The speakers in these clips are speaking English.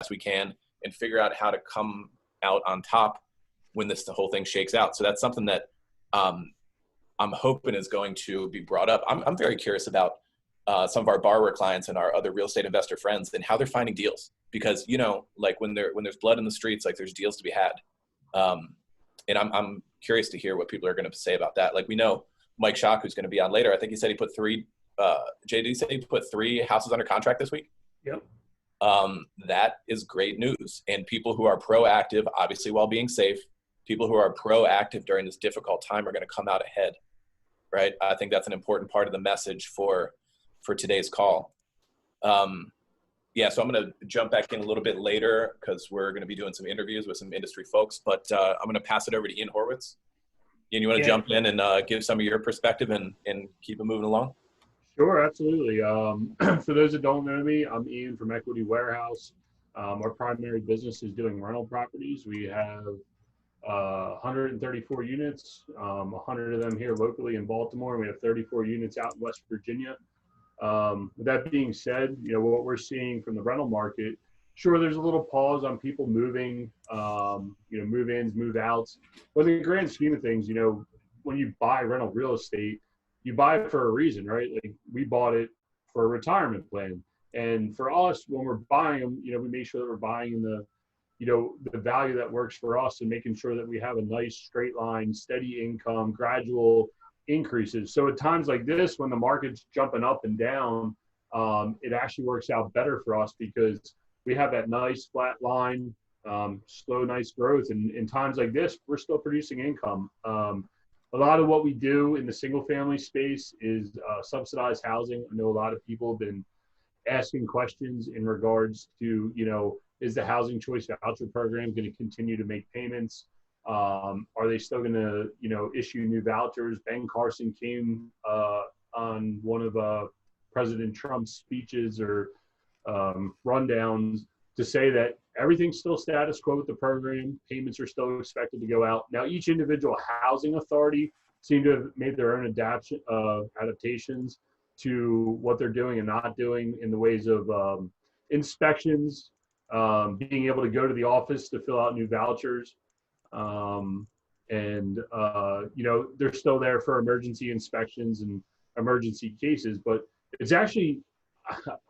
we can and figure out how to come out on top when the whole thing shakes out. So that's something that I'm hoping is going to be brought up. I'm very curious about some of our borrower clients and our other real estate investor friends and how they're finding deals, because, you know, like when there's blood in the streets, like there's deals to be had. And I'm curious to hear what people are going to say about that. Like, we know Mike Schock, who's going to be on later, I think he said he put JD said he put 3 houses under contract this week. Yep. That is great news. And people who are proactive, obviously while being safe, people who are proactive during this difficult time are going to come out ahead, right? I think that's an important part of the message for today's call. Yeah, so I'm going to jump back in a little bit later because we're going to be doing some interviews with some industry folks, but I'm going to pass it over to Ian Horowitz. Ian, you want to jump in and give some of your perspective and keep it moving along? Sure, absolutely. For those that don't know me, I'm Ian from Equity Warehouse. Our primary business is doing rental properties. We have 134 units, 100 of them here locally in Baltimore. We have 34 units out in West Virginia. With that being said, you know, what we're seeing from the rental market, sure, there's a little pause on people moving, you know, move-ins, move-outs. But in the grand scheme of things, you know, when you buy rental real estate, you buy it for a reason, right? Like, we bought it for a retirement plan. And for us, when we're buying them, you know, we make sure that we're buying in the, you know, the value that works for us and making sure that we have a nice straight line, steady income, gradual increases. So at times like this, when the market's jumping up and down, it actually works out better for us because we have that nice flat line, slow, nice growth. And in times like this, we're still producing income. A lot of what we do in the single family space is subsidized housing. I know a lot of people have been asking questions in regards to, you know, is the Housing Choice Voucher Program going to continue to make payments? Are they still going to, you know, issue new vouchers? Ben Carson came on one of President Trump's speeches or rundowns to say that everything's still status quo with the program. Payments are still expected to go out. Now, each individual housing authority seem to have made their own adaptations to what they're doing and not doing in the ways of inspections, being able to go to the office to fill out new vouchers. You know, they're still there for emergency inspections and emergency cases, but it's actually,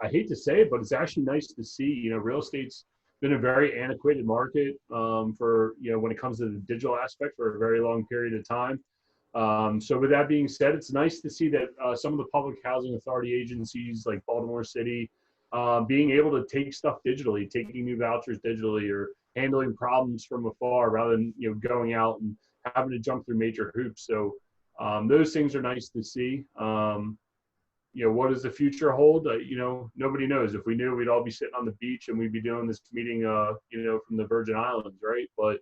I hate to say it, but it's actually nice to see, you know, real estate's been a very antiquated market for, you know, when it comes to the digital aspect for a very long period of time. So with that being said, it's nice to see that some of the public housing authority agencies like Baltimore City, being able to take stuff digitally, taking new vouchers digitally, or handling problems from afar rather than, you know, going out and having to jump through major hoops. So those things are nice to see. You know, what does the future hold? You know, nobody knows. If we knew, we'd all be sitting on the beach and we'd be doing this meeting, you know, from the Virgin Islands, right? But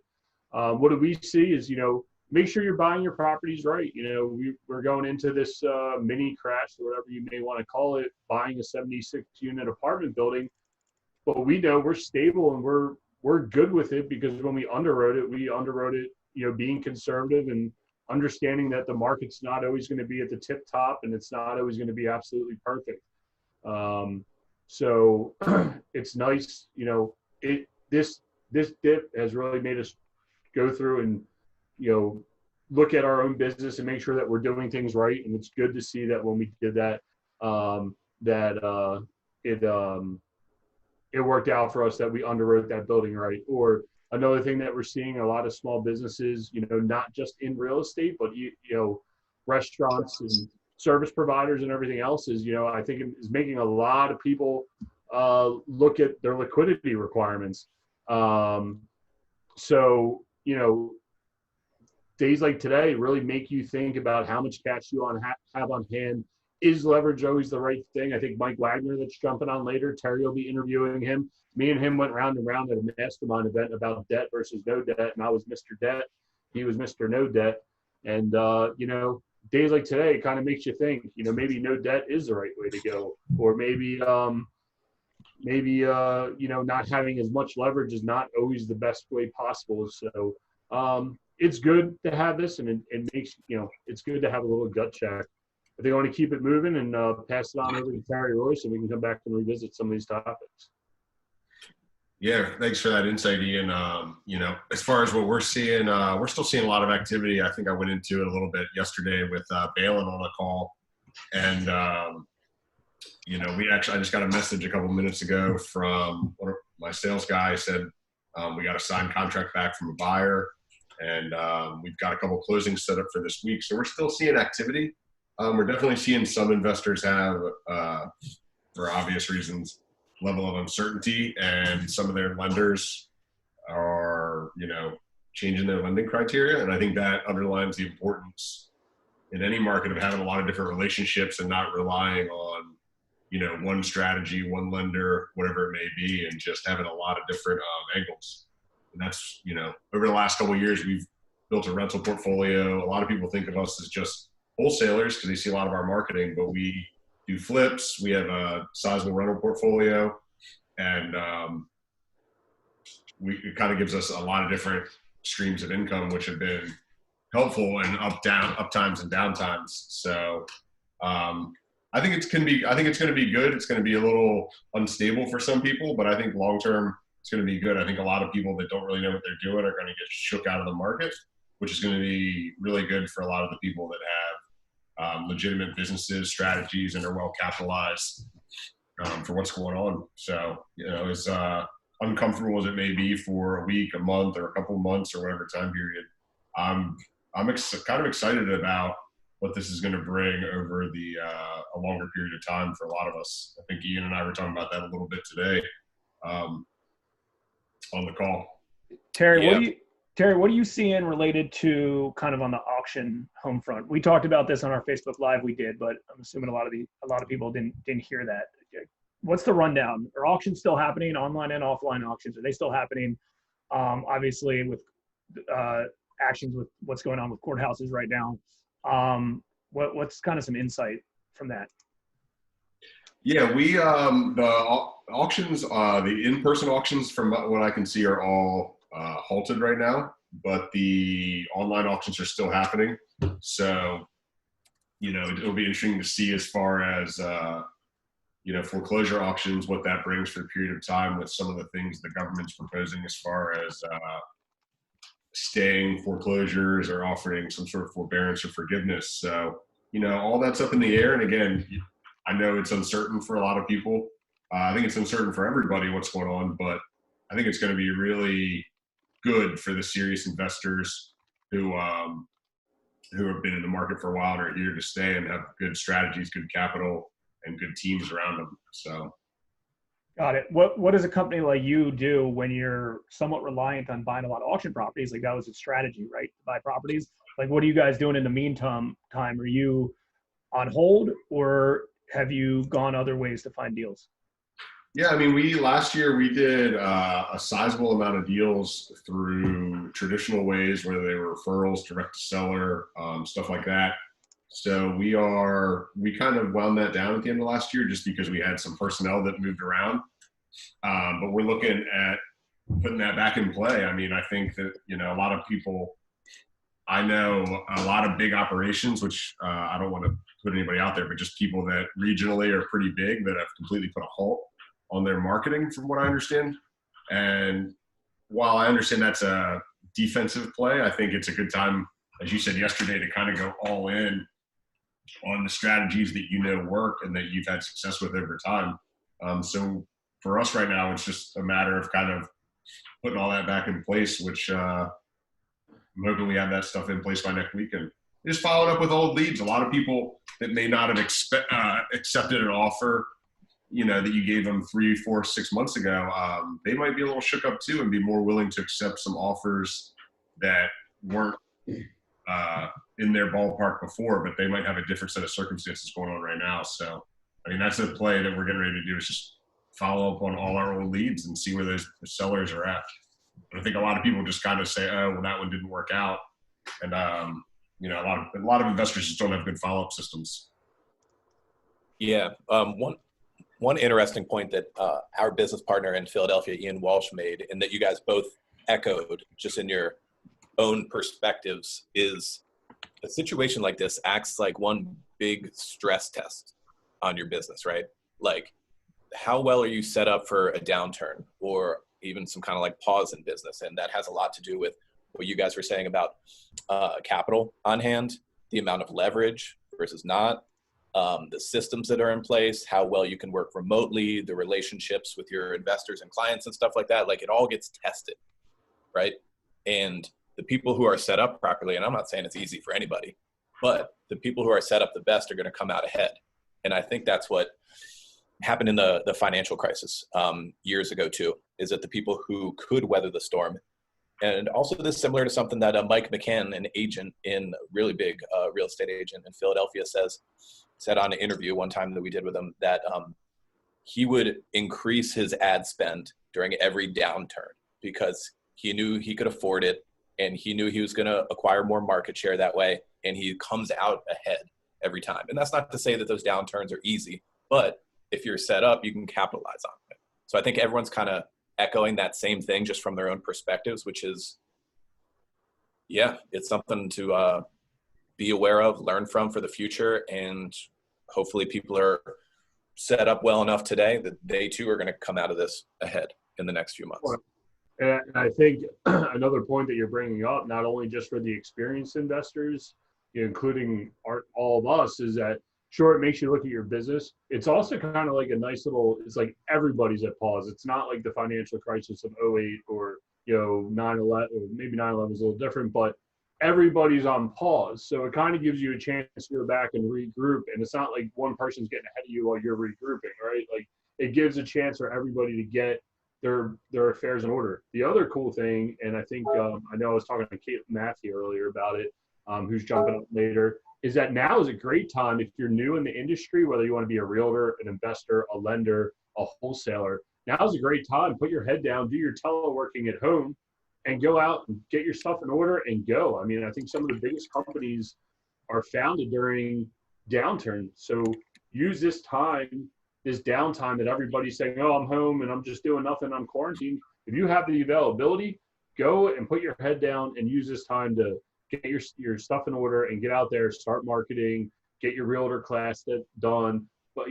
what do we see is, you know, make sure you're buying your properties right. You know, we're going into this mini crash, or whatever you may want to call it, buying a 76-unit apartment building. But we know we're stable and we're good with it because when we underwrote it, you know, being conservative and understanding that the market's not always going to be at the tip top and it's not always going to be absolutely perfect. So it's nice, you know, this dip has really made us go through and, you know, look at our own business and make sure that we're doing things right. And it's good to see that when we did that, it worked out for us that we underwrote that building right. Or another thing that we're seeing a lot of small businesses, you know, not just in real estate, but, you know, restaurants and service providers and everything else is, you know, I think it is making a lot of people look at their liquidity requirements. So, you know, days like today really make you think about how much cash you have on hand. Is leverage always the right thing? I think Mike Wagner, that's jumping on later, Terry will be interviewing him. Me and him went round and round at a mastermind event about debt versus no debt, and I was Mr. Debt. He was Mr. No Debt. And, you know, days like today, it kind of makes you think, you know, maybe no debt is the right way to go. Or maybe, you know, not having as much leverage is not always the best way possible. So it's good to have this, and it makes, you know, it's good to have a little gut check. I think I want to keep it moving and pass it on over to Terry Royce, so we can come back and revisit some of these topics. Yeah, thanks for that insight, Ian. As far as what we're seeing, we're still seeing a lot of activity. I think I went into it a little bit yesterday with Balin on a call. And, I just got a message a couple minutes ago from one of my sales guy said, we got a signed contract back from a buyer, and we've got a couple closings set up for this week. So we're still seeing activity. We're definitely seeing some investors have, for obvious reasons, level of uncertainty, and some of their lenders are, changing their lending criteria. And I think that underlines the importance in any market of having a lot of different relationships and not relying on, one strategy, one lender, whatever it may be, and just having a lot of different angles. And that's, over the last couple of years, we've built a rental portfolio. A lot of people think of us as just wholesalers because they see a lot of our marketing, but we do flips. We have a sizable rental portfolio, and it kind of gives us a lot of different streams of income, which have been helpful in up times and down times. So I think it's going to be good. It's going to be a little unstable for some people, but I think long term it's going to be good. I think a lot of people that don't really know what they're doing are going to get shook out of the market, which is going to be really good for a lot of the people that have legitimate businesses, strategies, and are well capitalized for what's going on. So, as uncomfortable as it may be for a week, a month, or a couple of months, or whatever time period, I'm kind of excited about what this is going to bring over a longer period of time for a lot of us. I think Ian and I were talking about that a little bit today on the call. Terry, what are you seeing related to kind of on the auction home front? We talked about this on our Facebook Live. We did, but I'm assuming a lot of people didn't hear that. What's the rundown? Are auctions still happening, online and offline auctions? Are they still happening? Obviously, with actions with what's going on with courthouses right now. What's kind of some insight from that? Yeah, we the auctions, the in-person auctions, from what I can see, are all halted right now, but the online auctions are still happening. So, it'll be interesting to see as far as foreclosure auctions, what that brings for a period of time with some of the things the government's proposing as far as staying foreclosures or offering some sort of forbearance or forgiveness. So, all that's up in the air. And again, I know it's uncertain for a lot of people. I think it's uncertain for everybody what's going on, but I think it's going to be really good for the serious investors who have been in the market for a while and are here to stay and have good strategies, good capital, and good teams around them. So. Got it. What does a company like you do when you're somewhat reliant on buying a lot of auction properties? Like, that was a strategy, right? To buy properties. Like, what are you guys doing in the meantime? Are you on hold, or have you gone other ways to find deals? Yeah, I mean, last year we did a sizable amount of deals through traditional ways, whether they were referrals, direct to seller, stuff like that. So we kind of wound that down at the end of last year just because we had some personnel that moved around. But we're looking at putting that back in play. I mean, I think that, a lot of people, I know a lot of big operations, which I don't want to put anybody out there, but just people that regionally are pretty big that have completely put a halt on their marketing, from what I understand. And while I understand that's a defensive play, I think it's a good time, as you said yesterday, to kind of go all in on the strategies that work and that you've had success with over time. So for us right now, it's just a matter of kind of putting all that back in place, which I'm hoping we have that stuff in place by next week. And just following up with old leads. A lot of people that may not have accepted an offer, that you gave them 3, 4, 6 months ago, they might be a little shook up too and be more willing to accept some offers that weren't in their ballpark before, but they might have a different set of circumstances going on right now. So, I mean, that's a play that we're getting ready to do, is just follow up on all our old leads and see where those sellers are at. And I think a lot of people just kind of say, oh, well, that one didn't work out. And, a lot of investors just don't have good follow-up systems. Yeah. One interesting point that our business partner in Philadelphia, Ian Walsh, made, and that you guys both echoed just in your own perspectives, is a situation like this acts like one big stress test on your business, right? Like, how well are you set up for a downturn? Or, even some kind of like pause in business. And that has a lot to do with what you guys were saying about capital on hand, the amount of leverage versus not, the systems that are in place, how well you can work remotely, the relationships with your investors and clients and stuff like that. Like, it all gets tested, right? And the people who are set up properly, and I'm not saying it's easy for anybody, but the people who are set up the best are going to come out ahead. And I think that's what happened in the financial crisis years ago too, is that the people who could weather the storm. And also this is similar to something that Mike McCann, an agent in really big real estate agent in Philadelphia, said on an interview one time that we did with him, that he would increase his ad spend during every downturn because he knew he could afford it, and he knew he was going to acquire more market share that way, and he comes out ahead every time. And that's not to say that those downturns are easy, but if you're set up, you can capitalize on it. So I think everyone's kind of echoing that same thing just from their own perspectives, which is, yeah, it's something to be aware of, learn from for the future, and hopefully people are set up well enough today that they too are going to come out of this ahead in the next few months. And I think another point that you're bringing up, not only just for the experienced investors, including all of us, is that sure, it makes you look at your business. It's also kind of like a nice little, it's like everybody's at pause. It's not like the financial crisis of '08 or, 9/11, or maybe 9/11 is a little different, but everybody's on pause. So it kind of gives you a chance to go back and regroup. And it's not like one person's getting ahead of you while you're regrouping, right? Like, it gives a chance for everybody to get their affairs in order. The other cool thing, and I think, I know I was talking to Kate Matthew earlier about it, who's jumping up later, is that now is a great time if you're new in the industry, whether you want to be a realtor, an investor, a lender, a wholesaler. Now is a great time. Put your head down, do your teleworking at home, and go out and get your stuff in order and go. I mean, I think some of the biggest companies are founded during downturn. So use this time, this downtime that everybody's saying, oh, I'm home and I'm just doing nothing, I'm quarantined. If you have the availability, go and put your head down and use this time to get your stuff in order and get out there, start marketing, get your realtor class done. But,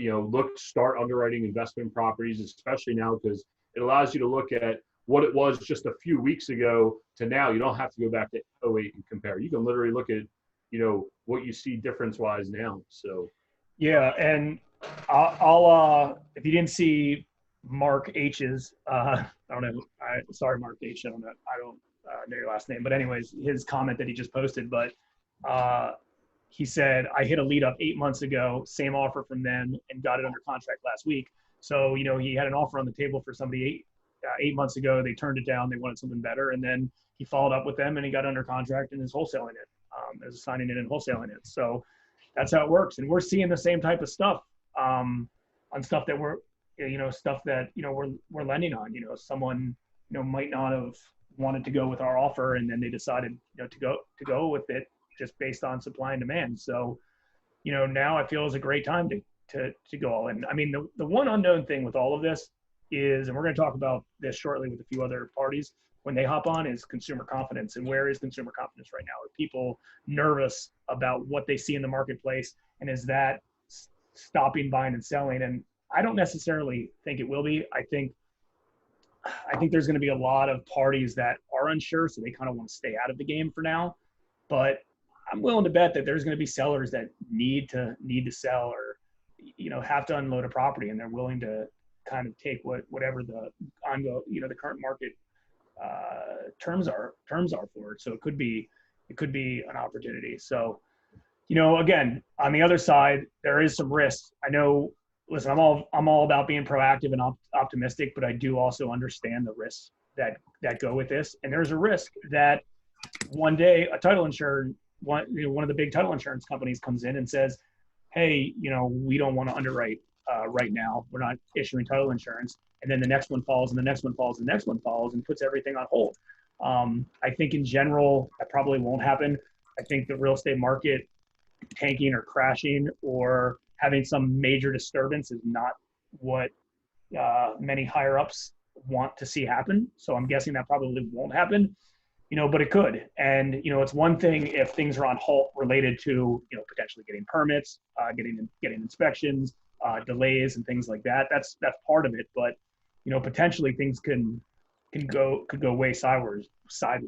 start underwriting investment properties, especially now, because it allows you to look at what it was just a few weeks ago to now. You don't have to go back to '08 and compare. You can literally look at, what you see difference-wise now. So, yeah, and I'll if you didn't see Mark H's, I don't know. Sorry, Mark H. I don't know your last name, but anyways, his comment that he just posted. But he said, I hit a lead up 8 months ago, same offer from them, and got it under contract last week. So, he had an offer on the table for somebody eight months ago. They turned it down. They wanted something better. And then he followed up with them and he got under contract and is wholesaling it, is signing it and wholesaling it. So that's how it works. And we're seeing the same type of stuff on stuff that we're lending on. Someone, might not have wanted to go with our offer, and then they decided, to go with it just based on supply and demand. So, now I feel is a great time to go all in. I mean, the one unknown thing with all of this is, and we're going to talk about this shortly with a few other parties when they hop on, is consumer confidence. And where is consumer confidence right now? Are people nervous about what they see in the marketplace? And is that stopping buying and selling? And I don't necessarily think it will be. I think there's going to be a lot of parties that are unsure, so they kind of want to stay out of the game for now. But I'm willing to bet that there's going to be sellers that need to sell, or have to unload a property, and they're willing to kind of take whatever the ongoing, the current market terms are for it. So it could be an opportunity. So, again, on the other side, there is some risk. I know. Listen, I'm all about being proactive and optimistic, but I do also understand the risks that go with this. And there's a risk that one day a title insurer, one of the big title insurance companies comes in and says, hey, we don't want to underwrite right now. We're not issuing title insurance. And then the next one falls, and the next one falls, and the next one falls, and puts everything on hold. I think in general, that probably won't happen. I think the real estate market tanking or crashing or having some major disturbance is not what many higher ups want to see happen. So I'm guessing that probably won't happen, but it could. And, it's one thing if things are on halt related to, potentially getting permits, getting inspections, delays and things like that. That's part of it. But, potentially things can could go way sideways, a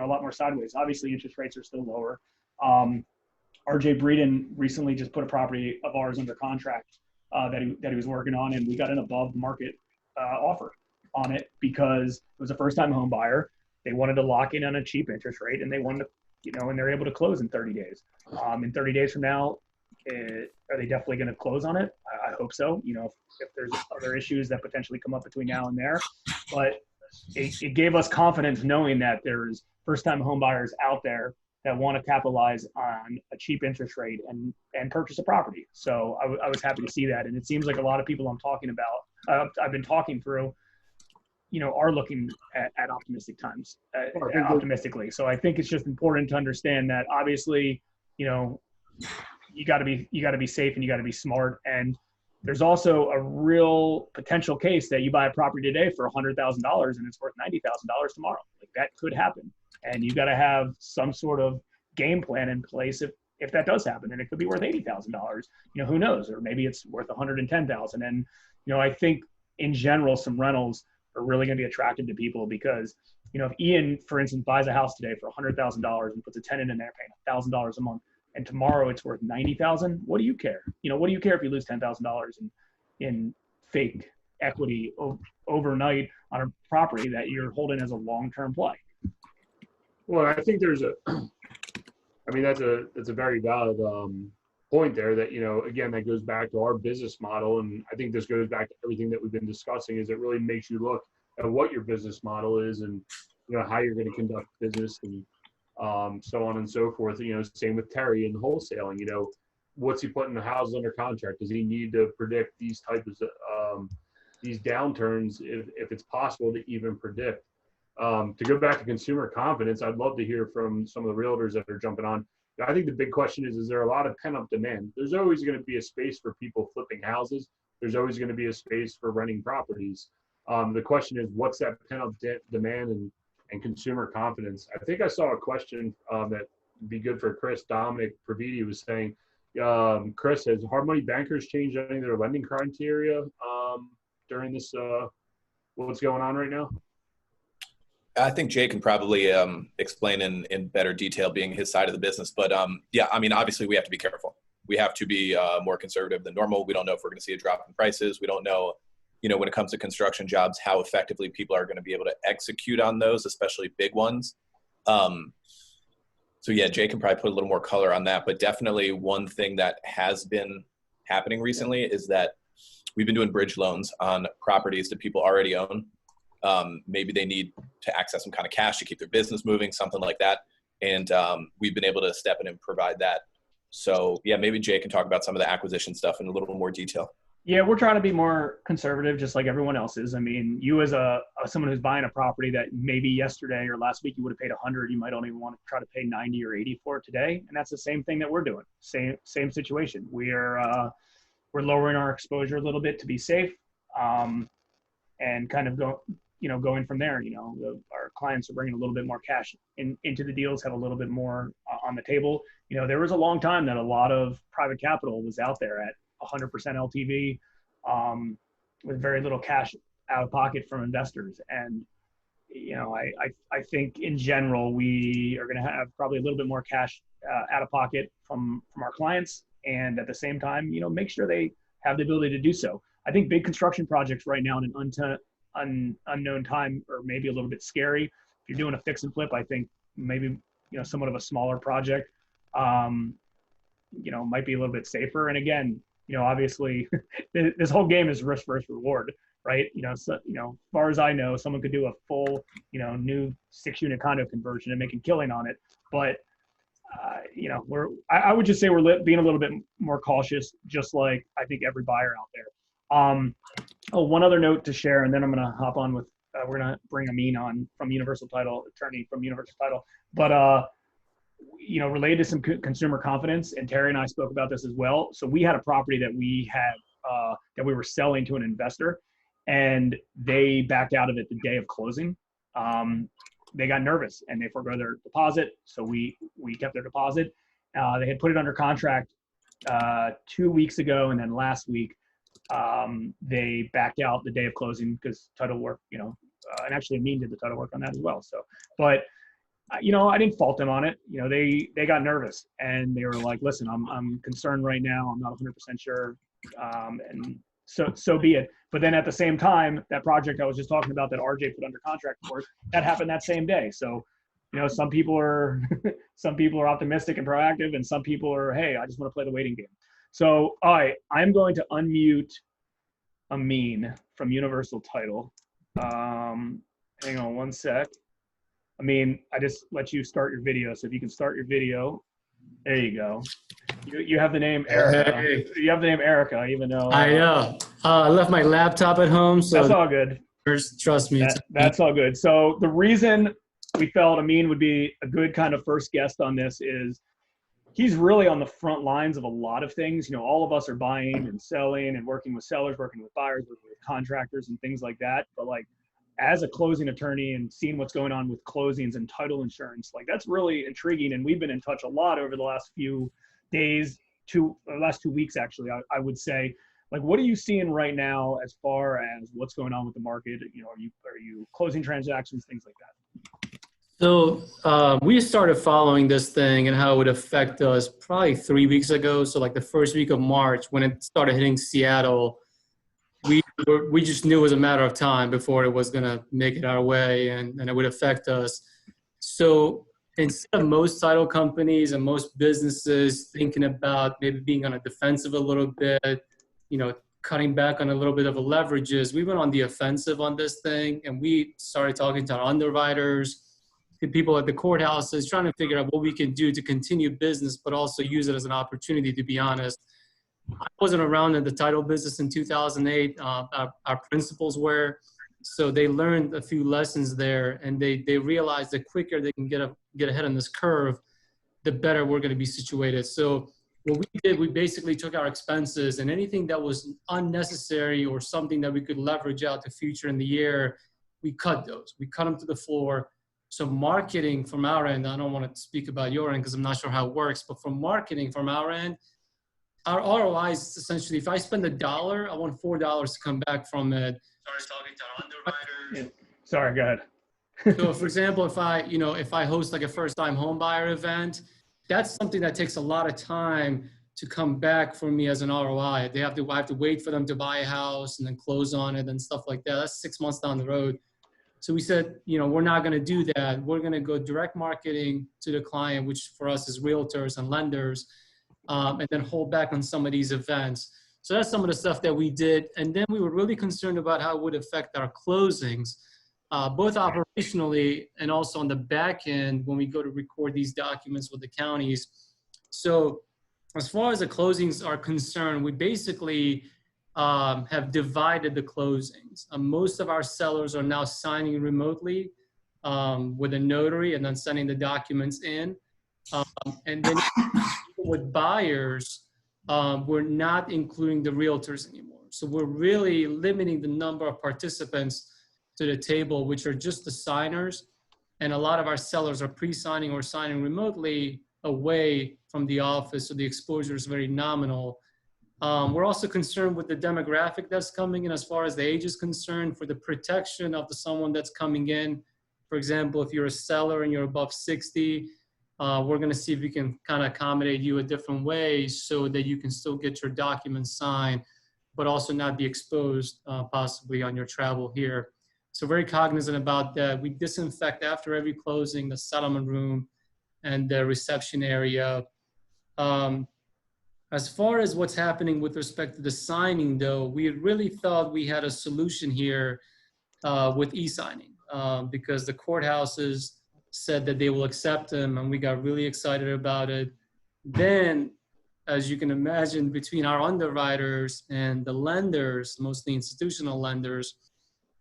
lot more sideways. Obviously, interest rates are still lower. RJ Breeden recently just put a property of ours under contract that he was working on, and we got an above market offer on it because it was a first time home buyer. They wanted to lock in on a cheap interest rate, and they wanted to, and they're able to close in 30 days. In 30 days from now, are they definitely going to close on it? I hope so. If there's other issues that potentially come up between now and there, but it gave us confidence knowing that there's first-time home buyers out there that want to capitalize on a cheap interest rate and purchase a property. So I was happy to see that. And it seems like a lot of people I'm talking about, I've been talking through, are looking at optimistic times, optimistically. So I think it's just important to understand that obviously, you got to be safe and you got to be smart. And there's also a real potential case that you buy a property today for $100,000 and it's worth $90,000 tomorrow. Like that could happen. And you got to have some sort of game plan in place if that does happen. And it could be worth $80,000, who knows? Or maybe it's worth $110,000. And, I think in general, some rentals are really going to be attractive to people because, if Ian, for instance, buys a house today for $100,000 and puts a tenant in there paying $1,000 a month, and tomorrow it's worth $90,000, what do you care? What do you care if you lose $10,000 in fake equity overnight on a property that you're holding as a long-term play? Well, I think that's a very valid point there that, again, that goes back to our business model. And I think this goes back to everything that we've been discussing is it really makes you look at what your business model is and, how you're going to conduct business and so on and so forth. Same with Terry and wholesaling, what's he putting the houses under contract? Does he need to predict these types of, these downturns if it's possible to even predict? To go back to consumer confidence, I'd love to hear from some of the realtors that are jumping on. I think the big question is there a lot of pent-up demand? There's always going to be a space for people flipping houses. There's always going to be a space for renting properties. The question is, what's that pent-up demand and consumer confidence? I think I saw a question that would be good for Chris. Dominic Praviti was saying, Chris, has hard money bankers changed any of their lending criteria during this, what's going on right now? I think Jay can probably explain in better detail, being his side of the business. But obviously we have to be careful. We have to be more conservative than normal. We don't know if we're going to see a drop in prices. We don't know, when it comes to construction jobs, how effectively people are going to be able to execute on those, especially big ones. Jay can probably put a little more color on that. But definitely one thing that has been happening recently is that we've been doing bridge loans on properties that people already own. Maybe they need to access some kind of cash to keep their business moving, something like that. And we've been able to step in and provide that. So maybe Jay can talk about some of the acquisition stuff in a little more detail. Yeah, we're trying to be more conservative, just like everyone else is. I mean, you as someone who's buying a property that maybe yesterday or last week you would have paid 100, you might only want to try to pay 90 or 80 for it today. And that's the same thing that we're doing. Same situation. We're lowering our exposure a little bit to be safe, and kind of going from there. Our clients are bringing a little bit more cash into the deals, have a little bit more on the table. There was a long time that a lot of private capital was out there at 100% LTV, with very little cash out of pocket from investors. And, I think in general, we are going to have probably a little bit more cash out of pocket from our clients. And at the same time, make sure they have the ability to do so. I think big construction projects right now in an unknown time are maybe a little bit scary. If you're doing a fix and flip, I think maybe, somewhat of a smaller project, might be a little bit safer. And again, obviously this whole game is risk versus reward, right? As far as I know, someone could do a full, new 6-unit condo conversion and make a killing on it. But, I would just say we're being a little bit more cautious, just like I think every buyer out there. One other note to share, and then I'm going to hop on with, we're going to bring Amin on from Universal Title, attorney from Universal Title. But, related to some consumer confidence, and Terry and I spoke about this as well. So we had a property that we had, that we were selling to an investor, and they backed out of it the day of closing. They got nervous and they forgo their deposit. So we kept their deposit. They had put it under contract 2 weeks ago, and then last week, they backed out the day of closing because title work, and actually Amin did the title work on that as well. So, but I didn't fault them on it. They got nervous and they were like, listen, I'm concerned right now. I'm not 100% sure. And so be it. But then at the same time, that project I was just talking about that RJ put under contract for, that happened that same day. So, some people are optimistic and proactive, and some people are, hey, I just want to play the waiting game. So, all right, I'm going to unmute Amin from Universal Title. Hang on one sec. Amin, I just let you start your video. So if you can start your video, there you go. You have the name Erica. Hey. You have the name Erica, even though I know. I left my laptop at home, so that's all good. Trust me. That's all good. So the reason we felt Amin would be a good kind of first guest on this is he's really on the front lines of a lot of things. All of us are buying and selling and working with sellers, working with buyers, working with contractors and things like that. But as a closing attorney and seeing what's going on with closings and title insurance, that's really intriguing. And we've been in touch a lot over the last few days, last 2 weeks, actually, I would say. What are you seeing right now as far as what's going on with the market? Are you closing transactions, things like that? So we started following this thing and how it would affect us probably 3 weeks ago. So the first week of March, when it started hitting Seattle, we just knew it was a matter of time before it was going to make it our way and it would affect us. So instead of most title companies and most businesses thinking about maybe being on a defensive a little bit, cutting back on a little bit of a leverages, we went on the offensive on this thing, and we started talking to our underwriters, to people at the courthouses, trying to figure out what we can do to continue business, but also use it as an opportunity, to be honest. I wasn't around in the title business in 2008. Our principals were, so they learned a few lessons there, and they realized the quicker they can get ahead on this curve, the better we're going to be situated. So what we did, we basically took our expenses and anything that was unnecessary or something that we could leverage out to future in the year, we cut those. We cut them to the floor. So marketing from our end, I don't want to speak about your end because I'm not sure how it works, but from marketing from our end, our ROI is essentially, if I spend $1, I want $4 to come back from it. Started talking to our underwriters. Sorry, go ahead. So for example, if I host a first-time home buyer event, that's something that takes a lot of time to come back for me as an ROI. I have to wait for them to buy a house and then close on it and stuff like that. That's 6 months down the road. So we said, we're not going to do that. We're going to go direct marketing to the client, which for us is realtors and lenders, and then hold back on some of these events. So that's some of the stuff that we did. And then we were really concerned about how it would affect our closings, both operationally and also on the back end when we go to record these documents with the counties. So as far as the closings are concerned, we basically have divided the closings. Most of our sellers are now signing remotely with a notary and then sending the documents in. And then with buyers, we're not including the realtors anymore. So we're really limiting the number of participants to the table, which are just the signers. And a lot of our sellers are pre-signing or signing remotely away from the office. So the exposure is very nominal. We're also concerned with the demographic that's coming in as far as the age is concerned for the protection of someone that's coming in. For example, if you're a seller and you're above 60, we're going to see if we can kind of accommodate you a different way so that you can still get your documents signed, but also not be exposed possibly on your travel here. So very cognizant about that. We disinfect after every closing, the settlement room and the reception area. As far as what's happening with respect to the signing, though, we really thought we had a solution here with e-signing because the courthouses said that they will accept them, and we got really excited about it. Then, as you can imagine, between our underwriters and the lenders, mostly institutional lenders,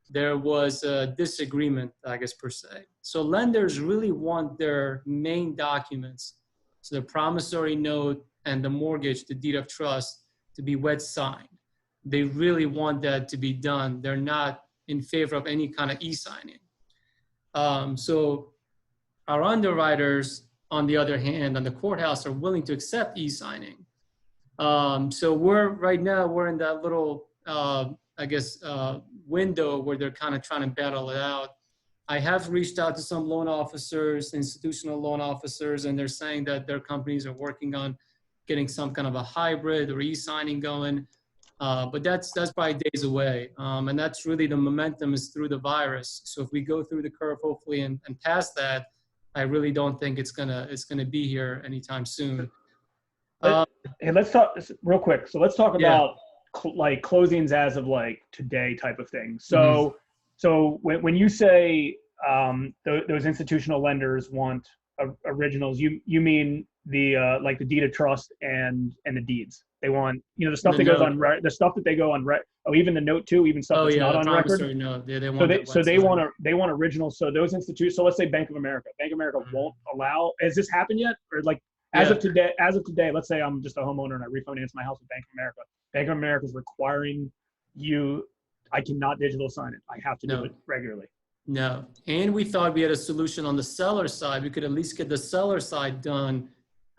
there was a disagreement, I guess, per se. So lenders really want their main documents, so the promissory note and the mortgage, the deed of trust, to be wet signed. They really want that to be done. They're not in favor of any kind of e-signing. So our underwriters, on the other hand, on the courthouse, are willing to accept e-signing. So right now we're in that little window where they're kind of trying to battle it out. I have reached out to some loan officers, institutional loan officers, and they're saying that their companies are working on getting some kind of a hybrid or e-signing going. But that's probably days away. And that's really the momentum is through the virus. So if we go through the curve, hopefully, and past that, I really don't think it's gonna be here anytime soon. Hey, let's talk real quick. So let's talk about like closings as of like today type of thing. So so when you say those institutional lenders want originals, you mean the like the deed of trust and the deeds. They want, the stuff that goes on the stuff that they go on even the note too, even stuff that's not on record. No, they want they want originals. So those institutions. So let's say Bank of America. Bank of America won't allow. Has this happened yet? Or like as of today, let's say I'm just a homeowner and I refinance my house with Bank of America. Bank of America is requiring I cannot digital sign it. I have to do it regularly. No. And we thought we had a solution on the seller side. We could at least get the seller side done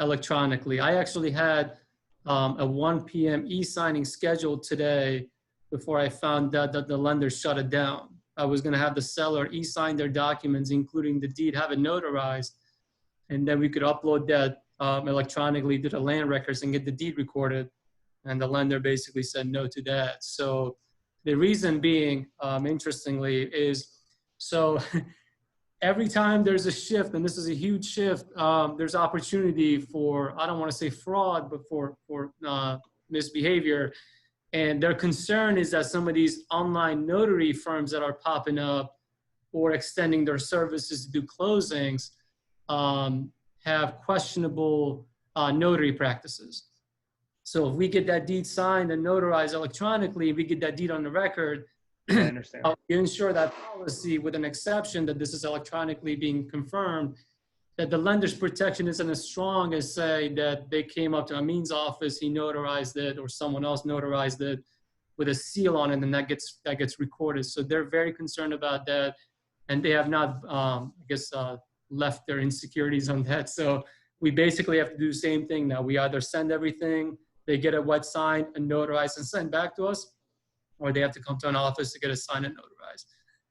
electronically. I actually had a 1 p.m. e-signing scheduled today before I found out that the lender shut it down. I was going to have the seller e-sign their documents, including the deed, have it notarized, and then we could upload that electronically to the land records and get the deed recorded. And the lender basically said no to that. So the reason being, interestingly, is so every time there's a shift, and this is a huge shift, there's opportunity for, I don't want to say fraud, but for misbehavior. And their concern is that some of these online notary firms that are popping up or extending their services to do closings have questionable notary practices. So if we get that deed signed and notarized electronically, we get that deed on the record, I understand. You ensure that policy with an exception that this is electronically being confirmed, that the lender's protection isn't as strong as say that they came up to Amin's office, he notarized it, or someone else notarized it with a seal on it, and that gets recorded. So they're very concerned about that, and they have not, left their insecurities on that. So we basically have to do the same thing now. We either send everything, they get a wet sign and notarized and sent back to us, or they have to come to an office to get a signed and notarized.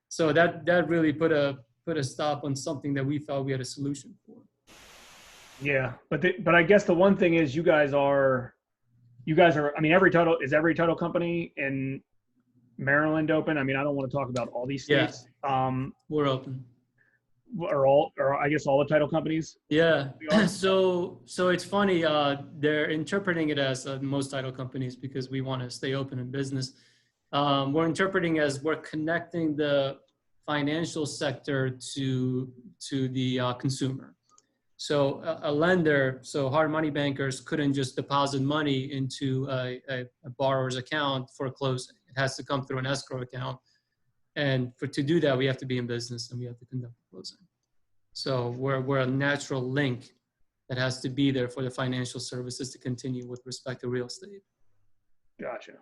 So that really put a stop on something that we thought we had a solution for. Yeah, but I guess the one thing is you guys are. I mean, every title company in Maryland open? I mean, I don't want to talk about all these states. Yeah. We're open. Or I guess all the title companies. Yeah. So it's funny. They're interpreting it as most title companies because we want to stay open in business. We're interpreting as we're connecting the financial sector to the consumer. So a lender, so hard money bankers couldn't just deposit money into a borrower's account for a closing. It has to come through an escrow account. And to do that, we have to be in business and we have to conduct the closing. So we're a natural link that has to be there for the financial services to continue with respect to real estate. Gotcha.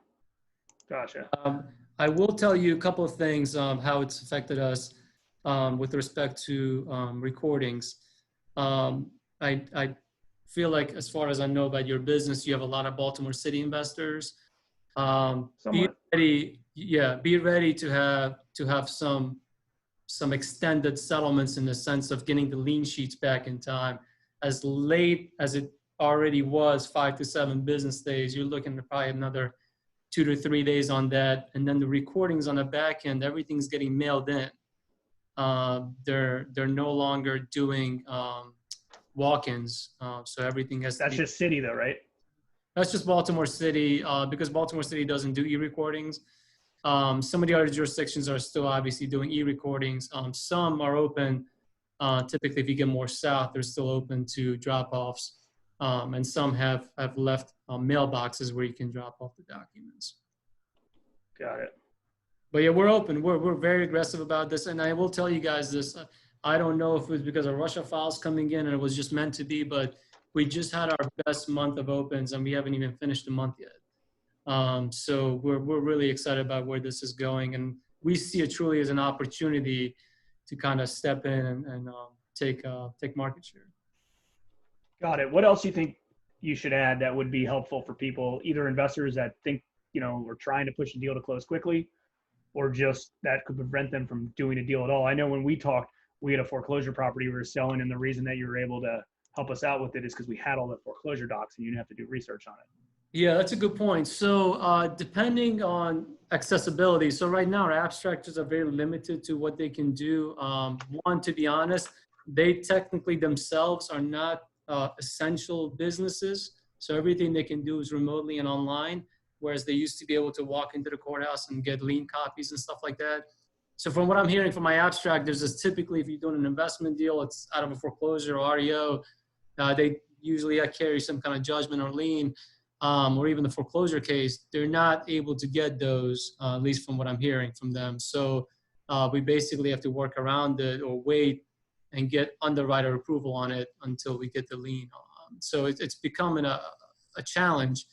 I will tell you a couple of things, how it's affected us with respect to recordings. I feel like, as far as I know about your business, you have a lot of Baltimore City investors. Be ready to have some extended settlements in the sense of getting the lien sheets back in time. As late as it already was, 5 to 7 business days, you're looking at probably another 2 to 3 days on that. And then the recordings on the back end, everything's getting mailed in. They're no longer doing walk-ins. So everything has That's just city though, right? That's just Baltimore City, because Baltimore City doesn't do e-recordings. Some of the other jurisdictions are still obviously doing e-recordings. Some are open. Typically, if you get more south, they're still open to drop-offs. And some have left mailboxes where you can drop off the documents. Got it. But yeah, we're open. We're very aggressive about this. And I will tell you guys this. I don't know if it was because of Russia files coming in and it was just meant to be, but we just had our best month of opens and we haven't even finished the month yet. So we're really excited about where this is going. And we see it truly as an opportunity to kind of step in and take market share. Got it. What else do you think you should add that would be helpful for people, either investors that think or trying to push a deal to close quickly, or just that could prevent them from doing a deal at all. I know when we talked, we had a foreclosure property we were selling, and the reason that you were able to help us out with it is because we had all the foreclosure docs and you didn't have to do research on it. Yeah, that's a good point. So depending on accessibility, so right now our abstractors are very limited to what they can do. One, to be honest, they technically themselves are not essential businesses. So everything they can do is remotely and online, whereas they used to be able to walk into the courthouse and get lien copies and stuff like that. So from what I'm hearing from my abstractors is typically if you're doing an investment deal, it's out of a foreclosure or REO, they usually carry some kind of judgment or lien. Or even the foreclosure case, they're not able to get those, at least from what I'm hearing from them. So we basically have to work around it or wait and get underwriter approval on it until we get the lien. So it's becoming a challenge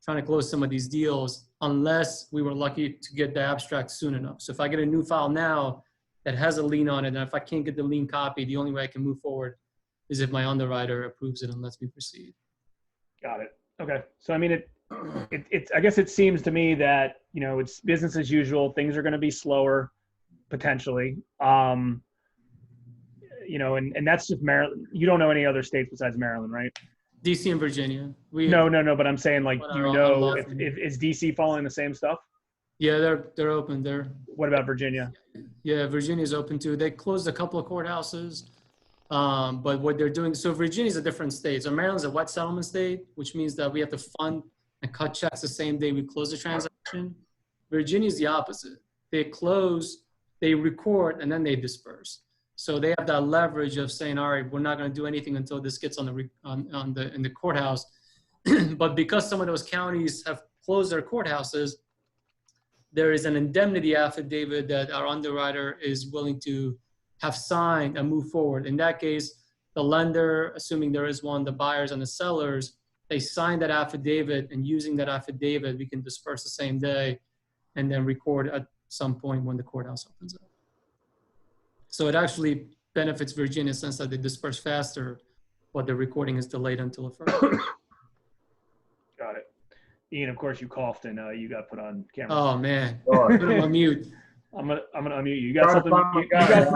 trying to close some of these deals unless we were lucky to get the abstract soon enough. So if I get a new file now that has a lien on it, and if I can't get the lien copy, the only way I can move forward is if my underwriter approves it and lets me proceed. Got it. Okay. So, I mean, it's, I guess it seems to me that, it's business as usual. Things are going to be slower potentially. And that's just Maryland. You don't know any other states besides Maryland, right? DC and Virginia. No, but I'm saying if is DC following the same stuff? Yeah, they're open. What about Virginia? Yeah, Virginia's open too. They closed a couple of courthouses. But what they're doing, so Virginia is a different state. So Maryland's a wet settlement state, which means that we have to fund and cut checks the same day we close the transaction. Virginia is the opposite. They close, they record, and then they disperse. So they have that leverage of saying, all right, we're not going to do anything until this gets in the courthouse. But because some of those counties have closed their courthouses, there is an indemnity affidavit that our underwriter is willing to have signed and move forward. In that case, the lender, assuming there is one, the buyers and the sellers, they sign that affidavit, and using that affidavit, we can disperse the same day and then record at some point when the courthouse opens up. So it actually benefits Virginia in the sense that they disperse faster, but the recording is delayed until the first. Got it. Ian, of course, you coughed and you got put on camera. Oh man, put him on mute. I'm gonna unmute you. You got something?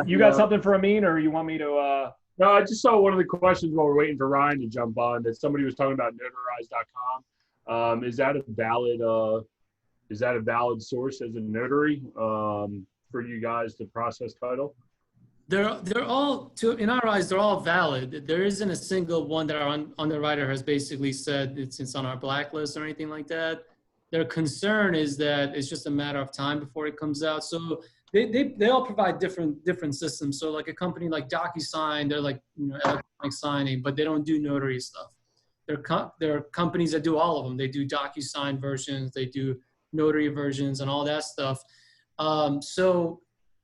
You got something for Amin, or you want me to? No, I just saw one of the questions while we're waiting for Ryan to jump on that somebody was talking about notarize.com. Is that a valid source as a notary for you guys to process title? They're all, in our eyes, they're all valid. There isn't a single one that our underwriter has basically said it's on our blacklist or anything like that. Their concern is that it's just a matter of time before it comes out. So they all provide different systems. So like a company like DocuSign, they're like electronic signing, but they don't do notary stuff. There are companies that do all of them. They do DocuSign versions, they do notary versions, and all that stuff. So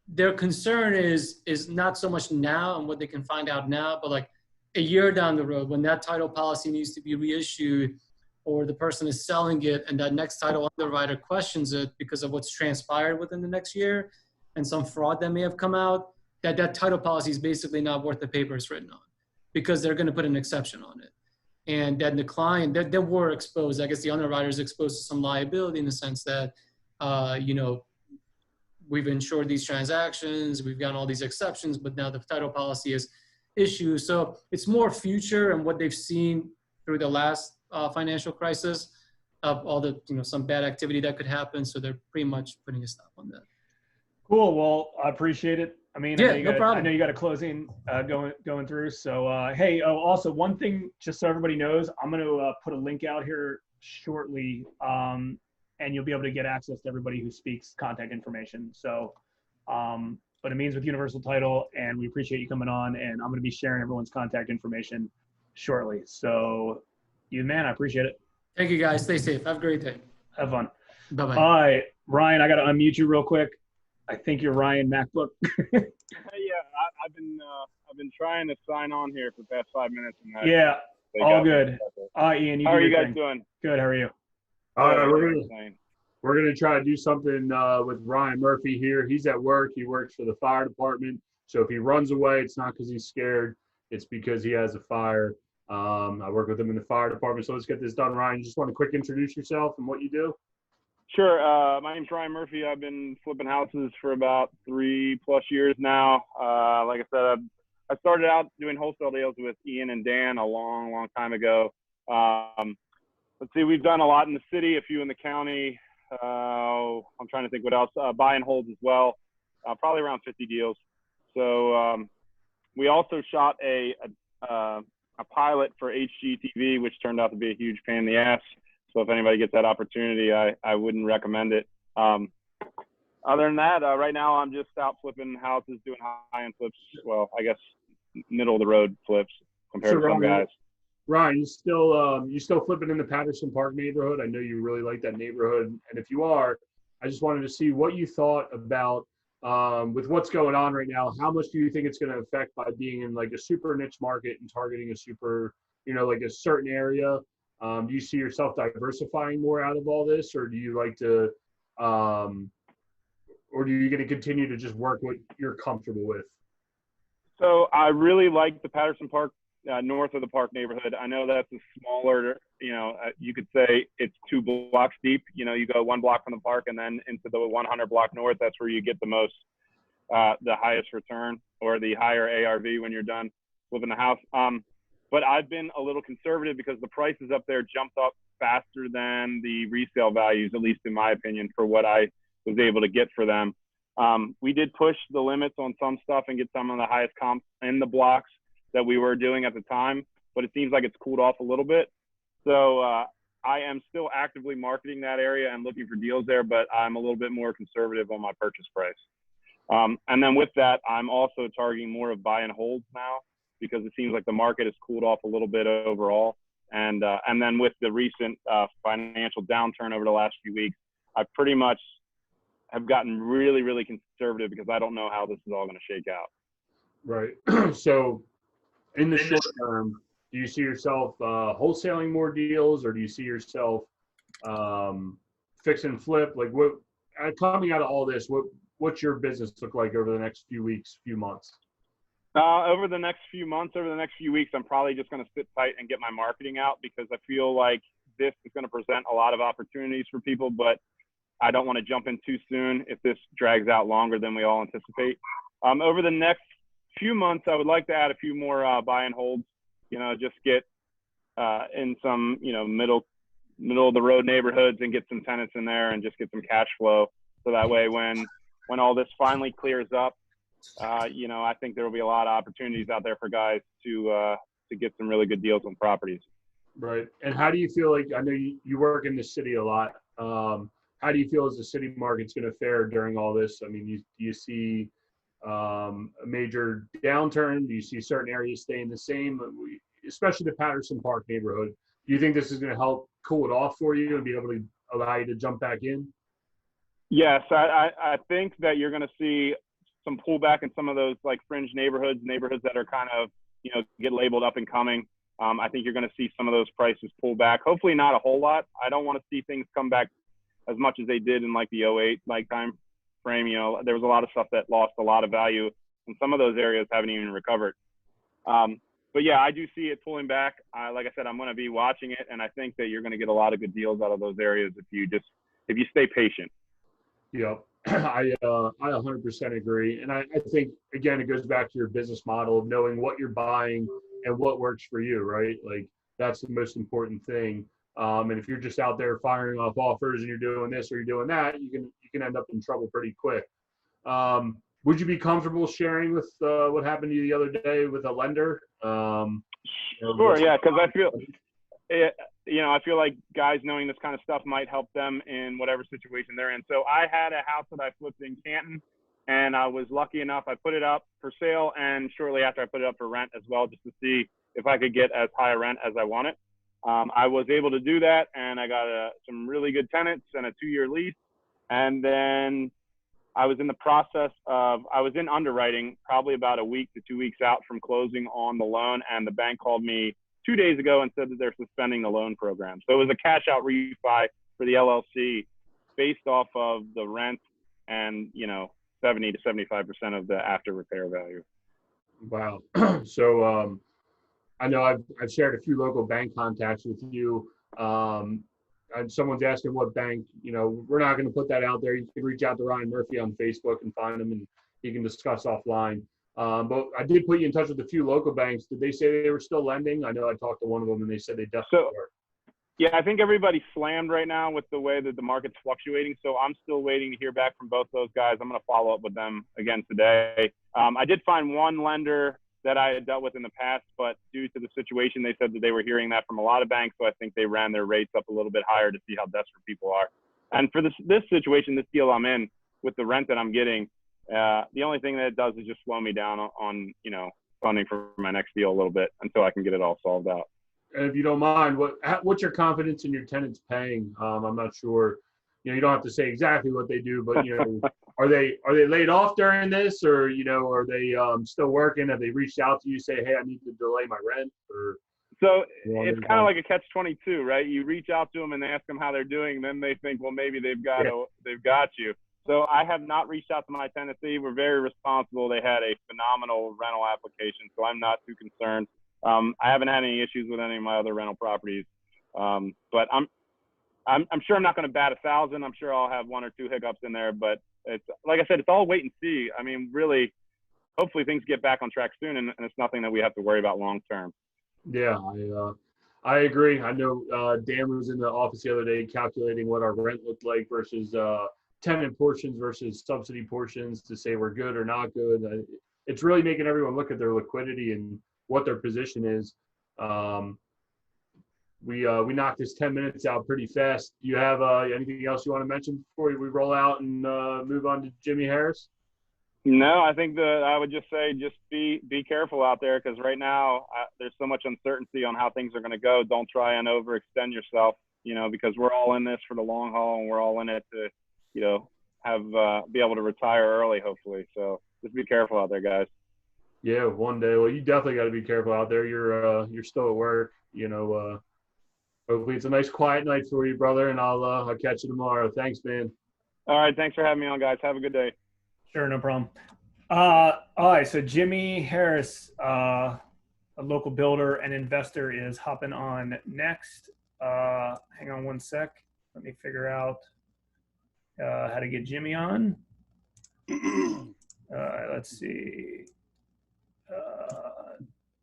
their concern is not so much now and what they can find out now, but like a year down the road when that title policy needs to be reissued, or the person is selling it and that next title underwriter questions it because of what's transpired within the next year and some fraud that may have come out, that title policy is basically not worth the paper it's written on because they're going to put an exception on it. And then the client, they were exposed, I guess the underwriter is exposed to some liability in the sense that, we've insured these transactions, we've gotten all these exceptions, but now the title policy is issued. So it's more future and what they've seen through the last financial crisis of all the, some bad activity that could happen. So they're pretty much putting a stop on that. Cool. Well, I appreciate it. I mean, yeah, no problem. I know you got a closing going through. So, hey, also one thing, just so everybody knows, I'm going to put a link out here shortly. And you'll be able to get access to everybody who speaks contact information. So, but it means with Universal Title, and we appreciate you coming on, and I'm going to be sharing everyone's contact information shortly. So, man, I appreciate it. Thank you guys. Stay safe. Have a great day. Have fun. Bye-bye. All right, Ryan, I got to unmute you real quick. I think you're Ryan MacBook. Yeah, I've been trying to sign on here for the past 5 minutes. And yeah, all good. Ian, how are you guys doing? Good. How are you? All right, we're gonna try to do something with Ryan Murphy here. He's at work. He works for the fire department. So if he runs away, it's not because he's scared. It's because he has a fire. I work with him in the fire department. So let's get this done. Ryan, you just want to quick introduce yourself and what you do? Sure. My name's Ryan Murphy. I've been flipping houses for about 3+ years now. Like I said, I started out doing wholesale deals with Ian and Dan a long time ago. Let's see, we've done a lot in the city, a few in the county. I'm trying to think what else. Buy and holds as well. Probably around 50 deals. So we also shot a pilot for HGTV, which turned out to be a huge pain in the ass. So if anybody gets that opportunity, I wouldn't recommend it. Other than that, right now I'm just out flipping houses, doing high-end flips. Well, I guess middle of the road flips compared to some guys. Ryan, you still flipping in the Patterson Park neighborhood? I know you really like that neighborhood, and if you are, I just wanted to see what you thought about with what's going on right now. How much do you think it's going to affect by being in like a super niche market and targeting a super, like a certain area? Do you see yourself diversifying more out of all this, or do you like to, or are you going to continue to just work what you're comfortable with? So I really like the Patterson Park, north of the park neighborhood. I know that's a smaller, you could say it's 2 blocks deep. You go 1 block from the park and then into the 100 block north. That's where you get the most, the highest return or the higher ARV when you're done flipping the house. But I've been a little conservative because the prices up there jumped up faster than the resale values, at least in my opinion, for what I was able to get for them. We did push the limits on some stuff and get some of the highest comps in the blocks that we were doing at the time, but it seems like it's cooled off a little bit. So I am still actively marketing that area and looking for deals there, but I'm a little bit more conservative on my purchase price. And then with that, I'm also targeting more of buy and holds now because it seems like the market has cooled off a little bit overall. And then with the recent financial downturn over the last few weeks, I pretty much have gotten really conservative because I don't know how this is all going to shake out. Right. So in the short term, do you see yourself wholesaling more deals, or do you see yourself fix and flip? Like, what coming out of all this, what's your business look like over the next few weeks, few months? Over the next few months, over the next few weeks, I'm probably just going to sit tight and get my marketing out because I feel like this is going to present a lot of opportunities for people, but I don't want to jump in too soon if this drags out longer than we all anticipate. Over the next few months, I would like to add a few more buy and holds, just get in some, middle of the road neighborhoods and get some tenants in there and just get some cash flow. So that way, when all this finally clears up, I think there will be a lot of opportunities out there for guys to get some really good deals on properties. Right. And how do you feel like, I know you work in the city a lot. How do you feel as the city market's going to fare during all this? I mean, do you see a major downturn? Do you see certain areas staying the same, especially the Patterson Park neighborhood? Do you think this is going to help cool it off for you and be able to allow you to jump back in? Yes, I think that you're going to see some pullback in some of those like fringe neighborhoods that are kind of, get labeled up and coming. I think you're going to see some of those prices pull back. Hopefully not a whole lot. I don't want to see things come back as much as they did in like the 08 time frame. There was a lot of stuff that lost a lot of value, and some of those areas haven't even recovered. But yeah, I do see it pulling back. Like I said, I'm going to be watching it, and I think that you're going to get a lot of good deals out of those areas if you stay patient. Yeah, I 100% agree. And I think, again, it goes back to your business model of knowing what you're buying and what works for you, right? Like, that's the most important thing. And if you're just out there firing off offers and you're doing this or you're doing that, you can end up in trouble pretty quick. Would you be comfortable sharing with what happened to you the other day with a lender? Sure, yeah, because I feel like guys knowing this kind of stuff might help them in whatever situation they're in. So I had a house that I flipped in Canton, and I was lucky enough. I put it up for sale, and shortly after I put it up for rent as well, just to see if I could get as high a rent as I wanted. I was able to do that, and I got some really good tenants and a 2-year lease. And then I was in the process of, I was in underwriting probably about a week to 2 weeks out from closing on the loan, and the bank called me 2 days ago and said that they're suspending the loan program. So it was a cash out refi for the LLC based off of the rent and, 70 to 75% of the after repair value. Wow. So I know I've shared a few local bank contacts with you. and someone's asking what bank, we're not going to put that out there. You can reach out to Ryan Murphy on Facebook and find him, and he can discuss offline. But I did put you in touch with a few local banks. Did they say they were still lending? I know I talked to one of them, and they said they definitely were. Yeah, I think everybody's slammed right now with the way that the market's fluctuating. So I'm still waiting to hear back from both those guys. I'm going to follow up with them again today. I did find one lender that I had dealt with in the past, but due to the situation, they said that they were hearing that from a lot of banks. So I think they ran their rates up a little bit higher to see how desperate people are. And for this situation, this deal I'm in with the rent that I'm getting, the only thing that it does is just slow me down on funding for my next deal a little bit until I can get it all solved out. And if you don't mind, what's your confidence in your tenants paying? I'm not sure. You don't have to say exactly what they do, but are they laid off during this, or are they still working? Have they reached out to you, say, hey, I need to delay my rent? Or so it's kind of like a catch-22, right? You reach out to them and ask them how they're doing, and then they think, well, maybe they've got you. So I have not reached out to my tenants. They were very responsible. They had a phenomenal rental application, so I'm not too concerned. I haven't had any issues with any of my other rental properties, but I'm sure I'm not going to bat 1,000. I'm sure I'll have one or two hiccups in there, but it's like I said, it's all wait and see. I mean, really, hopefully things get back on track soon, and it's nothing that we have to worry about long term. Yeah, I agree. I know Dan was in the office the other day calculating what our rent looked like versus tenant portions versus subsidy portions to say we're good or not good. It's really making everyone look at their liquidity and what their position is. We knocked this 10 minutes out pretty fast. Do you have anything else you want to mention before we roll out and move on to Jimmy Harris? No, I think that I would just say just be careful out there, because right now there's so much uncertainty on how things are going to go. Don't try and overextend yourself, because we're all in this for the long haul, and we're all in it to, be able to retire early, hopefully. So just be careful out there, guys. Yeah, one day. Well, you definitely got to be careful out there. You're still at work. Hopefully it's a nice quiet night for you, brother, and I'll catch you tomorrow. Thanks, man. All right, thanks for having me on, guys. Have a good day. Sure, no problem. All right, so Jimmy Harris, a local builder and investor, is hopping on next. Hang on one sec. Let me figure out how to get Jimmy on. Let's see.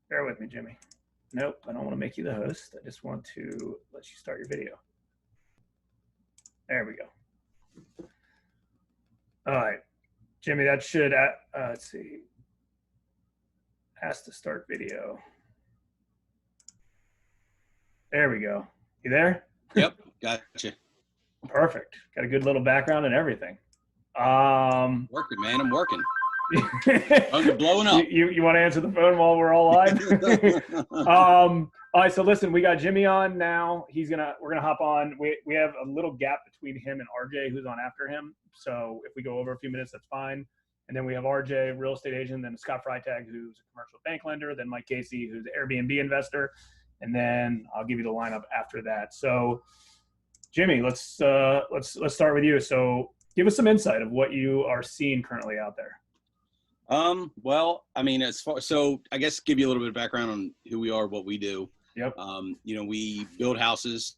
Bear with me, Jimmy. Nope, I don't want to make you the host. I just want to let you start your video. There we go. All right, Jimmy, that should, let's see. Ask to start video. There we go. You there? Yep, gotcha. Perfect. Got a good little background and everything. Working, man, I'm working. I'm blowing up. You want to answer the phone while we're all live? All right, so listen, we got Jimmy on now. We're gonna hop on. We have a little gap between him and RJ, who's on after him. So if we go over a few minutes, that's fine. And then we have RJ, real estate agent, then Scott Freitag, who's a commercial bank lender, then Mike Casey, who's an Airbnb investor, and then I'll give you the lineup after that. So Jimmy, let's start with you. So give us some insight of what you are seeing currently out there. Well, I mean, so I guess give you a little bit of background on who we are, what we do. Yep. We build houses.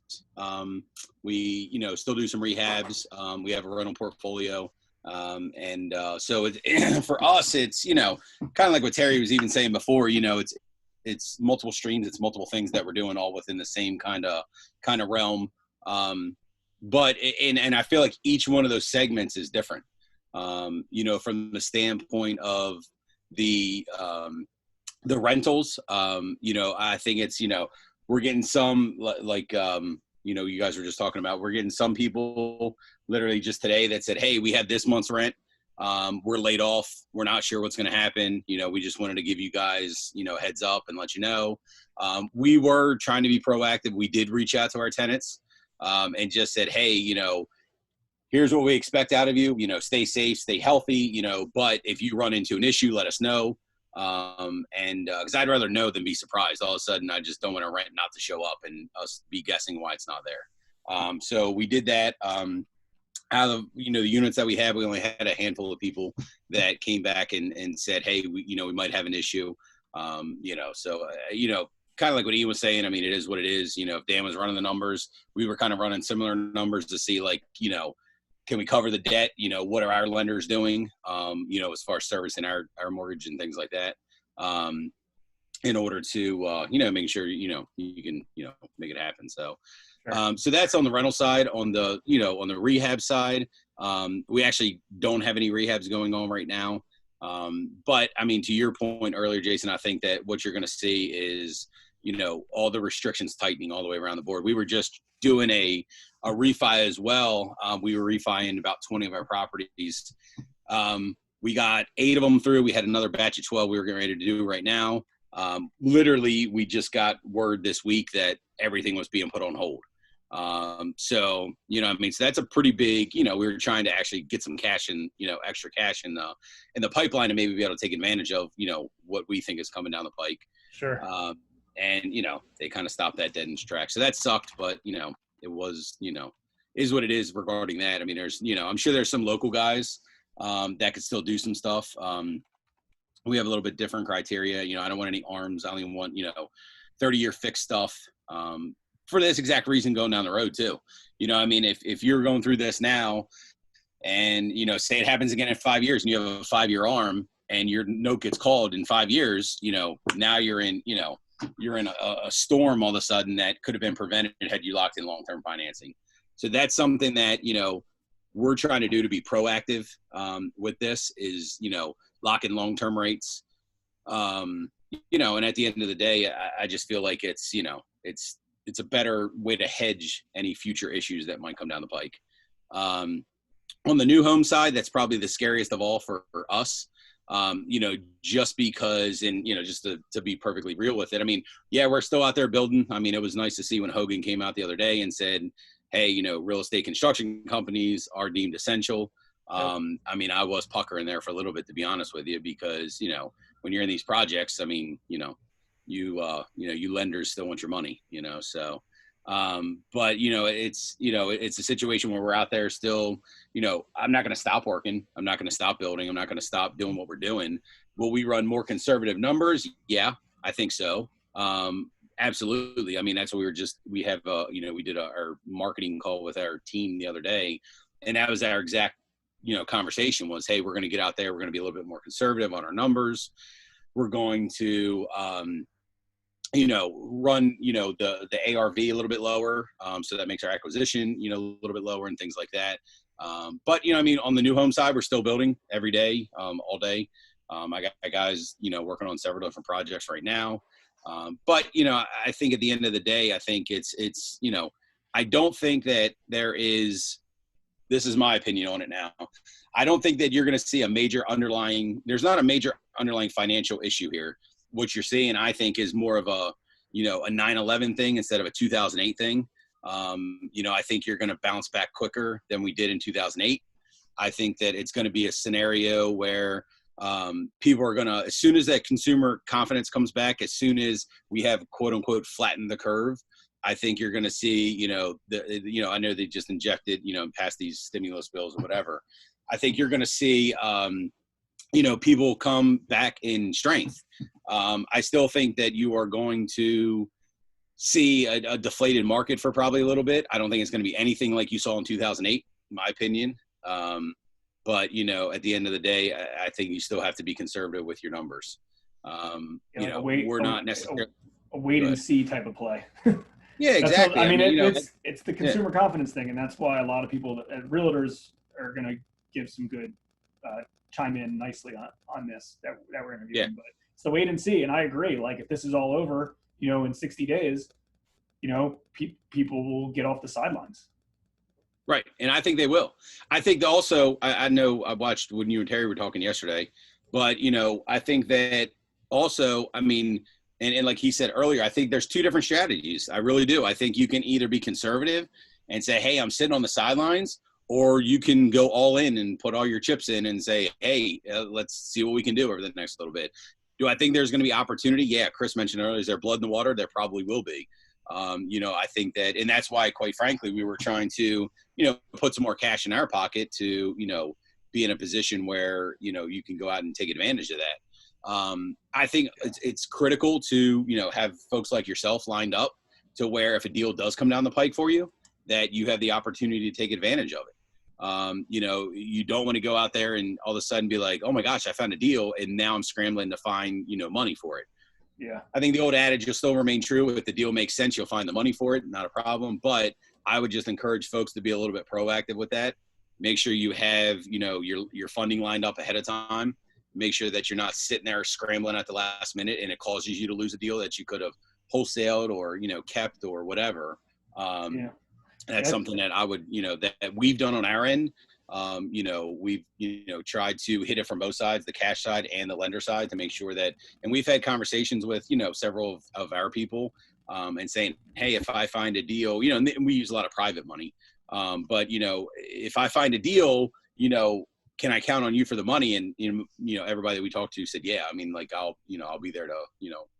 We, still do some rehabs. We have a rental portfolio. So for us, it's, kind of like what Terry was even saying before, it's multiple streams, it's multiple things that we're doing all within the same kind of realm. But I feel like each one of those segments is different. From the standpoint of the rentals, I think it's, we're getting some you guys were just talking about, we're getting some people literally just today that said, hey, we have this month's rent. We're laid off. We're not sure what's going to happen. We just wanted to give you guys, heads up and let you know. We were trying to be proactive. We did reach out to our tenants and just said, hey, here's what we expect out of you, stay safe, stay healthy, but if you run into an issue, let us know. Cause I'd rather know than be surprised. All of a sudden, I just don't want a rent not to show up and us be guessing why it's not there. So we did that. Out of, the units that we had, we only had a handful of people that came back and said, hey, we might have an issue. kind of like what Ian was saying. I mean, it is what it is. You know, if Dan was running the numbers, we were kind of running similar numbers to see, like, you know, can we cover the debt? You know, what are our lenders doing? You know, as far as servicing our mortgage and things like that, in order to, you know, making sure, you know, you can, you know, make it happen. So, so that's on the rental side. On the, you know, on the rehab side, we actually don't have any rehabs going on right now. But I mean, to your point earlier, Jason, I think that what you're going to see is, you know, all the restrictions tightening all the way around the board. We were just doing a refi as well. We were refining about 20 of our properties. We got 8 of them through. We had another batch of 12 we were getting ready to do right now. Literally, we just got word this week that everything was being put on hold. So, you know, I mean, so that's a pretty big, you know, we were trying to actually get some cash in, you know, extra cash in the pipeline to maybe be able to take advantage of, you know, what we think is coming down the pike. Sure. And, you know, they kind of stopped that dead in its tracks. So that sucked, but, you know, it was, you know, is what it is regarding that. I mean, there's, you know, I'm sure there's some local guys, that could still do some stuff. We have a little bit different criteria. You know, I don't want any arms. I only want, you know, 30-year fixed stuff. For this exact reason going down the road too. You know, I mean, if you're going through this now and, you know, say it happens again in 5 years and you have a 5-year arm and your note gets called in 5 years, you know, now you're in, you know, you're in a storm all of a sudden that could have been prevented had you locked in long-term financing. So that's something that, you know, we're trying to do to be proactive with this is, you know, lock in long-term rates. You know, and at the end of the day, I just feel like it's, you know, it's a better way to hedge any future issues that might come down the pike. On the new home side, that's probably the scariest of all for us. You know, just because, and, you know, just to be perfectly real with it. I mean, yeah, we're still out there building. I mean, it was nice to see when Hogan came out the other day and said, hey, you know, real estate construction companies are deemed essential. I mean, I was puckering there for a little bit, to be honest with you, because, you know, when you're in these projects, I mean, you know, you lenders still want your money, you know, so, but, you know, it's a situation where we're out there still, you know, I'm not going to stop working. I'm not going to stop building. I'm not going to stop doing what we're doing. Will we run more conservative numbers? Yeah, I think so. Absolutely. I mean, that's what we have, you know, we did our marketing call with our team the other day, and that was our exact, you know, conversation was, hey, we're going to get out there. We're going to be a little bit more conservative on our numbers. We're going to, you know, run, you know, the ARV a little bit lower. So that makes our acquisition, you know, a little bit lower and things like that. But, you know, I mean, on the new home side, we're still building every day, all day. I got guys, you know, working on several different projects right now. But, you know, I think at the end of the day, I think it's, you know, I don't think that this is my opinion on it now. I don't think that you're going to see there's not a major underlying financial issue here. What you're seeing, I think, is more of a, you know, a 9/11 thing instead of a 2008 thing. You know, I think you're going to bounce back quicker than we did in 2008. I think that it's going to be a scenario where people are going to, as soon as that consumer confidence comes back, as soon as we have quote unquote flattened the curve, I think you're going to see, you know, I know they just injected, you know, passed these stimulus bills or whatever. I think you're going to see, you know, people come back in strength. I still think that you are going to see a deflated market for probably a little bit. I don't think it's going to be anything like you saw in 2008, in my opinion. But, you know, at the end of the day, I think you still have to be conservative with your numbers. You know, we're not necessarily a wait and see type of play. Yeah, exactly. I mean, it's the consumer confidence thing, and that's why a lot of people, realtors, are going to give some good chime in nicely on this that we're interviewing. But it's the wait and see, and I agree. Like, if this is all over, you know, in 60 days, you know, people will get off the sidelines. Right, and I think they will. I think also, I know I watched when you and Terry were talking yesterday, but, you know, I think that also, I mean, and like he said earlier, I think there's two different strategies. I really do. I think you can either be conservative and say, hey, I'm sitting on the sidelines, or you can go all in and put all your chips in and say, hey, let's see what we can do over the next little bit. Do I think there's going to be opportunity? Yeah, Chris mentioned earlier, is there blood in the water? There probably will be. You know, I think that, and that's why, quite frankly, we were trying to, you know, put some more cash in our pocket to, you know, be in a position where, you know, you can go out and take advantage of that. I think it's critical to, have folks like yourself lined up to where if a deal does come down the pike for you, that you have the opportunity to take advantage of it. You don't want to go out there and all of a sudden be like, oh my gosh, I found a deal and now I'm scrambling to find, money for it. Yeah. I think the old adage will still remain true. If the deal makes sense, you'll find the money for it. Not a problem. But I would just encourage folks to be a little bit proactive with that. Make sure you have, your funding lined up ahead of time. Make sure that you're not sitting there scrambling at the last minute and it causes you to lose a deal that you could have wholesaled or, kept or whatever. That's something that I would, that we've done on our end. We've, tried to hit it from both sides, the cash side and the lender side, to make sure that, and we've had conversations with, several of our people, and saying, hey, if I find a deal, and we use a lot of private money. But, if I find a deal, can I count on you for the money? And, everybody that we talked to said, yeah, I'll be there to,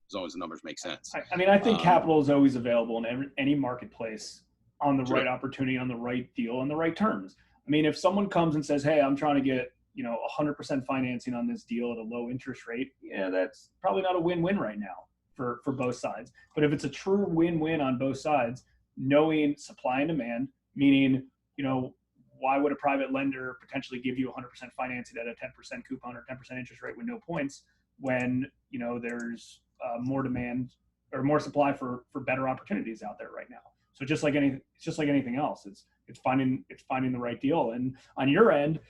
as long as the numbers make sense. I think capital is always available in any marketplace on the right opportunity, on the right deal, on the right terms. If someone comes and says, hey, I'm trying to get, 100% financing on this deal at a low interest rate, that's probably not a win-win right now for both sides. But if it's a true win-win on both sides, knowing supply and demand, meaning, why would a private lender potentially give you 100% financing at a 10% coupon or 10% interest rate with no points when, there's more demand or more supply for better opportunities out there right now. So it's just like anything else. It's finding the right deal. And on your end,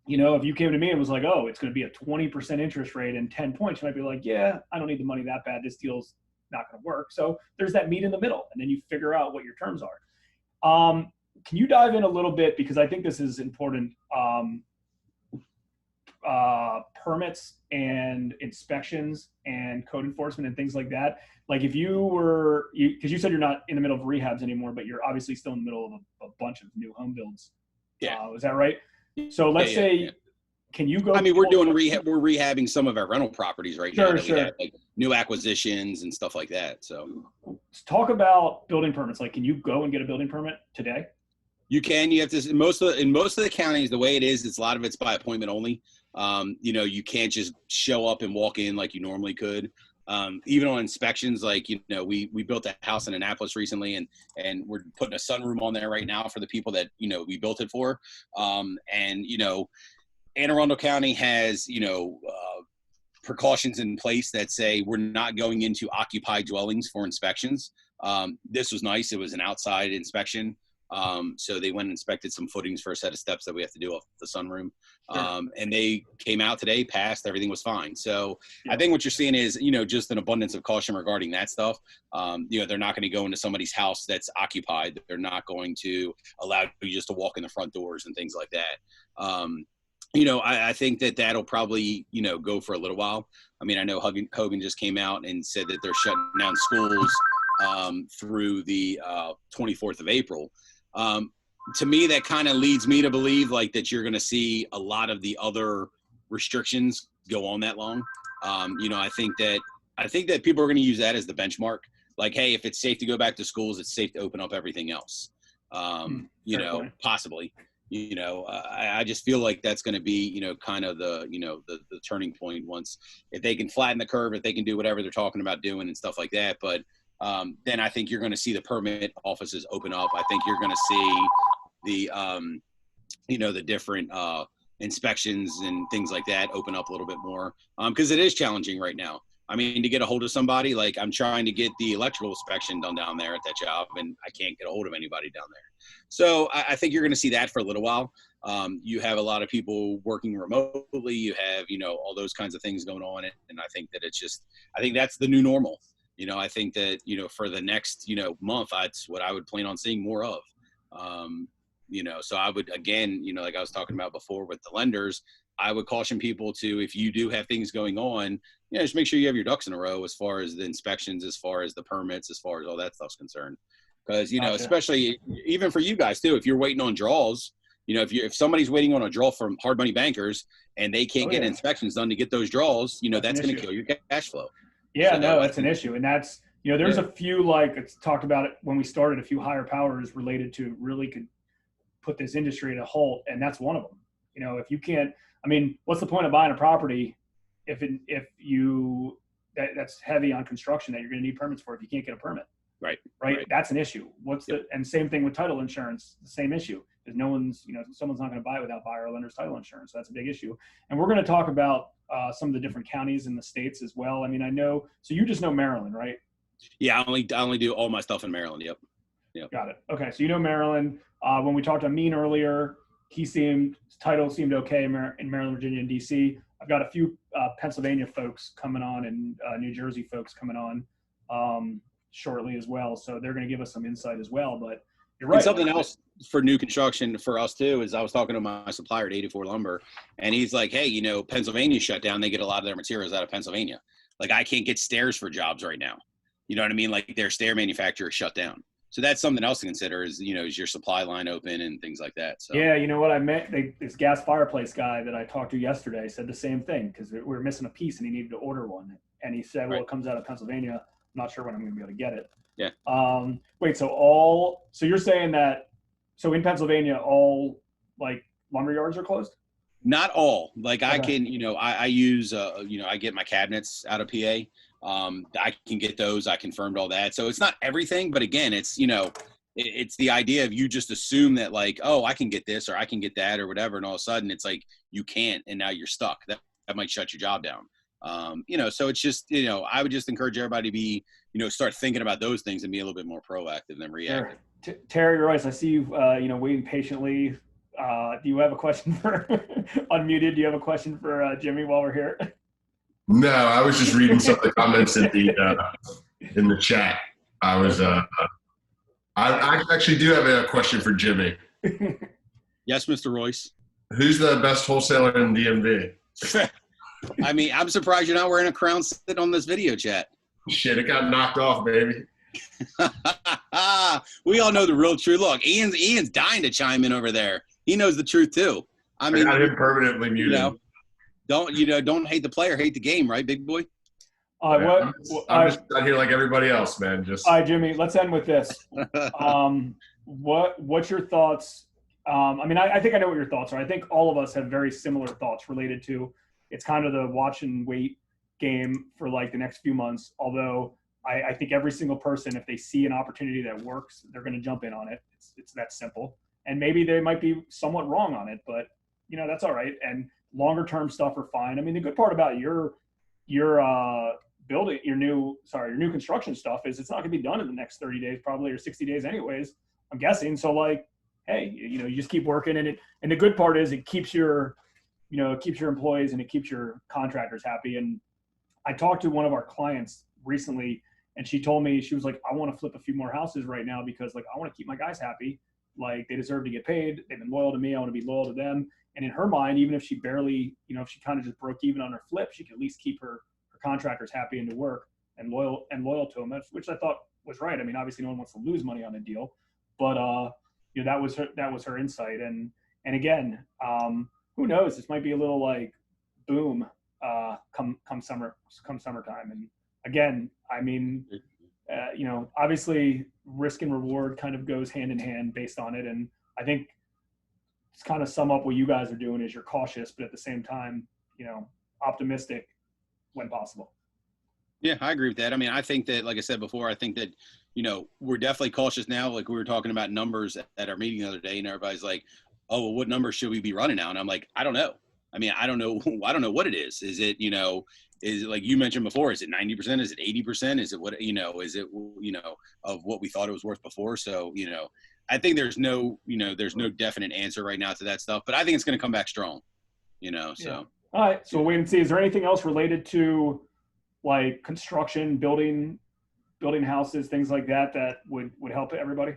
if you came to me and was like, oh, it's going to be a 20% interest rate and 10 points, you might be like, yeah, I don't need the money that bad. This deal's not going to work. So there's that meet in the middle, and then you figure out what your terms are. Can you dive in a little bit, because I think this is important, permits and inspections and code enforcement and things like that. Like if because you said you're not in the middle of rehabs anymore, but you're obviously still in the middle of a bunch of new home builds. Yeah. Is that right? So let's say, can you go? We're doing rehab. We're rehabbing some of our rental properties right now. Sure. We have, like, new acquisitions and stuff like that. So let's talk about building permits. Like, can you go and get a building permit today? You can. You have to. In most of the counties, the way it is, a lot of it's by appointment only. You can't just show up and walk in like you normally could. Even on inspections, like, we built a house in Annapolis recently, and we're putting a sunroom on there right now for the people that, we built it for. Anne Arundel County has, precautions in place that say we're not going into occupied dwellings for inspections. This was nice. It was an outside inspection. So they went and inspected some footings for a set of steps that we have to do off the sunroom. And they came out today, passed, everything was fine. So I think what you're seeing is, just an abundance of caution regarding that stuff. They're not going to go into somebody's house that's occupied. They're not going to allow you just to walk in the front doors and things like that. I think that that'll probably, go for a little while. I know Hogan just came out and said that they're shutting down schools through the 24th of April. To me, that kind of leads me to believe that you're going to see a lot of the other restrictions go on that long. I think that people are going to use that as the benchmark. Like, hey, if it's safe to go back to schools, it's safe to open up everything else. Possibly. I just feel like that's going to be, kind of the turning point if they can flatten the curve, if they can do whatever they're talking about doing and stuff like that. But then I think you're going to see the permit offices open up. I think you're going to see the different inspections and things like that open up a little bit more, because it is challenging right now. To get a hold of somebody, like I'm trying to get the electrical inspection done down there at that job, and I can't get a hold of anybody down there. So I think you're going to see that for a little while. You have a lot of people working remotely. You have, all those kinds of things going on. And I think that I think that's the new normal. I think that, for the next, month, that's what I would plan on seeing more of. So I would, again, like I was talking about before with the lenders, I would caution people to, if you do have things going on, just make sure you have your ducks in a row as far as the inspections, as far as the permits, as far as all that stuff's concerned. Because, Gotcha. Especially even for you guys too, if you're waiting on draws, if somebody's waiting on a draw from hard money bankers and they can't get inspections done to get those draws, that's going to kill your cash flow. Yeah, no, that's an issue. And that's, there's a few, like it's talked about it when we started, a few higher powers related to really could put this industry at a halt. And that's one of them. If you can't, what's the point of buying a property that's heavy on construction that you're going to need permits for if you can't get a permit. Right. That's an issue. And same thing with title insurance, the same issue. Because someone's not going to buy it without buyer or lender's title insurance. So that's a big issue. And we're going to talk about some of the different counties in the states as well. I mean, I know, so you just know Maryland, right? Yeah, I only do all my stuff in Maryland. Yep. Got it. Okay, so you know Maryland. When we talked to Amin earlier, title seemed okay in Maryland, Virginia, and DC. I've got a few Pennsylvania folks coming on and New Jersey folks coming on shortly as well. So they're going to give us some insight as well. But you're right. And something else for new construction for us too is I was talking to my supplier at 84 Lumber, and he's like, hey, Pennsylvania shut down. They get a lot of their materials out of Pennsylvania. Like, I can't get stairs for jobs right now. You know what I mean? Like, their stair manufacturer shut down. So that's something else to consider is your supply line open and things like that. So yeah, you know what I meant? This gas fireplace guy that I talked to yesterday said the same thing because we were missing a piece and he needed to order one. And he said, well, it comes out of Pennsylvania. I'm not sure when I'm going to be able to get it. Yeah. Wait, so you're saying that, so in Pennsylvania, all like lumber yards are closed? Not all. Like, okay. I can, I use, I get my cabinets out of PA. I can get those. I confirmed all that. So it's not everything, but again, it's, it's the idea of you just assume that like, oh, I can get this or I can get that or whatever. And all of a sudden it's like, you can't, and now you're stuck. That might shut your job down. So it's just, I would just encourage everybody to be, start thinking about those things and be a little bit more proactive than reactive. Sure. Terry Royce, I see you, waiting patiently. Do you have a question for unmuted? Do you have a question for Jimmy while we're here? No, I was just reading some of the comments in the chat. I actually do have a question for Jimmy. Yes, Mr. Royce. Who's the best wholesaler in DMV? I mean, I'm surprised you're not wearing a crown sit on this video chat. Shit, it got knocked off, baby. We all know the real truth. Look, Ian's dying to chime in over there. He knows the truth too. I mean, I got him permanently muted. Don't hate the player, hate the game, right, big boy? I'm just out here like everybody else, man. All right, Jimmy, let's end with this. What's your thoughts? I think I know what your thoughts are. I think all of us have very similar thoughts related to it's kind of the watch and wait game for like the next few months. Although I think every single person, if they see an opportunity that works, they're going to jump in on it. It's that simple. And maybe they might be somewhat wrong on it, but that's all right. And longer term stuff are fine. I mean, the good part about your building, your new construction stuff is it's not going to be done in the next 30 days, probably, or 60 days anyways, I'm guessing. So like, hey, you just keep working and the good part is it keeps your employees and it keeps your contractors happy. And I talked to one of our clients recently and she told me, she was like, I want to flip a few more houses right now because like, I want to keep my guys happy. Like they deserve to get paid. They've been loyal to me. I want to be loyal to them. And in her mind, even if she barely, if she kind of just broke even on her flip, she could at least keep her contractors happy and to work and loyal to them, which I thought was right. I mean, obviously no one wants to lose money on a deal, but that was her insight. And again, who knows, this might be a little like boom, come summertime. And again, I mean, obviously risk and reward kind of goes hand in hand based on it. And I think it's kind of sum up what you guys are doing is you're cautious, but at the same time, optimistic when possible. Yeah, I agree with that. I mean, I think that, like I said before, I think that, we're definitely cautious now. Like we were talking about numbers at our meeting the other day and everybody's like, oh, well, what number should we be running now? And I'm like, I don't know. I mean, I don't know what it is. Is it, is it like you mentioned before, is it 90%? Is it 80%? Is it what, is it, of what we thought it was worth before? So, I think there's no definite answer right now to that stuff, but I think it's going to come back strong, so. Yeah. All right. So we'll wait and see. Is there anything else related to like construction, building houses, things like that would help everybody?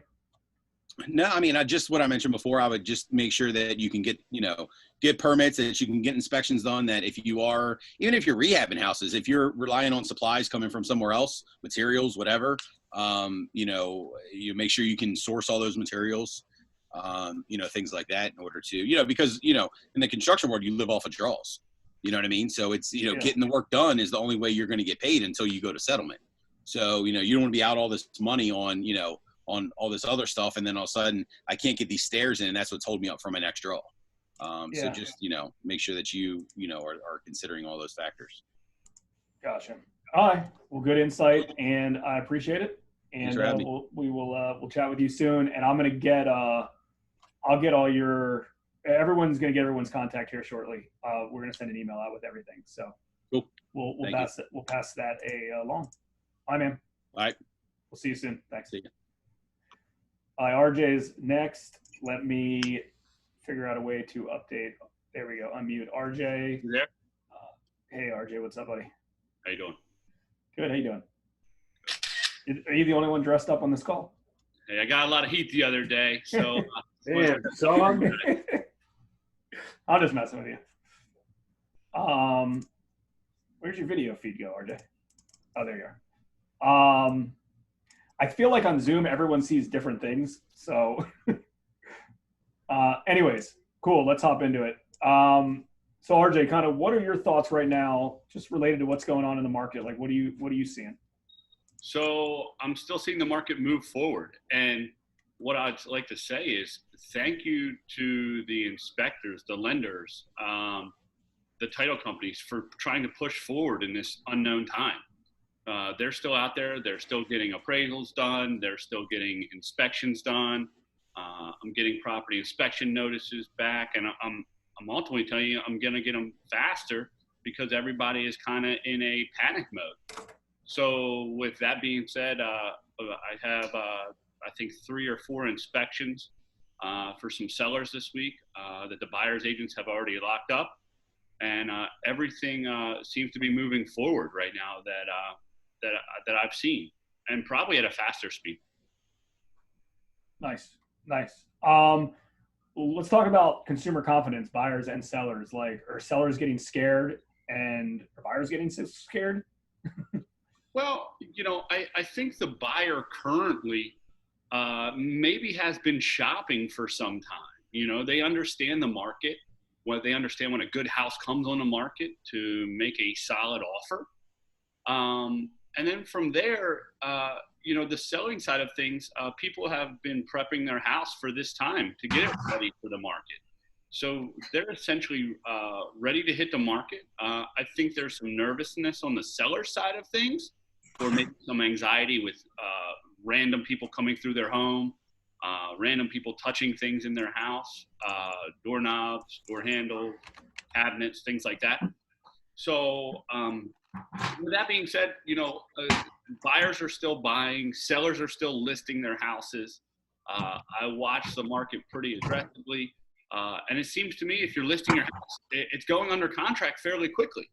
No, I mean, what I mentioned before, I would just make sure that you can get permits, that you can get inspections done, that if you are, even if you're rehabbing houses, if you're relying on supplies coming from somewhere else, materials, whatever, you make sure you can source all those materials, things like that in order to, because, in the construction world, you live off of draws, you know what I mean? So it's, getting the work done is the only way you're going to get paid until you go to settlement. So, you don't want to be out all this money on, on all this other stuff. And then all of a sudden I can't get these stairs in, and that's what's holding me up from my next draw. So just, make sure that you are considering all those factors. Gotcha. All right. Well, good insight, and I appreciate it. And we'll chat with you soon. And I'm gonna get I'll get all your everyone's gonna get everyone's contact here shortly. We're gonna send an email out with everything. So cool. We'll pass that along. All right, man. All right. We'll see you soon. Thanks. See you. All right, RJ's next. Let me figure out a way to update. There we go. Unmute RJ. You there? Hey, RJ, what's up, buddy? How you doing? Good. How you doing? Are you the only one dressed up on this call? Hey, I got a lot of heat the other day, so. Damn, son. I'm just messing with you. Where's your video feed go, RJ? Oh, there you are. I feel like on Zoom, everyone sees different things. So anyways, cool. Let's hop into it. So RJ, kind of what are your thoughts right now, just related to what's going on in the market? Like, what are you seeing? So I'm still seeing the market move forward. And what I'd like to say is thank you to the inspectors, the lenders, the title companies for trying to push forward in this unknown time. They're still out there. They're still getting appraisals done. They're still getting inspections done. I'm getting property inspection notices back, and I'm ultimately telling you I'm going to get them faster because everybody is kind of in a panic mode. So with that being said, I have, I think 3 or 4 inspections for some sellers this week that the buyer's agents have already locked up. And everything seems to be moving forward right now that I've seen, and probably at a faster speed. Nice. Let's talk about consumer confidence, buyers and sellers. Like, are sellers getting scared and are buyers getting scared? Well, I think the buyer currently maybe has been shopping for some time. They understand the market. They understand when a good house comes on the market to make a solid offer. And then from there, the selling side of things, people have been prepping their house for this time to get it ready for the market. So they're essentially ready to hit the market. I think there's some nervousness on the seller side of things, or maybe some anxiety with random people coming through their home, random people touching things in their house, doorknobs, door handles, cabinets, things like that. So with that being said, buyers are still buying, sellers are still listing their houses. I watch the market pretty aggressively. And it seems to me if you're listing your house, it's going under contract fairly quickly.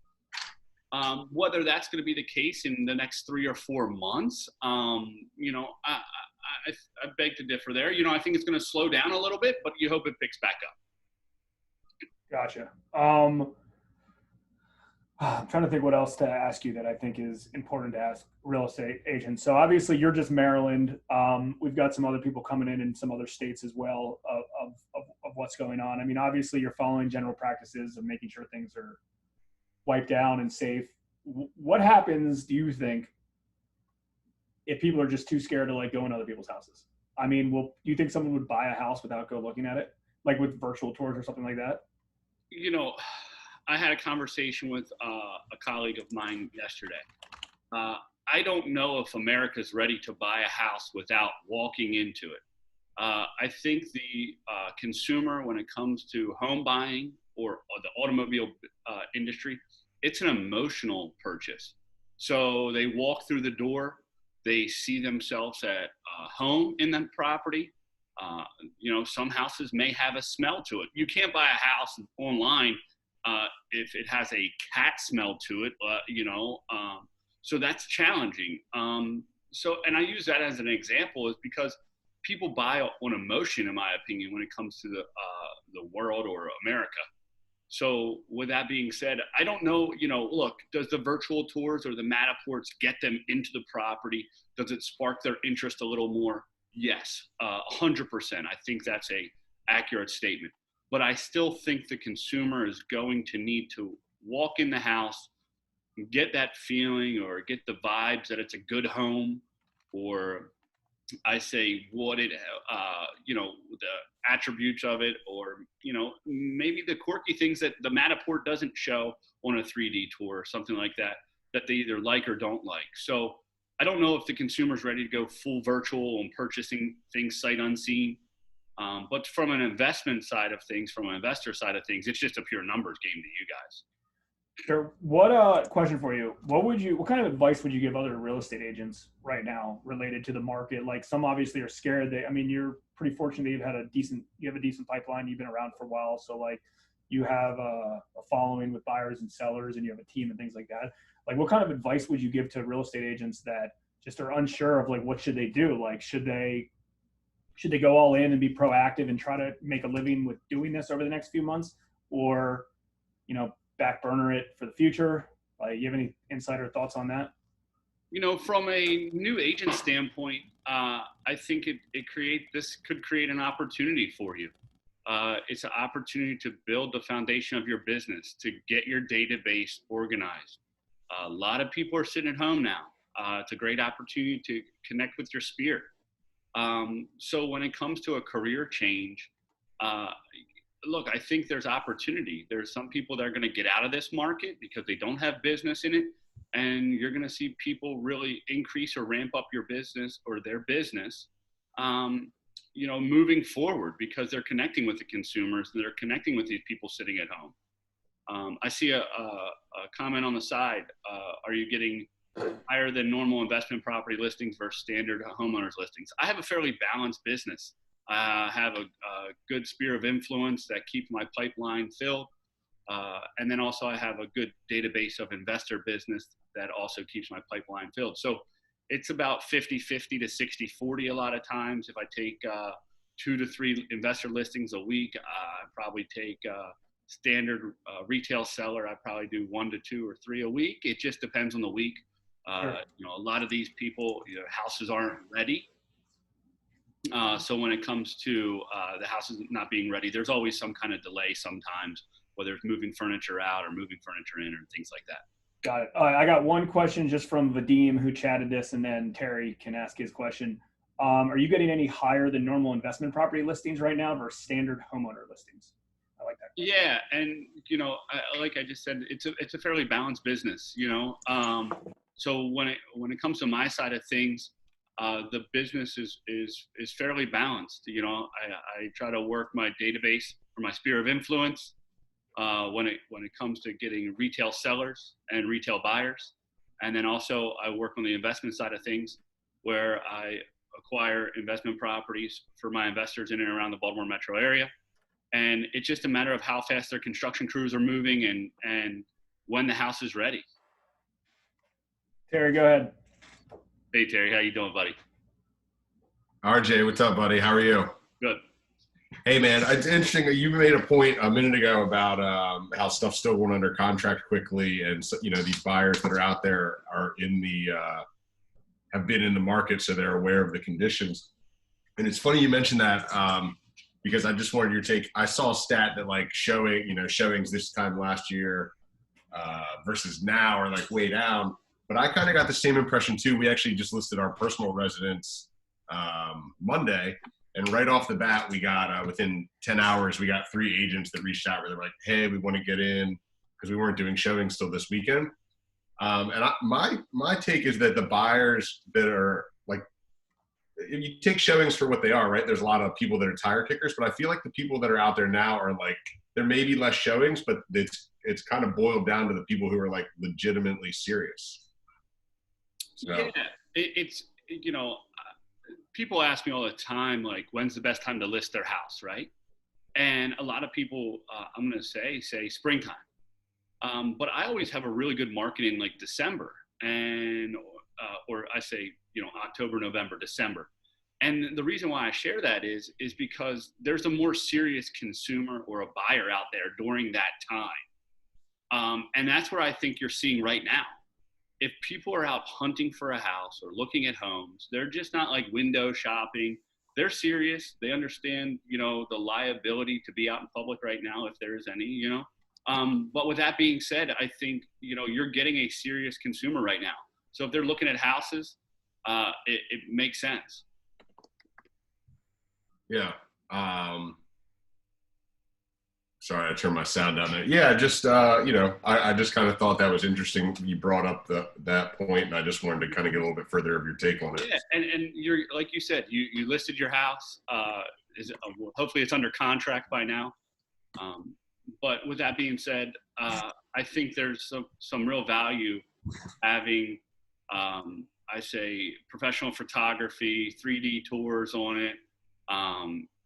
Whether that's going to be the case in the next 3 or 4 months, I beg to differ there. I think it's going to slow down a little bit, but you hope it picks back up. Gotcha. I'm trying to think what else to ask you that I think is important to ask real estate agents. So obviously you're just Maryland. We've got some other people coming in some other states as well of what's going on. I mean, obviously you're following general practices of making sure things are wiped down and safe. What happens, do you think, if people are just too scared to go in other people's houses? I mean, do you think someone would buy a house without go looking at it, like with virtual tours or something like that? I had a conversation with a colleague of mine yesterday. I don't know if America's ready to buy a house without walking into it. I think the consumer, when it comes to home buying or the automobile industry, it's an emotional purchase. So they walk through the door, they see themselves at home in that property. Some houses may have a smell to it. You can't buy a house online if it has a cat smell to it, so that's challenging. And I use that as an example is because people buy on emotion, in my opinion, when it comes to the world or America. So with that being said, I don't know, look, does the virtual tours or the Matterports get them into the property? Does it spark their interest a little more? Yes, 100%. I think that's a accurate statement. But I still think the consumer is going to need to walk in the house, get that feeling or get the vibes that it's a good home, or I say what it, you know, the attributes of it, or, you know, maybe the quirky things that the Matterport doesn't show on a 3D tour or something like that, that they either like or don't like. So I don't know if the consumer's ready to go full virtual and purchasing things sight unseen. But from an investment side of things, from an investor side of things, it's just a pure numbers game to you guys. Sure. What question for you? What kind of advice would you give other real estate agents right now related to the market? Like, some obviously are scared. I mean, you're pretty fortunate that you have a decent pipeline. You've been around for a while. So like, you have a following with buyers and sellers, and you have a team and things like that. Like, what kind of advice would you give to real estate agents that just are unsure of, like, what should they do? Like, should they go all in and be proactive and try to make a living with doing this over the next few months, or, you know, back burner it for the future? You have any insight or thoughts on that? You know, from a new agent standpoint, I think this could create an opportunity for you. It's an opportunity to build the foundation of your business, to get your database organized. A lot of people are sitting at home now. It's a great opportunity to connect with your spirit. So when it comes to a career change, look, I think there's opportunity. There's some people that are going to get out of this market because they don't have business in it. And you're going to see people really increase or ramp up your business or their business, you know, moving forward, because they're connecting with the consumers and they're connecting with these people sitting at home. I see a comment on the side. Are you getting higher than normal investment property listings versus standard homeowners listings? I have a fairly balanced business. I have a good sphere of influence that keeps my pipeline filled. And then also I have a good database of investor business that also keeps my pipeline filled. So it's about 50-50 to 60-40 a lot of times. If I take 2 to 3 investor listings a week, I probably take standard retail seller. I probably do 1 to 2 or 3 a week. It just depends on the week. Sure. You know, a lot of these people, you know, houses aren't ready. So when it comes to the houses not being ready, there's always some kind of delay sometimes, whether it's moving furniture out or moving furniture in or things like that. Got it. All right, I got one question just from Vadim, who chatted this, and then Terry can ask his question. Are you getting any higher than normal investment property listings right now versus standard homeowner listings? I like that question. Yeah, and you know, like I just said, it's a fairly balanced business. You know, so when it comes to my side of things, the business is fairly balanced. You know, I try to work my database or my sphere of influence when it comes to getting retail sellers and retail buyers, and then also I work on the investment side of things, where I acquire investment properties for my investors in and around the Baltimore metro area. And it's just a matter of how fast their construction crews are moving and when the house is ready. Terry, go ahead. Hey, Terry, how you doing, buddy? RJ, what's up, buddy? How are you? Good. Hey, man, it's interesting. You made a point a minute ago about how stuff's still going under contract quickly. And, so, you know, these buyers that are out there are have been in the market, so they're aware of the conditions. And it's funny you mentioned that because I just wanted your take. I saw a stat that, like, showings this time last year versus now are, like, way down. But I kind of got the same impression, too. We actually just listed our personal residence Monday. And right off the bat, we got, within 10 hours, we got 3 agents that reached out where they're like, hey, we want to get in, because we weren't doing showings till this weekend. My take is that the buyers that are, like, if you take showings for what they are, right? There's a lot of people that are tire kickers, but I feel like the people that are out there now are, like, there may be less showings, but it's kind of boiled down to the people who are, like, legitimately serious. So. Yeah, it's, you know, people ask me all the time, like, when's the best time to list their house, right? And a lot of people, I'm going to say springtime. But I always have a really good market in, like, December, and or I say, you know, October, November, December. And the reason why I share that is because there's a more serious consumer or a buyer out there during that time. And that's where I think you're seeing right now. If people are out hunting for a house or looking at homes, they're just not, like, window shopping. They're serious. They understand, you know, the liability to be out in public right now, if there is any, you know. But with that being said, I think, you know, you're getting a serious consumer right now. So if they're looking at houses, it makes sense. Yeah. Sorry, I turned my sound down there. Yeah, just I just kind of thought that was interesting. You brought up that point, and I just wanted to kind of get a little bit further of your take on it. Yeah, and you're like you said, you listed your house. Hopefully it's under contract by now. But with that being said, I think there's some real value having, I say, professional photography, 3D tours on it,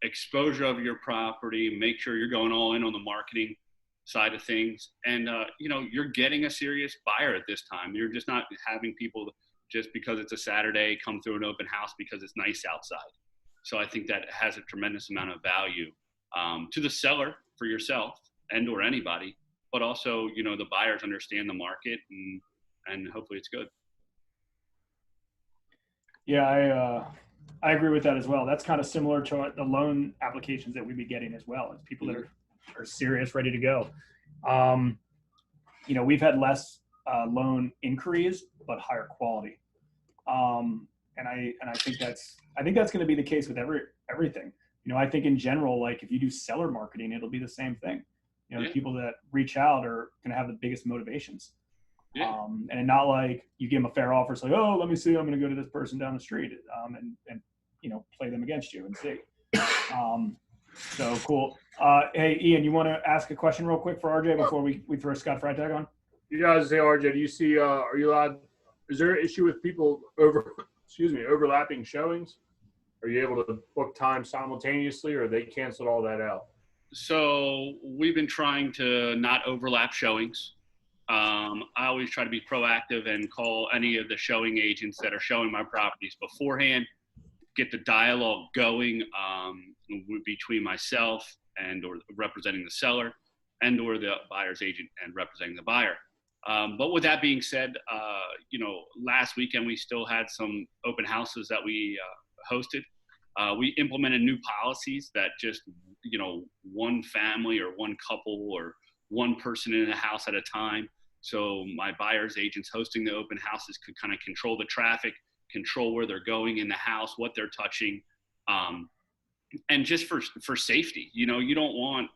exposure of your property, make sure you're going all in on the marketing side of things. And, you're getting a serious buyer at this time. You're just not having people just because it's a Saturday come through an open house because it's nice outside. So I think that has a tremendous amount of value to the seller for yourself and or anybody, but also, the buyers understand the market and hopefully it's good. Yeah, I agree with that as well. That's kind of similar to the loan applications that we'd be getting as well. It's people that are serious, ready to go. We've had less loan inquiries, but higher quality. And I think that's going to be the case with everything. I think in general, like if you do seller marketing, it'll be the same thing. The people that reach out are going to have the biggest motivations. Yeah. And not like you give them a fair offer. It's like, oh, let me see, I'm going to go to this person down the street and play them against you and see. So cool. Hey, Ian, you want to ask a question real quick for RJ before we throw Scott Freitag on? You guys say, RJ, do you see, are you allowed, is there an issue with people overlapping showings? Are you able to book time simultaneously, or they canceled all that out? So we've been trying to not overlap showings. I always try to be proactive and call any of the showing agents that are showing my properties beforehand, get the dialogue going between myself and or representing the seller and or the buyer's agent and representing the buyer. But with that being said, last weekend we still had some open houses that we hosted. We implemented new policies that just, one family or one couple or one person in a house at a time. So my buyer's agents hosting the open houses could kind of control the traffic, control where they're going in the house, what they're touching. And just for safety, you don't want,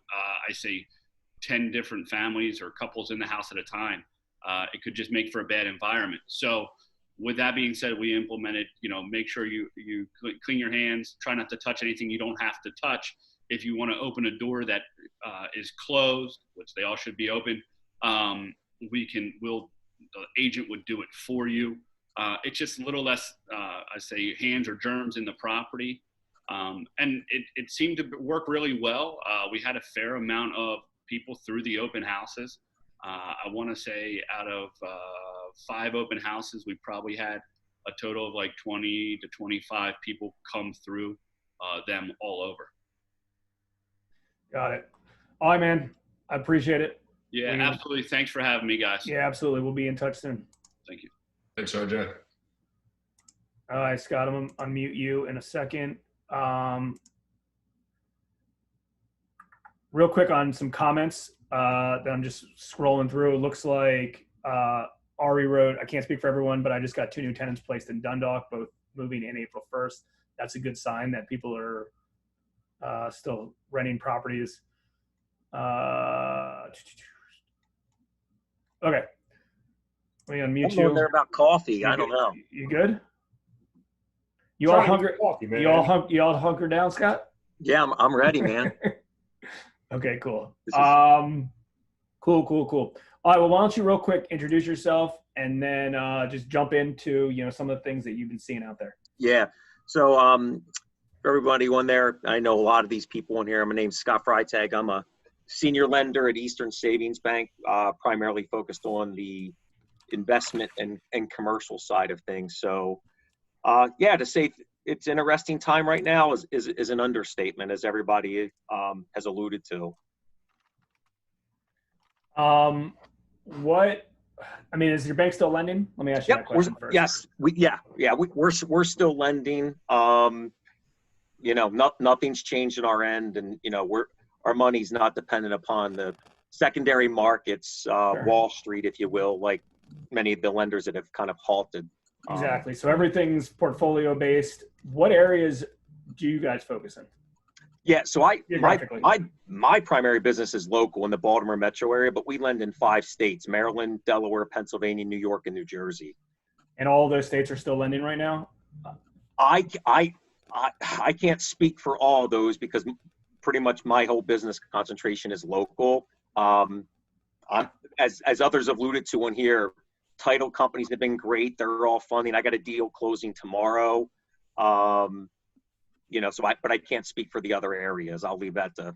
10 different families or couples in the house at a time. It could just make for a bad environment. So with that being said, we implemented, make sure you clean your hands, try not to touch anything you don't have to touch. If you want to open a door that is closed, which they all should be open, the agent would do it for you. It's just a little less, hands or germs in the property. And it seemed to work really well. We had a fair amount of people through the open houses. I want to say out of 5 open houses, we probably had a total of like 20 to 25 people come through them all over. Got it. All right, man. I appreciate it. Yeah, absolutely. Thanks for having me, guys. Yeah, absolutely. We'll be in touch soon. Thank you. Thanks, RJ. All right, Scott, I'm going to unmute you in a second. Real quick on some comments that I'm just scrolling through. It looks like Ari wrote, I can't speak for everyone, but I just got 2 new tenants placed in Dundalk, both moving in April 1st. That's a good sign that people are still renting properties. Okay. Let me unmute you. There about coffee. I don't know. You good? You all hunker down, Scott? Yeah, I'm ready, man. Okay, cool. Cool. All right, well, why don't you real quick introduce yourself and then just jump into, some of the things that you've been seeing out there. Yeah. So for everybody on there, I know a lot of these people in here. My name's Scott Freitag. I'm a senior lender at Eastern Savings Bank, primarily focused on the investment and commercial side of things. So to say it's an interesting time right now is an understatement, as everybody has alluded to. Is your bank still lending? Let me ask you that question first. Yes, we're still lending. Nothing's changed on our end, and our money's not dependent upon the secondary markets, sure. Wall Street, if you will, like many of the lenders that have kind of halted. Exactly. So everything's portfolio based. What areas do you guys focus in? Yeah, so Geographically. my primary business is local in the Baltimore metro area, but we lend in 5 states: Maryland, Delaware, Pennsylvania, New York, and New Jersey. And all those states are still lending right now? I can't speak for all of those because pretty much my whole business concentration is local. As others have alluded to on here, title companies have been great. They're all funding. I got a deal closing tomorrow. But I can't speak for the other areas. I'll leave that to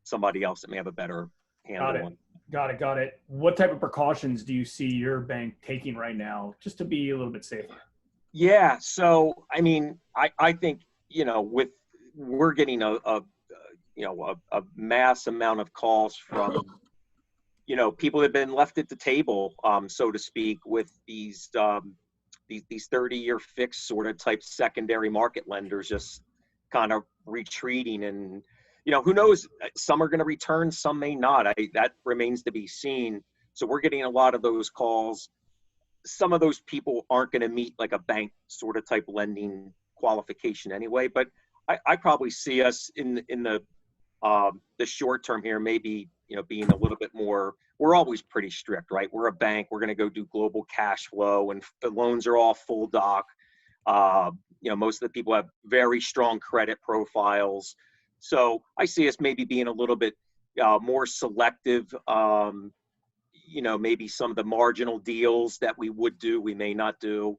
somebody else that may have a better handle on. Got it. What type of precautions do you see your bank taking right now just to be a little bit safer? Yeah. So, I mean, I think, we're getting a mass amount of calls from, people that have been left at the table, so to speak, with these 30-year fixed sort of type secondary market lenders just kind of retreating. And, who knows, some are going to return, some may not. That remains to be seen. So we're getting a lot of those calls. Some of those people aren't going to meet like a bank sort of type lending qualification anyway, but I probably see us in the short term here, maybe, being a little bit more. We're always pretty strict, right? We're a bank. We're going to go do global cash flow, and the loans are all full doc. Most of the people have very strong credit profiles. So I see us maybe being a little bit more selective. Maybe some of the marginal deals that we would do, we may not do.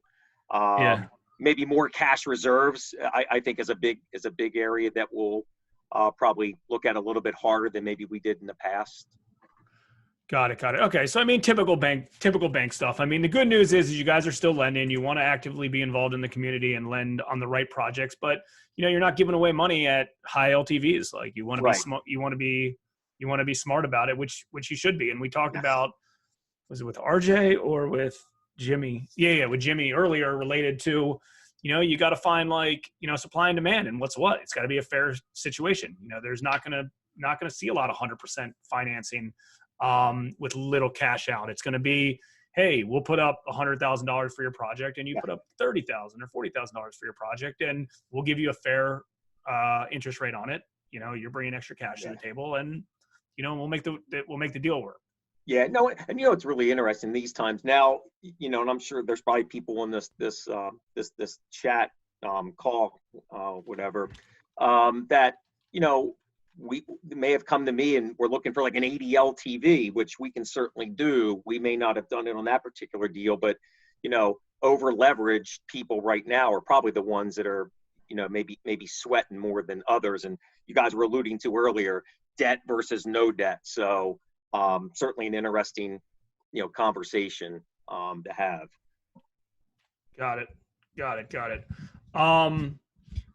Maybe more cash reserves, I think is a big area that we'll probably look at a little bit harder than maybe we did in the past. Got it. Okay. So, I mean, typical bank stuff. I mean, the good news is you guys are still lending. You want to actively be involved in the community and lend on the right projects, but you're not giving away money at high LTVs. Like you want to be smart. You want to be smart about it, which you should be. And we talked about, was it with RJ or with Jimmy? Yeah, with Jimmy earlier, related to, you got to find supply and demand and what's what. It's got to be a fair situation. There's not going to see a lot of 100% financing with little cash out. It's going to be, hey, we'll put up $100,000 for your project, and you put up $30,000 or $40,000 for your project, and we'll give you a fair interest rate on it. You're bringing extra cash to the table, and we'll make the deal work. Yeah, no, and it's really interesting these times now. And I'm sure there's probably people in this chat call, whatever, that we may have come to me and we're looking for like an 80 LTV, which we can certainly do. We may not have done it on that particular deal, but over leveraged people right now are probably the ones that are maybe sweating more than others. And you guys were alluding to earlier, debt versus no debt. So certainly an interesting conversation to have. Got it.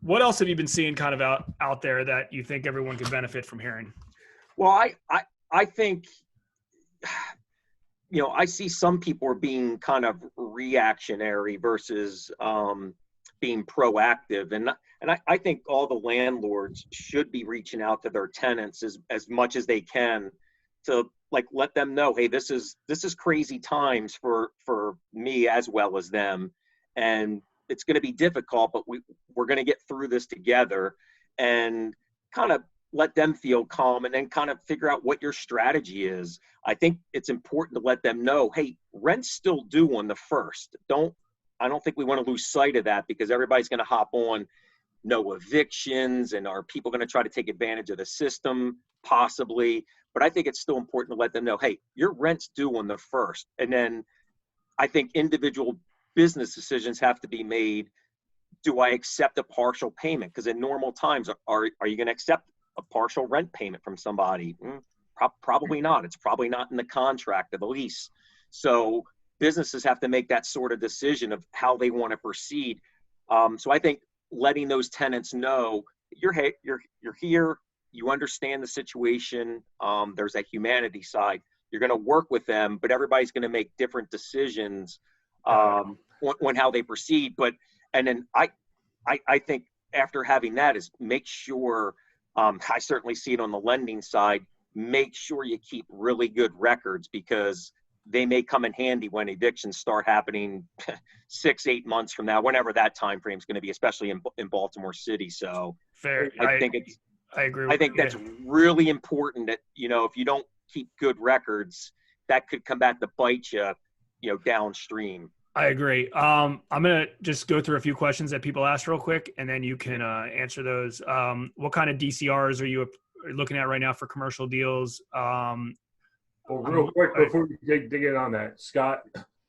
What else have you been seeing kind of out there that you think everyone could benefit from hearing? Well, I think, I see some people are being kind of reactionary versus being proactive. And I think all the landlords should be reaching out to their tenants as much as they can to let them know, hey, this is crazy times for me as well as them. And it's going to be difficult, but we're going to get through this together, and kind of let them feel calm, and then kind of figure out what your strategy is. I think it's important to let them know, hey, rent's still due on the 1st. I don't think we want to lose sight of that, because everybody's going to hop on no evictions, and are people going to try to take advantage of the system? Possibly. But I think it's still important to let them know, hey, your rent's due on the 1st. And then I think individual business decisions have to be made. Do I accept a partial payment? Because in normal times, are you going to accept a partial rent payment from somebody? Probably not. It's probably not in the contract of the lease. So businesses have to make that sort of decision of how they want to proceed. So I think letting those tenants know you're here, you understand the situation. There's that humanity side. You're going to work with them, but everybody's going to make different decisions on how they proceed. And then I think after having that is make sure, I certainly see it on the lending side, make sure you keep really good records, because they may come in handy when evictions start happening 6-8 months from now, whenever that time frame is going to be, especially in Baltimore City. So fair. I think I agree. I think that's really important that, you know, if you don't keep good records, that could come back to bite you, you know, downstream. I agree. I'm going to just go through a few questions that people asked real quick, and then you can answer those. What kind of DCRs are you looking at right now for commercial deals? Well, real quick, before we dig in on that, Scott,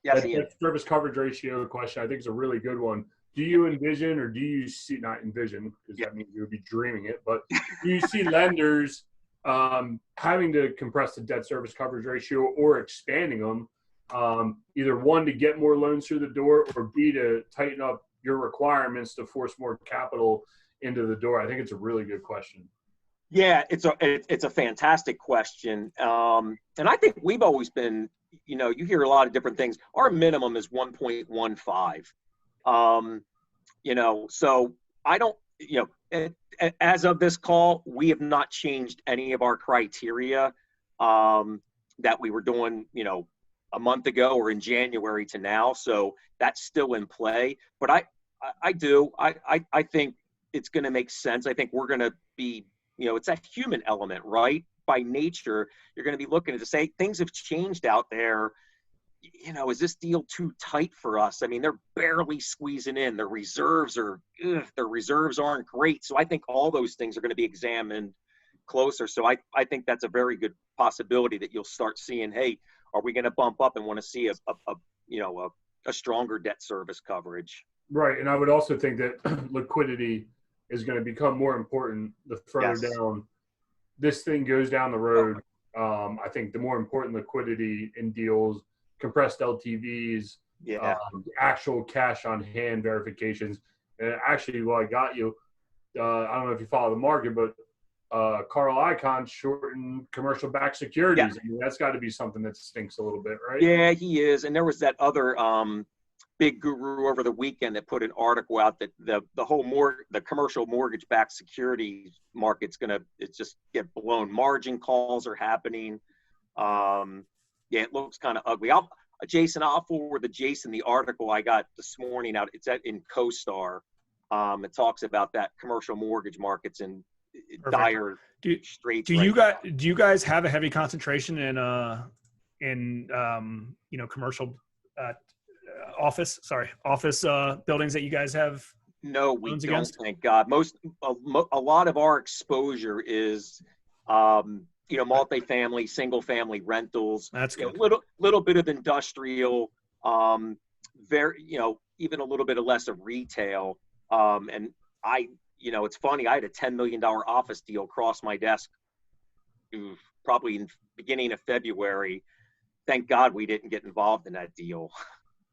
Yes, that service coverage ratio question, I think is a really good one. Do you envision, or do you see, not envision, because that means you would be dreaming it, but do you see lenders having to compress the debt service coverage ratio or expanding them, either one, to get more loans through the door, or B, to tighten up your requirements to force more capital into the door? I think it's a really good question. Yeah, it's a fantastic question. And I think we've always been, you know, you hear a lot of different things. Our minimum is 1.15. You know, so I don't, you know, as of this call, we have not changed any of our criteria that we were doing, you know, a month ago or in January to now. So that's still in play. But I think it's going to make sense. I think we're going to be, you know, it's that human element, right? By nature, you're going to be looking to say things have changed out there. You know, is this deal too tight for us? I mean, they're barely squeezing in. Their reserves aren't great. So I think all those things are going to be examined closer. So I think that's a very good possibility that you'll start seeing, hey, are we going to bump up and want to see a stronger debt service coverage? Right. And I would also think that liquidity is going to become more important the further down this thing goes down the road. I think the more important liquidity in deals, compressed LTVs, actual cash on hand verifications. And actually, while I got you, I don't know if you follow the market, but Carl Icahn shortened commercial backed securities. Yeah. I mean, that's got to be something that stinks a little bit, right? Yeah, he is. And there was that other big guru over the weekend that put an article out that the commercial mortgage backed securities market's it's just get blown. Margin calls are happening. Yeah, it looks kind of ugly. Jason, I'll forward Jason the article I got this morning out. It's in CoStar. It talks about that commercial mortgage markets and dire straits. Do you guys have a heavy concentration in commercial office buildings that you guys have? No, we don't. Against? Thank God. A lot of our exposure is multifamily, single family rentals. That's good. Little bit of industrial, even a little bit of less of retail. And it's funny. I had a $10 million office deal cross my desk, probably in beginning of February. Thank God we didn't get involved in that deal.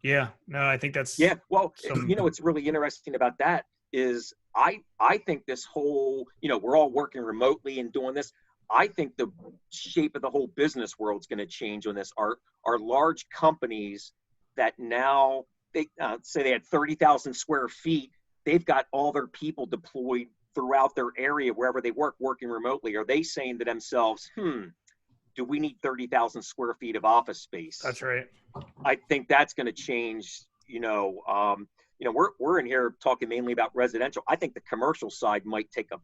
Yeah, no, I think that's Well, what's really interesting about that is I think this whole, we're all working remotely and doing this. I think the shape of the whole business world is going to change on this. Our large companies that now they say they had 30,000 square feet, they've got all their people deployed throughout their area wherever they working remotely. Are they saying to themselves, do we need 30,000 square feet of office space? That's right. I think that's going to change. We're in here talking mainly about residential. I think the commercial side might take a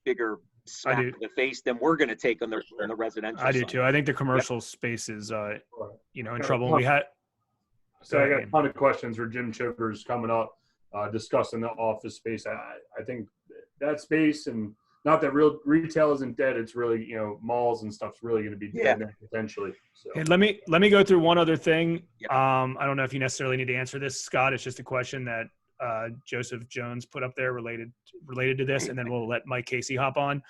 bigger smack in the face than we're going to take on the residential side. I do too. I think the commercial space is, in trouble. We had. So I got a ton of questions for Jim Chivers coming up, discussing the office space. I think that space, and not that real retail isn't dead. It's really, malls and stuff's really going to be dead now, potentially. So. Hey, let me go through one other thing. I don't know if you necessarily need to answer this, Scott. It's just a question that Joseph Jones put up there related to this, and then we'll let Mike Casey hop on.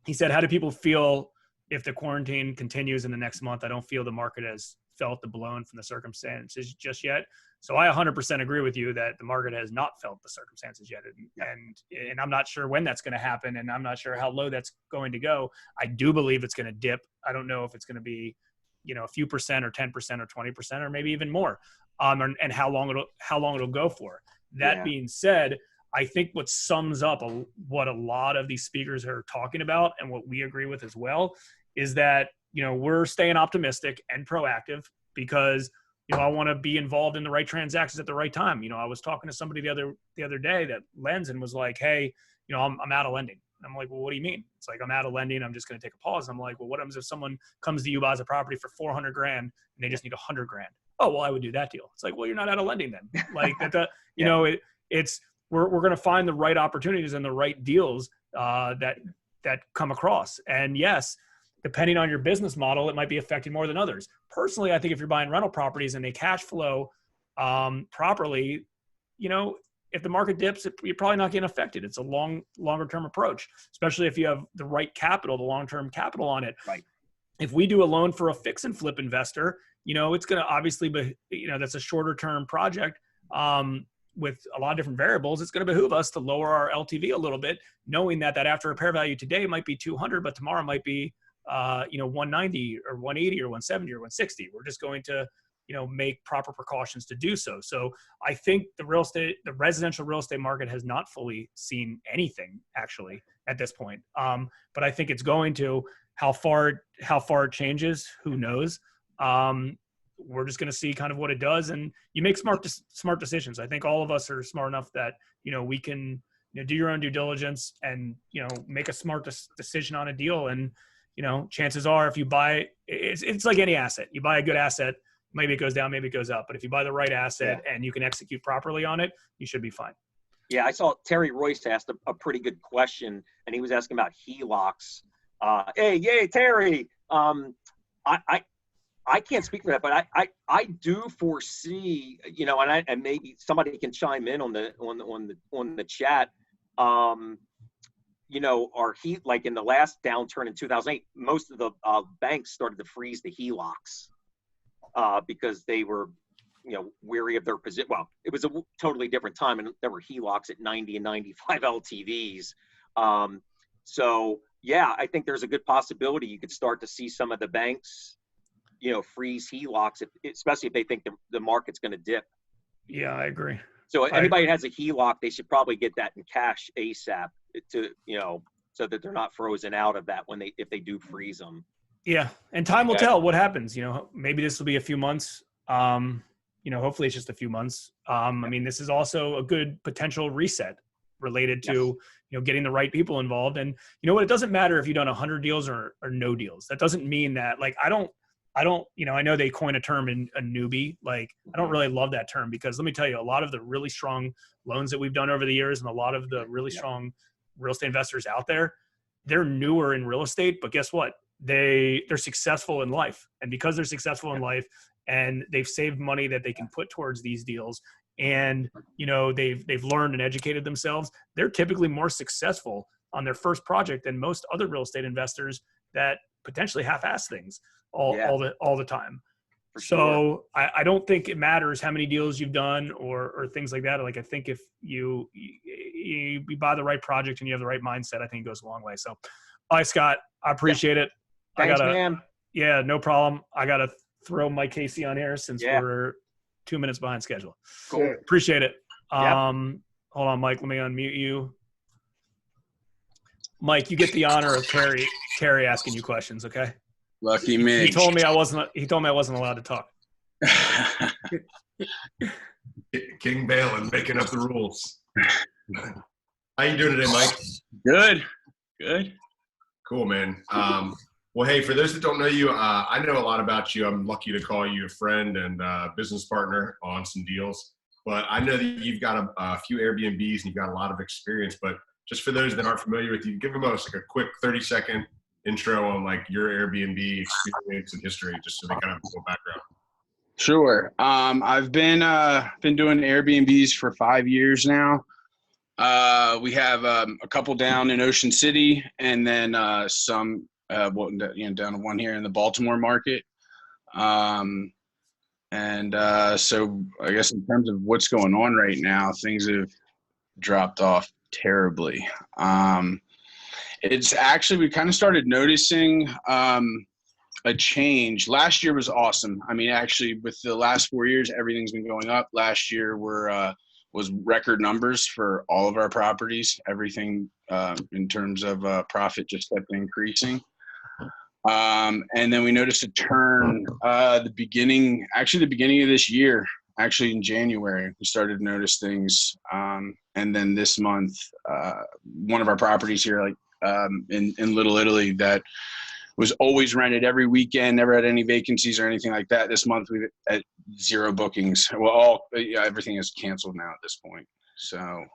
He said, how do people feel if the quarantine continues in the next month? I don't feel the market has felt the blown from the circumstances just yet. So I 100% agree with you that the market has not felt the circumstances yet. And I'm not sure when that's going to happen, and I'm not sure how low that's going to go. I do believe it's going to dip. I don't know if it's going to be, a few percent or 10% or 20% or maybe even more. And how long it'll go for. That being said, I think what sums up what a lot of these speakers are talking about, and what we agree with as well, is that, we're staying optimistic and proactive because, I want to be involved in the right transactions at the right time. I was talking to somebody the other day that lends and was like, hey, I'm out of lending. And I'm like, well, what do you mean? It's like, I'm out of lending. I'm just going to take a pause. I'm like, well, what happens if someone comes to you, buys a property for 400 grand and they just need 100 grand? Oh, well, I would do that deal. It's like, well, you're not out of lending then. Like you know, we're going to find the right opportunities and the right deals that come across. And yes, depending on your business model, it might be affected more than others. Personally, I think if you're buying rental properties and they cash flow properly, you know, if the market dips, you're probably not getting affected. It's a longer term approach, especially if you have the right capital, the long-term capital on it. Right. If we do a loan for a fix and flip investor, you know, it's going to obviously be, you know, that's a shorter term project with a lot of different variables. It's going to behoove us to lower our LTV a little bit, knowing that after repair value today might be 200, but tomorrow might be, you know, 190 or 180 or 170 or 160. We're just going to, you know, make proper precautions to do so. So I think the residential real estate market has not fully seen anything actually at this point. But I think it's going to. How far it changes, who knows? We're just going to see kind of what it does, and you make smart decisions. I think all of us are smart enough that, you know, we can, you know, do your own due diligence and, you know, make a smart decision on a deal. And, you know, chances are if you buy, it's like any asset. You buy a good asset, maybe it goes down, maybe it goes up. But if you buy the right asset and you can execute properly on it, you should be fine. Yeah, I saw Terry Royce asked a pretty good question, and he was asking about HELOCs. Hey, Terry. I can't speak for that, but I do foresee, you know, and maybe somebody can chime in on the chat. You know, like in the last downturn in 2008, most of the banks started to freeze the HELOCs because they were, you know, weary of their position. Well, it was a totally different time, and there were HELOCs at 90 and 95 LTVs. So yeah, I think there's a good possibility you could start to see some of the banks, you know, freeze HELOCs, especially if they think the market's going to dip. Yeah, I agree. So anybody that has a HELOC, they should probably get that in cash ASAP to, you know, so that they're not frozen out of that if they do freeze them. Yeah, and time will tell what happens. You know, maybe this will be a few months. You know, hopefully it's just a few months. I mean, this is also a good potential reset related to, you know, getting the right people involved. And you know what, it doesn't matter if you've done 100 deals or no deals. That doesn't mean that, like, I don't, you know, I know they coin a term in a newbie. Like, I don't really love that term because let me tell you, a lot of the really strong loans that we've done over the years and a lot of the really strong real estate investors out there, they're newer in real estate, but guess what? They're successful in life. And because they're successful in life and they've saved money that they can put towards these deals, and, you know, they've learned and educated themselves, they're typically more successful on their first project than most other real estate investors that potentially half-ass things all the time. So I don't think it matters how many deals you've done or things like that. Like, I think if you buy the right project and you have the right mindset, I think it goes a long way. So, all right, Scott, I appreciate it. Thanks, man. Yeah, no problem. I got to throw Mike Casey on here since we're 2 minutes behind schedule. Cool. Appreciate it. Hold on, Mike. Let me unmute you. Mike, you get the honor of Terry asking you questions, okay? Lucky me. He told me I wasn't allowed to talk. King Balin making up the rules. How you doing today, Mike? Good. Cool, man. Well, hey, for those that don't know you, I know a lot about you. I'm lucky to call you a friend and business partner on some deals. But I know that you've got a few Airbnbs and you've got a lot of experience. But just for those that aren't familiar with you, give them us like a quick 30-second intro on like your Airbnb experience and history, just so they kind of have a background. Sure. I've been doing Airbnbs for 5 years now. We have a couple down in Ocean City, and then some down to one here in the Baltimore market. So I guess in terms of what's going on right now, things have dropped off terribly. It's actually, we kind of started noticing a change. Last year was awesome. I mean, actually, with the last 4 years, everything's been going up. Last year was record numbers for all of our properties. Everything in terms of profit just kept increasing. And then we noticed a turn the beginning of this year, actually in January, we started to notice things. And then this month, one of our properties here, like in Little Italy that was always rented every weekend, never had any vacancies or anything like that. This month we've had 0 bookings. Well, everything is canceled now at this point. So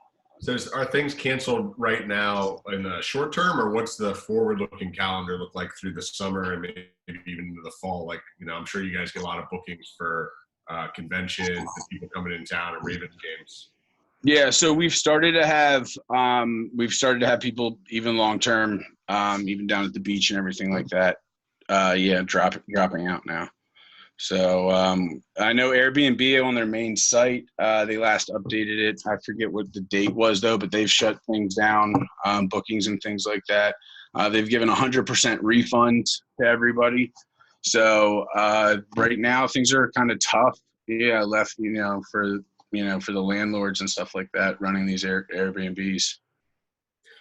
are things canceled right now in the short term, or what's the forward-looking calendar look like through the summer and maybe even into the fall? Like, I'm sure you guys get a lot of bookings for conventions and people coming in town and Ravens games. Yeah, so we've started to have people even long term, even down at the beach and everything like that. Dropping out now. So I know Airbnb on their main site, they last updated it. I forget what the date was though, but they've shut things down, bookings and things like that. They've given 100% refund to everybody. So right now things are kind of tough. Yeah, left for the landlords and stuff like that running these Airbnbs.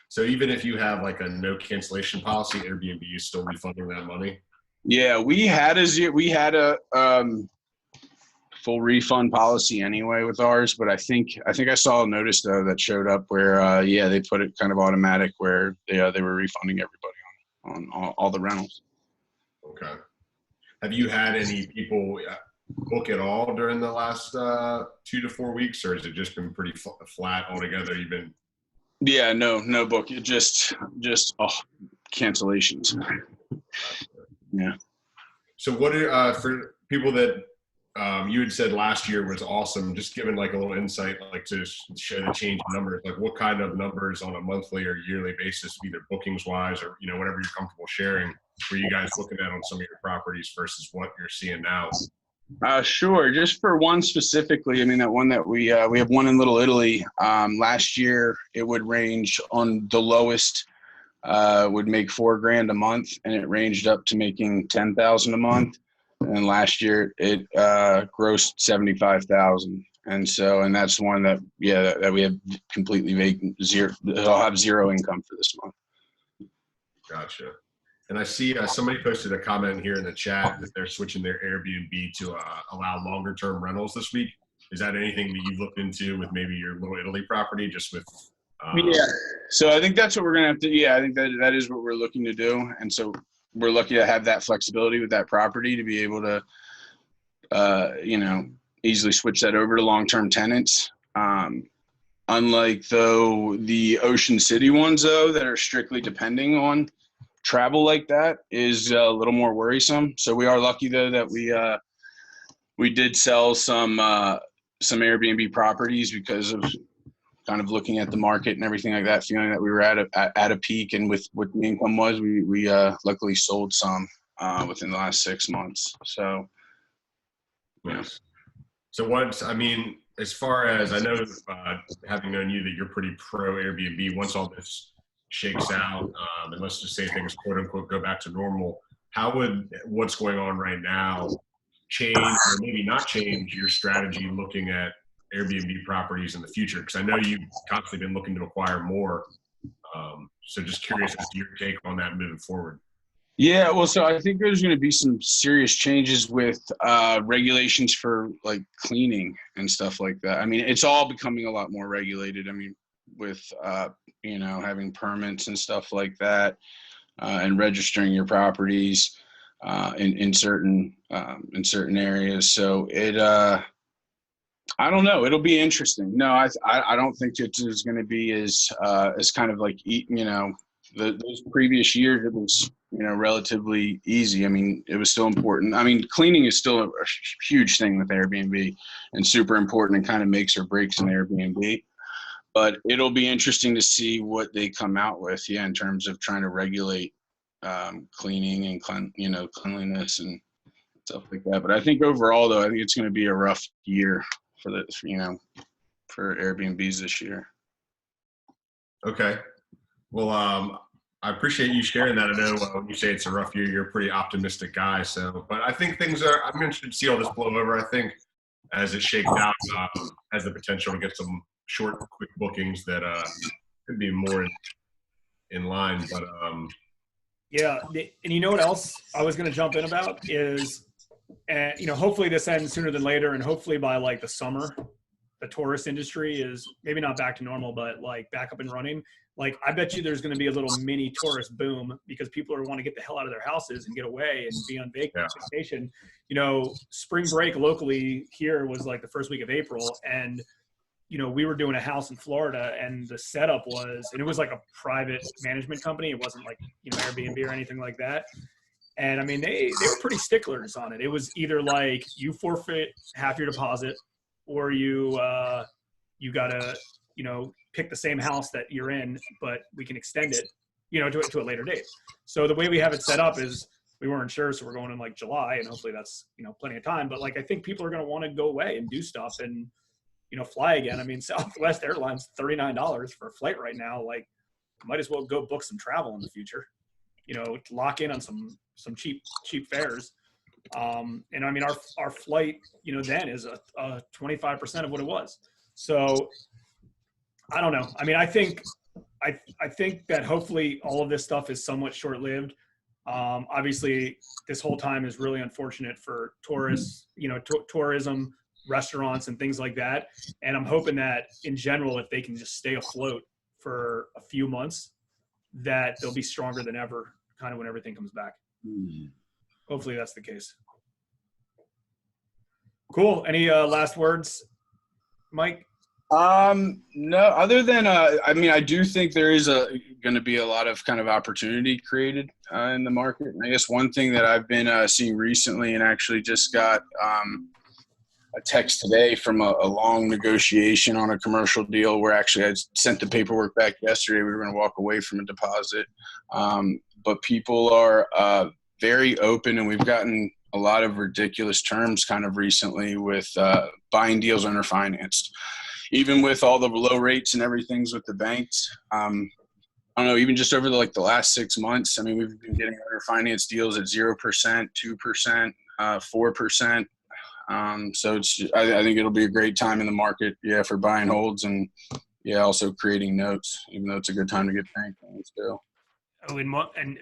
So even if you have like a no cancellation policy, Airbnb is still refunding that money? Yeah, we had a full refund policy anyway with ours, but I think I saw a notice though that showed up where they put it kind of automatic where they were refunding everybody on all the rentals. Okay. Have you had any people book at all during the last 2 to 4 weeks, or has it just been pretty flat altogether? Yeah, no book. Just cancellations. Yeah. So what are for people that you had said last year was awesome, just giving like a little insight, like to show the change in numbers, like what kind of numbers on a monthly or yearly basis, either bookings wise or whatever you're comfortable sharing, were you guys looking at on some of your properties versus what you're seeing now? Sure. Just for one specifically, I mean, that one that we have one in Little Italy. Last year it would range on the lowest, would make $4,000 a month, and it ranged up to making $10,000 a month. And last year it grossed $75,000. And that's one that we have completely vacant, zero. I'll have zero income for this month. Gotcha. And I see somebody posted a comment here in the chat that they're switching their Airbnb to allow longer term rentals this week. Is that anything that you've looked into with maybe your Little Italy property, just with? So I think that's what we're going to have to, I think that is what we're looking to do. And so we're lucky to have that flexibility with that property to be able to, easily switch that over to long-term tenants. Unlike though the Ocean City ones though, that are strictly depending on travel like that is a little more worrisome. So we are lucky though that we did sell some Airbnb properties because of kind of looking at the market and everything like that, feeling that we were at a peak, and with what the income was, we luckily sold some within the last 6 months. So, nice. So as far as I know, having known you, that you're pretty pro Airbnb. Once all this shakes out, and let's just say things quote unquote go back to normal, how would what's going on right now change, or maybe not change, your strategy looking at Airbnb properties in the future? Because I know you've constantly been looking to acquire more. So just curious as to your take on that moving forward. Yeah, well, so I think there's going to be some serious changes with regulations for like cleaning and stuff like that. I mean, it's all becoming a lot more regulated. I mean, with having permits and stuff like that, and registering your properties in certain areas. So I don't know. It'll be interesting. No, I don't think it is going to be as kind of like those previous years. It was relatively easy. I mean, it was still important. I mean, cleaning is still a huge thing with Airbnb and super important, and kind of makes or breaks an Airbnb. But it'll be interesting to see what they come out with, in terms of trying to regulate cleaning and cleanliness and stuff like that. But I think overall, though, I think it's going to be a rough year for Airbnbs this year. Okay. Well, I appreciate you sharing that. I know when you say it's a rough year, you're a pretty optimistic guy. So, but I think I'm interested to see all this blow over. I think as it shakes out, has the potential to get some short, quick bookings that could be more in line. But yeah, and you know what else I was going to jump in about is, hopefully this ends sooner than later, and hopefully by like the summer, the tourist industry is maybe not back to normal, but like back up and running, like I bet you there's going to be a little mini tourist boom because people are want to get the hell out of their houses and get away and be on vacation. You know, spring break locally here was like the first week of April, and you know, we were doing a house in Florida, and the setup was, and it was like a private management company. It wasn't like, you know, Airbnb or anything like that. And I mean, they were pretty sticklers on it. It was either like you forfeit half your deposit, or you gotta, you know, pick the same house that you're in, but we can extend it, you know, to a later date. So the way we have it set up is we weren't sure, so we're going in like July, and hopefully that's, you know, plenty of time. But like I think people are gonna want to go away and do stuff and, you know, fly again. I mean, Southwest Airlines, $39 for a flight right now. Like, might as well go book some travel in the future, you know, lock in on some cheap fares. And I mean, our flight, you know, then is a 25% of what it was. So I don't know. I mean, I think that hopefully all of this stuff is somewhat short-lived. Obviously this whole time is really unfortunate for tourists, you know, tourism, restaurants and things like that. And I'm hoping that in general, if they can just stay afloat for a few months, that they'll be stronger than ever kind of when everything comes back. Hopefully that's the case. Cool. Any last words, Mike? No, other than, I mean, I do think there is going to be a lot of kind of opportunity created in the market. And I guess one thing that I've been seeing recently, and actually just got a text today from a long negotiation on a commercial deal where actually I sent the paperwork back yesterday. We were going to walk away from a deposit. But people are very open, and we've gotten a lot of ridiculous terms kind of recently with buying deals under financed. Even with all the low rates and everything's with the banks, I don't know, even just over the last 6 months, I mean, we've been getting under finance deals at 0%, 2%, 4%. So I think it'll be a great time in the market, for buying holds and, also creating notes, even though it's a good time to get bank loans too. Oh, and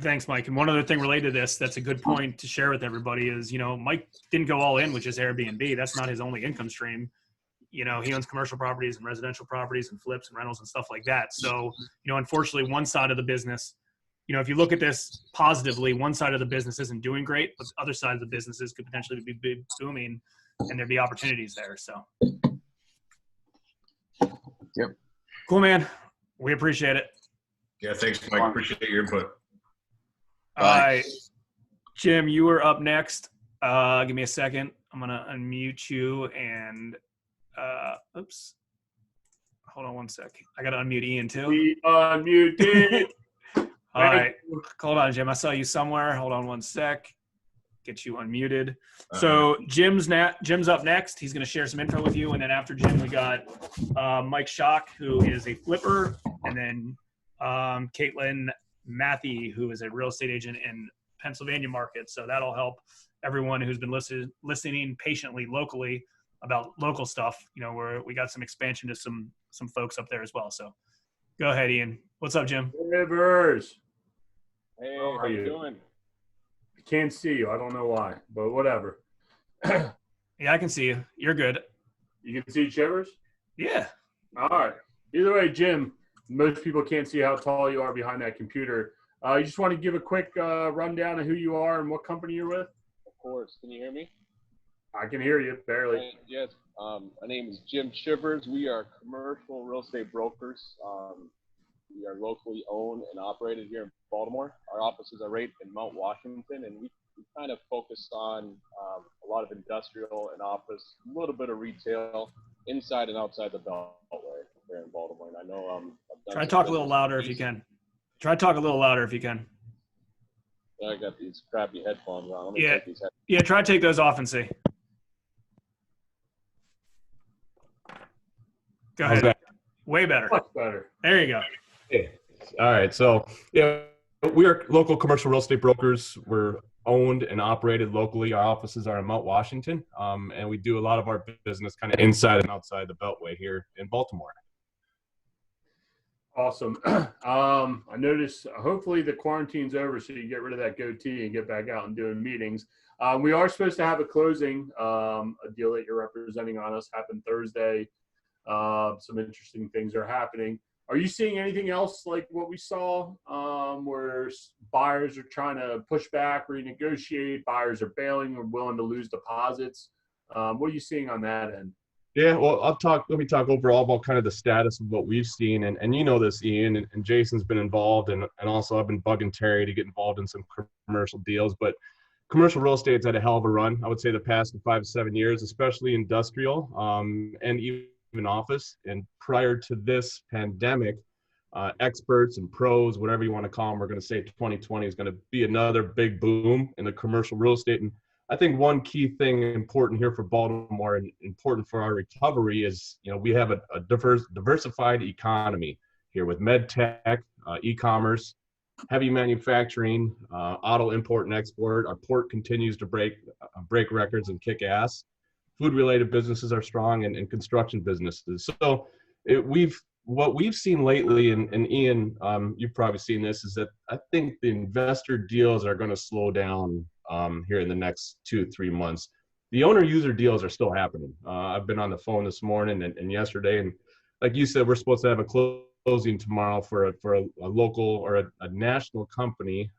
thanks, Mike. And one other thing related to this, that's a good point to share with everybody is, you know, Mike didn't go all in with just Airbnb. That's not his only income stream. You know, he owns commercial properties and residential properties and flips and rentals and stuff like that. So, you know, unfortunately, one side of the business, you know, if you look at this positively, one side of the business isn't doing great, but the other side of the businesses could potentially be booming, and there'd be opportunities there. So, yep. Cool, man. We appreciate it. Yeah, thanks, Mike. Appreciate your input. All right, Jim, you are up next. Give me a second. I'm gonna unmute you and oops. Hold on one sec. I gotta unmute Ian too. We unmuted. All right. Hold on, Jim. I saw you somewhere. Hold on one sec. Get you unmuted. So Jim's up next. He's going to share some info with you. And then after Jim, we got Mike Schock, who is a flipper. And then Caitlin Matthey, who is a real estate agent in Pennsylvania market. So that'll help everyone who's been listening patiently locally about local stuff. You know, we got some expansion to some folks up there as well. So go ahead, Ian. What's up, Jim? Rivers. Hey, how you doing? I can't see you. I don't know why, but whatever. Yeah, I can see you. You're good. You can see Shivers? Yeah. All right. Either way, Jim, most people can't see how tall you are behind that computer. You just want to give a quick rundown of who you are and what company you're with? Of course. Can you hear me? I can hear you, barely. Yes. My name is Jim Shivers. We are commercial real estate brokers. We are locally owned and operated here in Baltimore. Our offices are right in Mount Washington, and we kind of focus on a lot of industrial and office, a little bit of retail inside and outside the Beltway here in Baltimore. And I know try to talk a little louder if you can. Try to talk a little louder if you can. I got these crappy headphones on. Let me take these headphones. Yeah, try to take those off and see. Go ahead. Way better. Much better. There you go. Okay. All right. So, we are local commercial real estate brokers. We're owned and operated locally. Our offices are in Mount Washington, and we do a lot of our business kind of inside and outside the Beltway here in Baltimore. Awesome. I noticed hopefully the quarantine's over so you get rid of that goatee and get back out and doing meetings. We are supposed to have a closing, a deal that you're representing on us happened Thursday. Some interesting things are happening. Are you seeing anything else like what we saw where buyers are trying to push back, renegotiate, buyers are bailing or willing to lose deposits? What are you seeing on that end? Yeah, well, let me talk overall about kind of the status of what we've seen. And you know this, Ian, and Jason's been involved, and also I've been bugging Terry to get involved in some commercial deals. But commercial real estate's had a hell of a run, I would say, the past 5 to 7 years, especially industrial and even office. And prior to this pandemic, experts and pros, whatever you want to call them, are going to say 2020 is going to be another big boom in the commercial real estate. And I think one key thing important here for Baltimore and important for our recovery is, we have a diversified economy here with med tech, e-commerce, heavy manufacturing, auto import and export. Our port continues to break records and kick ass. Food-related businesses are strong, and construction businesses. So what we've seen lately, and Ian, you've probably seen this, is that I think the investor deals are going to slow down here in the next 2-3 months. The owner-user deals are still happening. I've been on the phone this morning and yesterday, and like you said, we're supposed to have a closing tomorrow for a local or a national company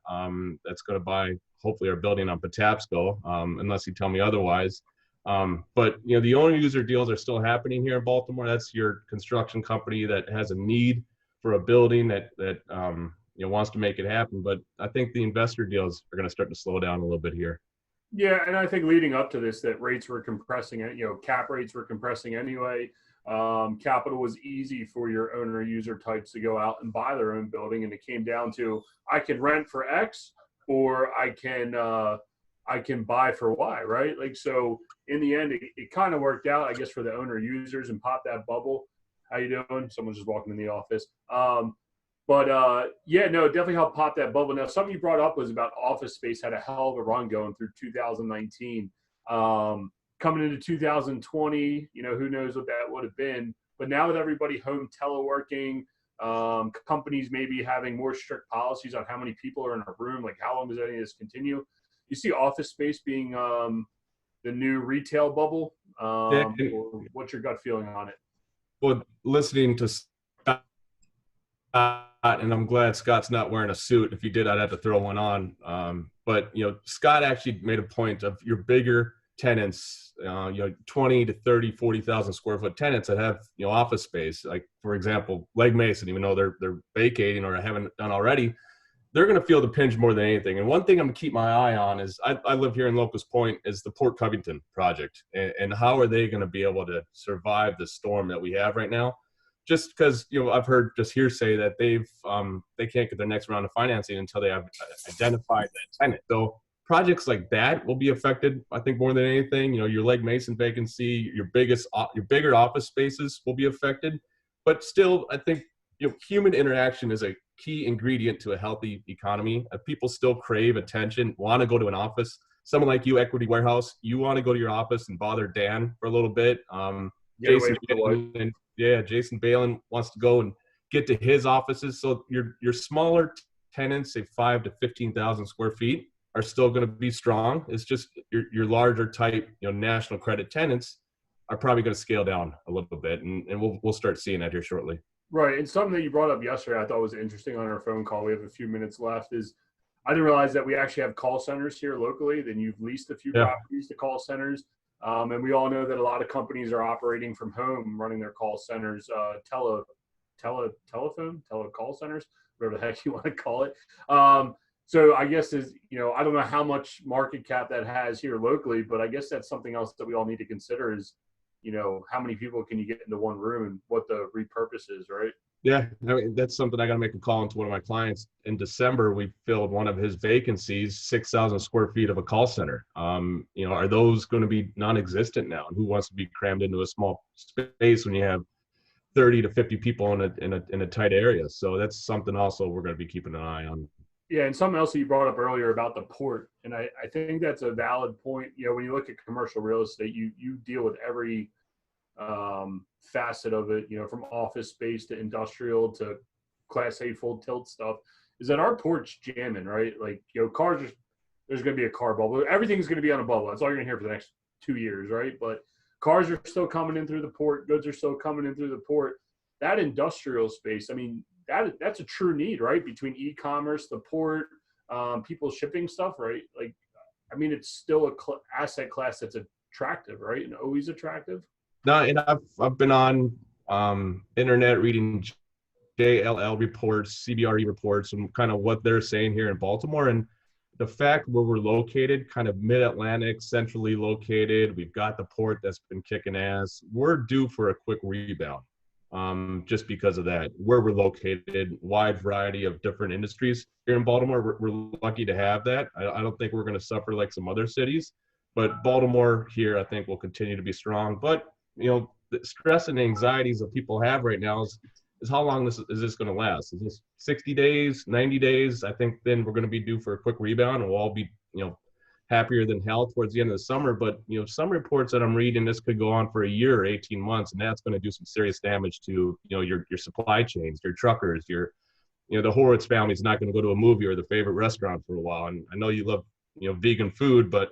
that's going to buy, hopefully, our building on Patapsco, unless you tell me otherwise. But the owner-user deals are still happening here in Baltimore. That's your construction company that has a need for a building that wants to make it happen. But I think the investor deals are going to start to slow down a little bit here. Yeah, and I think leading up to this, that rates were compressing. Cap rates were compressing anyway. Capital was easy for your owner-user types to go out and buy their own building, and it came down to, I can rent for X, or I can buy for Y, right? Like, so in the end, it kind of worked out, I guess, for the owner users and pop that bubble. How you doing? Someone's just walking in the office. Yeah, no, it definitely helped pop that bubble. Now, something you brought up was about office space had a hell of a run going through 2019. Coming into 2020, who knows what that would have been. But now with everybody home teleworking, companies maybe having more strict policies on how many people are in a room, like how long does any of this continue? You see office space being the new retail bubble. What's your gut feeling on it? Well, listening to Scott, and I'm glad Scott's not wearing a suit. If he did, I'd have to throw one on. But Scott actually made a point of your bigger tenants, 20 to 30, 40,000 square foot tenants that have office space. Like, for example, Legg Mason, even though they're vacating or haven't done already, they're going to feel the pinch more than anything. And one thing I'm going to keep my eye on is I live here in Locust Point, is the Port Covington project. And how are they going to be able to survive the storm that we have right now? Just because, I've heard just hearsay that they can't get their next round of financing until they have identified that tenant. So projects like that will be affected, I think, more than anything. Your Legg Mason vacancy, your bigger office spaces will be affected. But still, I think, human interaction is a key ingredient to a healthy economy. People still crave attention, want to go to an office. Someone like you, Equity Warehouse, you want to go to your office and bother Dan for a little bit. Jason Balin wants to go and get to his offices. So your smaller tenants, say 5 to 15,000 square feet, are still going to be strong. It's just your larger type, national credit tenants are probably going to scale down a little bit, and we'll start seeing that here shortly. Right, and something that you brought up yesterday I thought was interesting on our phone call, we have a few minutes left, is I didn't realize that we actually have call centers here locally. Then you've leased a few properties to call centers. And we all know that a lot of companies are operating from home, running their call centers, telecall centers, whatever the heck you want to call it. So I guess I don't know how much market cap that has here locally, but I guess that's something else that we all need to consider is, how many people can you get into one room and what the repurpose is, right? Yeah, that's something I got to make a call into one of my clients. In December, we filled one of his vacancies, 6,000 square feet of a call center. Are those going to be non-existent now? And who wants to be crammed into a small space when you have 30 to 50 people in a tight area? So that's something also we're going to be keeping an eye on. Yeah, and something else that you brought up earlier about the port, and I think that's a valid point. When you look at commercial real estate, you deal with every facet of it, from office space to industrial to Class A full tilt stuff, is that our port's jamming, right? Like, cars are, there's going to be a car bubble. Everything's going to be on a bubble. That's all you're going to hear for the next 2 years, right? But cars are still coming in through the port. Goods are still coming in through the port. That industrial space, I mean, that's a true need, right? Between e-commerce, the port, people shipping stuff, right? Like, I mean, it's still a asset class that's attractive, right? And always attractive. No, and I've been on internet reading JLL reports, CBRE reports, and kind of what they're saying here in Baltimore. And the fact where we're located, kind of mid-Atlantic, centrally located, we've got the port that's been kicking ass. We're due for a quick rebound, just because of that. Where we're located, wide variety of different industries here in Baltimore. We're lucky to have that. I don't think we're going to suffer like some other cities, but Baltimore here, I think, will continue to be strong. But the stress and anxieties that people have right now is how long is this going to last? Is this 60 days, 90 days? I think then we're going to be due for a quick rebound, and we'll all be, happier than hell towards the end of the summer. But, some reports that I'm reading, this could go on for a year or 18 months, and that's going to do some serious damage to, your supply chains, your truckers, the Horowitz family's not going to go to a movie or the favorite restaurant for a while. And I know you love, vegan food, but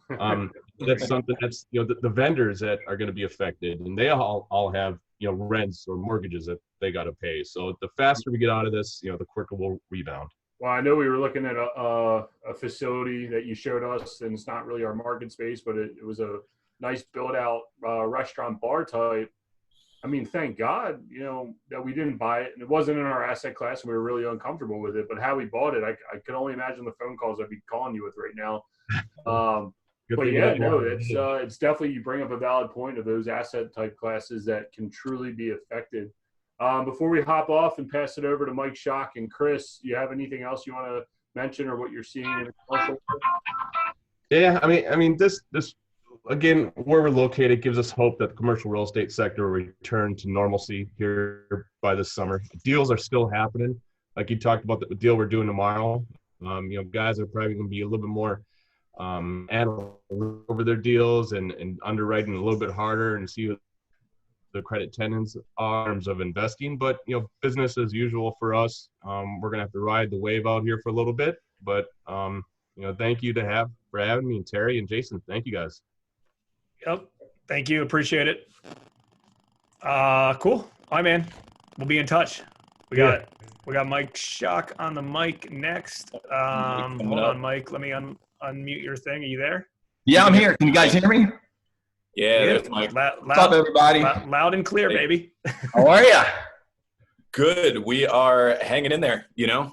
that's something that's, the vendors that are going to be affected, and they all have, rents or mortgages that they got to pay. So the faster we get out of this, the quicker we'll rebound. Well, I know we were looking at a facility that you showed us, and it's not really our market space, but it was a nice build out restaurant bar type. I mean, thank God, that we didn't buy it, and it wasn't in our asset class, and we were really uncomfortable with it. But how we bought it, I could only imagine the phone calls I'd be calling you with right now. But yeah, no, it's definitely, you bring up a valid point of those asset type classes that can truly be affected. Before we hop off and pass it over to Mike Schock and Chris, you have anything else you want to mention or what you're seeing in the commercial? Yeah, I mean, this again, where we're located gives us hope that the commercial real estate sector will return to normalcy here by this summer. Deals are still happening. Like you talked about the deal we're doing tomorrow. Guys are probably going to be a little bit more analytical over their deals and underwriting a little bit harder and see what the credit tenants are in terms of investing. But business as usual for us. We're gonna have to ride the wave out here for a little bit. But thank you for having me, and Terry and Jason. Thank you guys. Yep. Thank you. Appreciate it. Cool. All right, man. We'll be in touch. We got Mike Schock on the mic next. Hold on, Mike. Let me unmute your thing. Are you there? Yeah, I'm here. Can you guys hear me? Yeah, there's Mike. What's up, everybody? Loud and clear, baby. How are you? Good. We are hanging in there, getting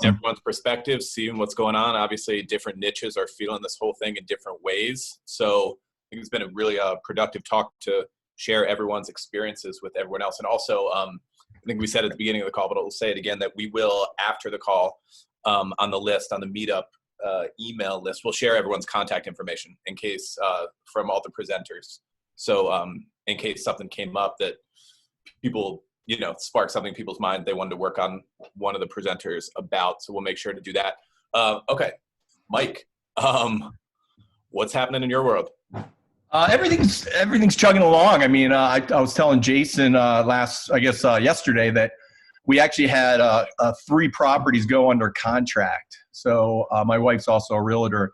everyone's perspective, seeing what's going on. Obviously, different niches are feeling this whole thing in different ways. So I think it's been a really productive talk to share everyone's experiences with everyone else. And also, I think we said at the beginning of the call, but I'll say it again, that we will, after the call, on the list, on the meetup email list, we'll share everyone's contact information in case from all the presenters. So in case something came up that people, sparked something in people's mind they wanted to work on one of the presenters about. So we'll make sure to do that. Okay, Mike, what's happening in your world? Everything's chugging along. I mean, I was telling Jason yesterday that we actually had 3 properties go under contract. So my wife's also a realtor.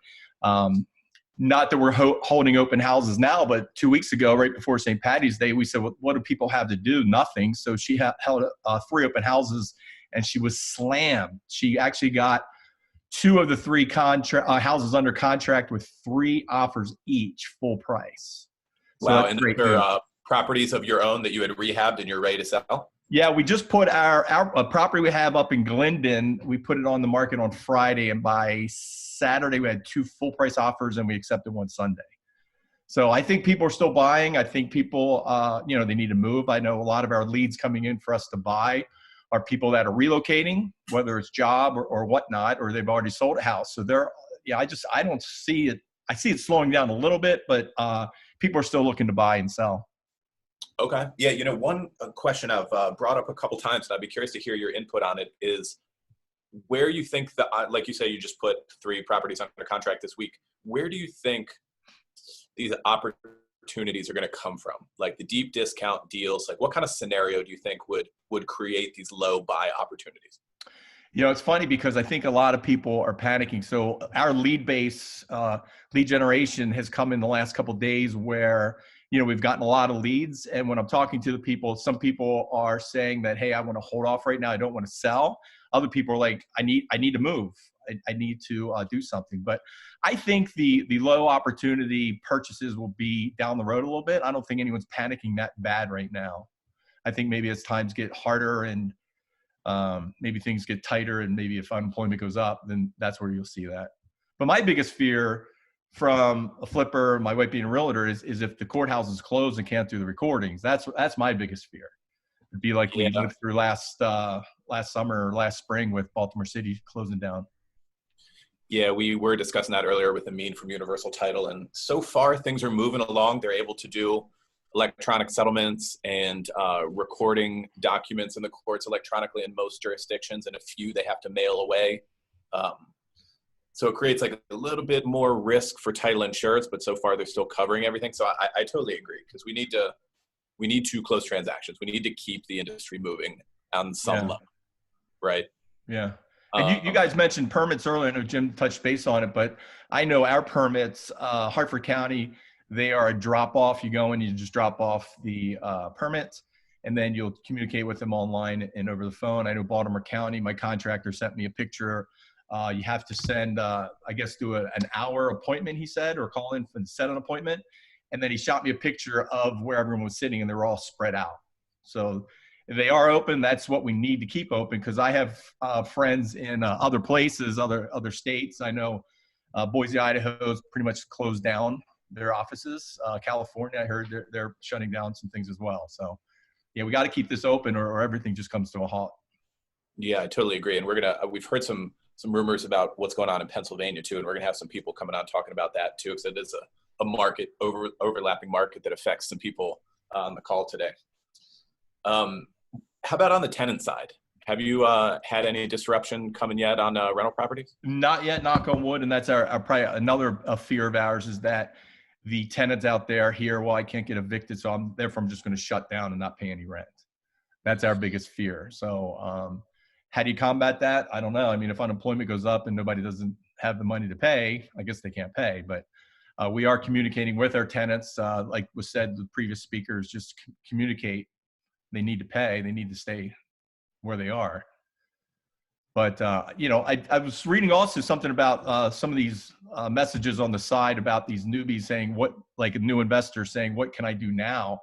Not that we're holding open houses now, but 2 weeks ago, right before St. Patty's Day, we said, well, what do people have to do? Nothing. So she held 3 open houses, and she was slammed. She actually got 2 of the 3 houses under contract with 3 offers each, full price. So wow, and they're properties of your own that you had rehabbed and you're ready to sell? Yeah, we just put our property we have up in Glendon, we put it on the market on Friday, and by Saturday we had 2 full price offers and we accepted 1 Sunday. So I think people are still buying. I think people, they need to move. I know a lot of our leads coming in for us to buy are people that are relocating, whether it's job or whatnot, or they've already sold a house. So I don't see it. I see it slowing down a little bit, but people are still looking to buy and sell. Okay. Yeah. One question I've brought up a couple times, and I'd be curious to hear your input on it, is where you think like you say, you just put 3 properties under contract this week. Where do you think these opportunities opportunities are going to come from? Like the deep discount deals, like what kind of scenario do you think would create these low buy opportunities? It's funny because I think a lot of people are panicking. So our lead generation has come in the last couple of days where, we've gotten a lot of leads. And when I'm talking to the people, some people are saying that, hey, I want to hold off right now. I don't want to sell. Other people are like, I need to move. I need to do something. But I think the low opportunity purchases will be down the road a little bit. I don't think anyone's panicking that bad right now. I think maybe as times get harder and maybe things get tighter, and maybe if unemployment goes up, then that's where you'll see that. But my biggest fear from a flipper, my wife being a realtor, is if the courthouses close and can't do the recordings. That's my biggest fear. It'd be like we went through last summer or last spring with Baltimore City closing down. Yeah, we were discussing that earlier with Amin from Universal Title, and so far things are moving along. They're able to do electronic settlements and recording documents in the courts electronically in most jurisdictions, and a few they have to mail away. So it creates like a little bit more risk for title insurance, but so far they're still covering everything. So I totally agree, because we need to close transactions. We need to keep the industry moving on some level, right? Yeah. And you guys mentioned permits earlier. I know Jim touched base on it, but I know our permits, Hartford County, they are a drop off. You go in, you just drop off the permits, and then you'll communicate with them online and over the phone. I know Baltimore County, my contractor sent me a picture. You have to send, I guess, do an hour appointment, he said, or call in and set an appointment. And then he shot me a picture of where everyone was sitting, and they're all spread out. So they are open. That's what we need to keep open, because I have friends in other places, other states. I know Boise, Idaho's pretty much closed down their offices. California, I heard they're shutting down some things as well. So yeah, we got to keep this open, or everything just comes to a halt. Yeah, I totally agree. And we've heard some rumors about what's going on in Pennsylvania too, and we're gonna have some people coming on talking about that too, because it is a market overlapping market that affects some people on the call today. How about on the tenant side? Have you had any disruption coming yet on rental properties? Not yet, knock on wood. And that's our probably another fear of ours, is that the tenants out there hear, well, I can't get evicted, so I'm just going to shut down and not pay any rent. That's our biggest fear. So how do you combat that? I don't know. I mean, if unemployment goes up and nobody doesn't have the money to pay, I guess they can't pay. But we are communicating with our tenants. Like was said, the previous speakers, just communicate. They need to pay. They need to stay where they are. But, I was reading also something about some of these messages on the side about these newbies saying like a new investor saying, what can I do now?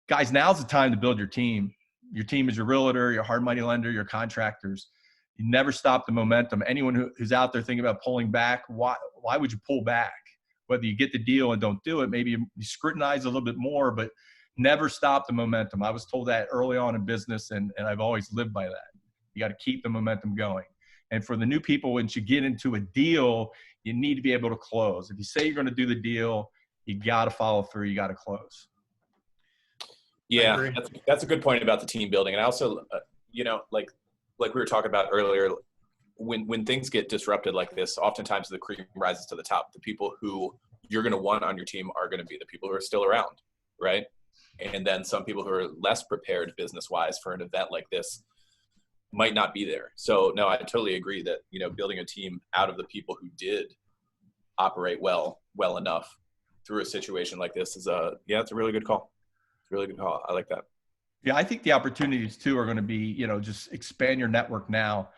Guys, now's the time to build your team. Your team is your realtor, your hard money lender, your contractors. You never stop the momentum. Anyone who's out there thinking about pulling back, why would you pull back? Whether you get the deal and don't do it, maybe you scrutinize a little bit more, but never stop the momentum. I was told that early on in business, and I've always lived by that. You got to keep the momentum going. And for the new people, once you get into a deal, you need to be able to close. If you say you're going to do the deal, you got to follow through. You got to close. Yeah, that's a good point about the team building. And I also, like we were talking about earlier, when things get disrupted like this, oftentimes the cream rises to the top. The people who you're going to want on your team are going to be the people who are still around, right? And then some people who are less prepared business-wise for an event like this might not be there. So no, I totally agree that, building a team out of the people who did operate well enough through a situation like this is it's a really good call. It's a really good call. I like that. Yeah, I think the opportunities too are going to be, just expand your network now,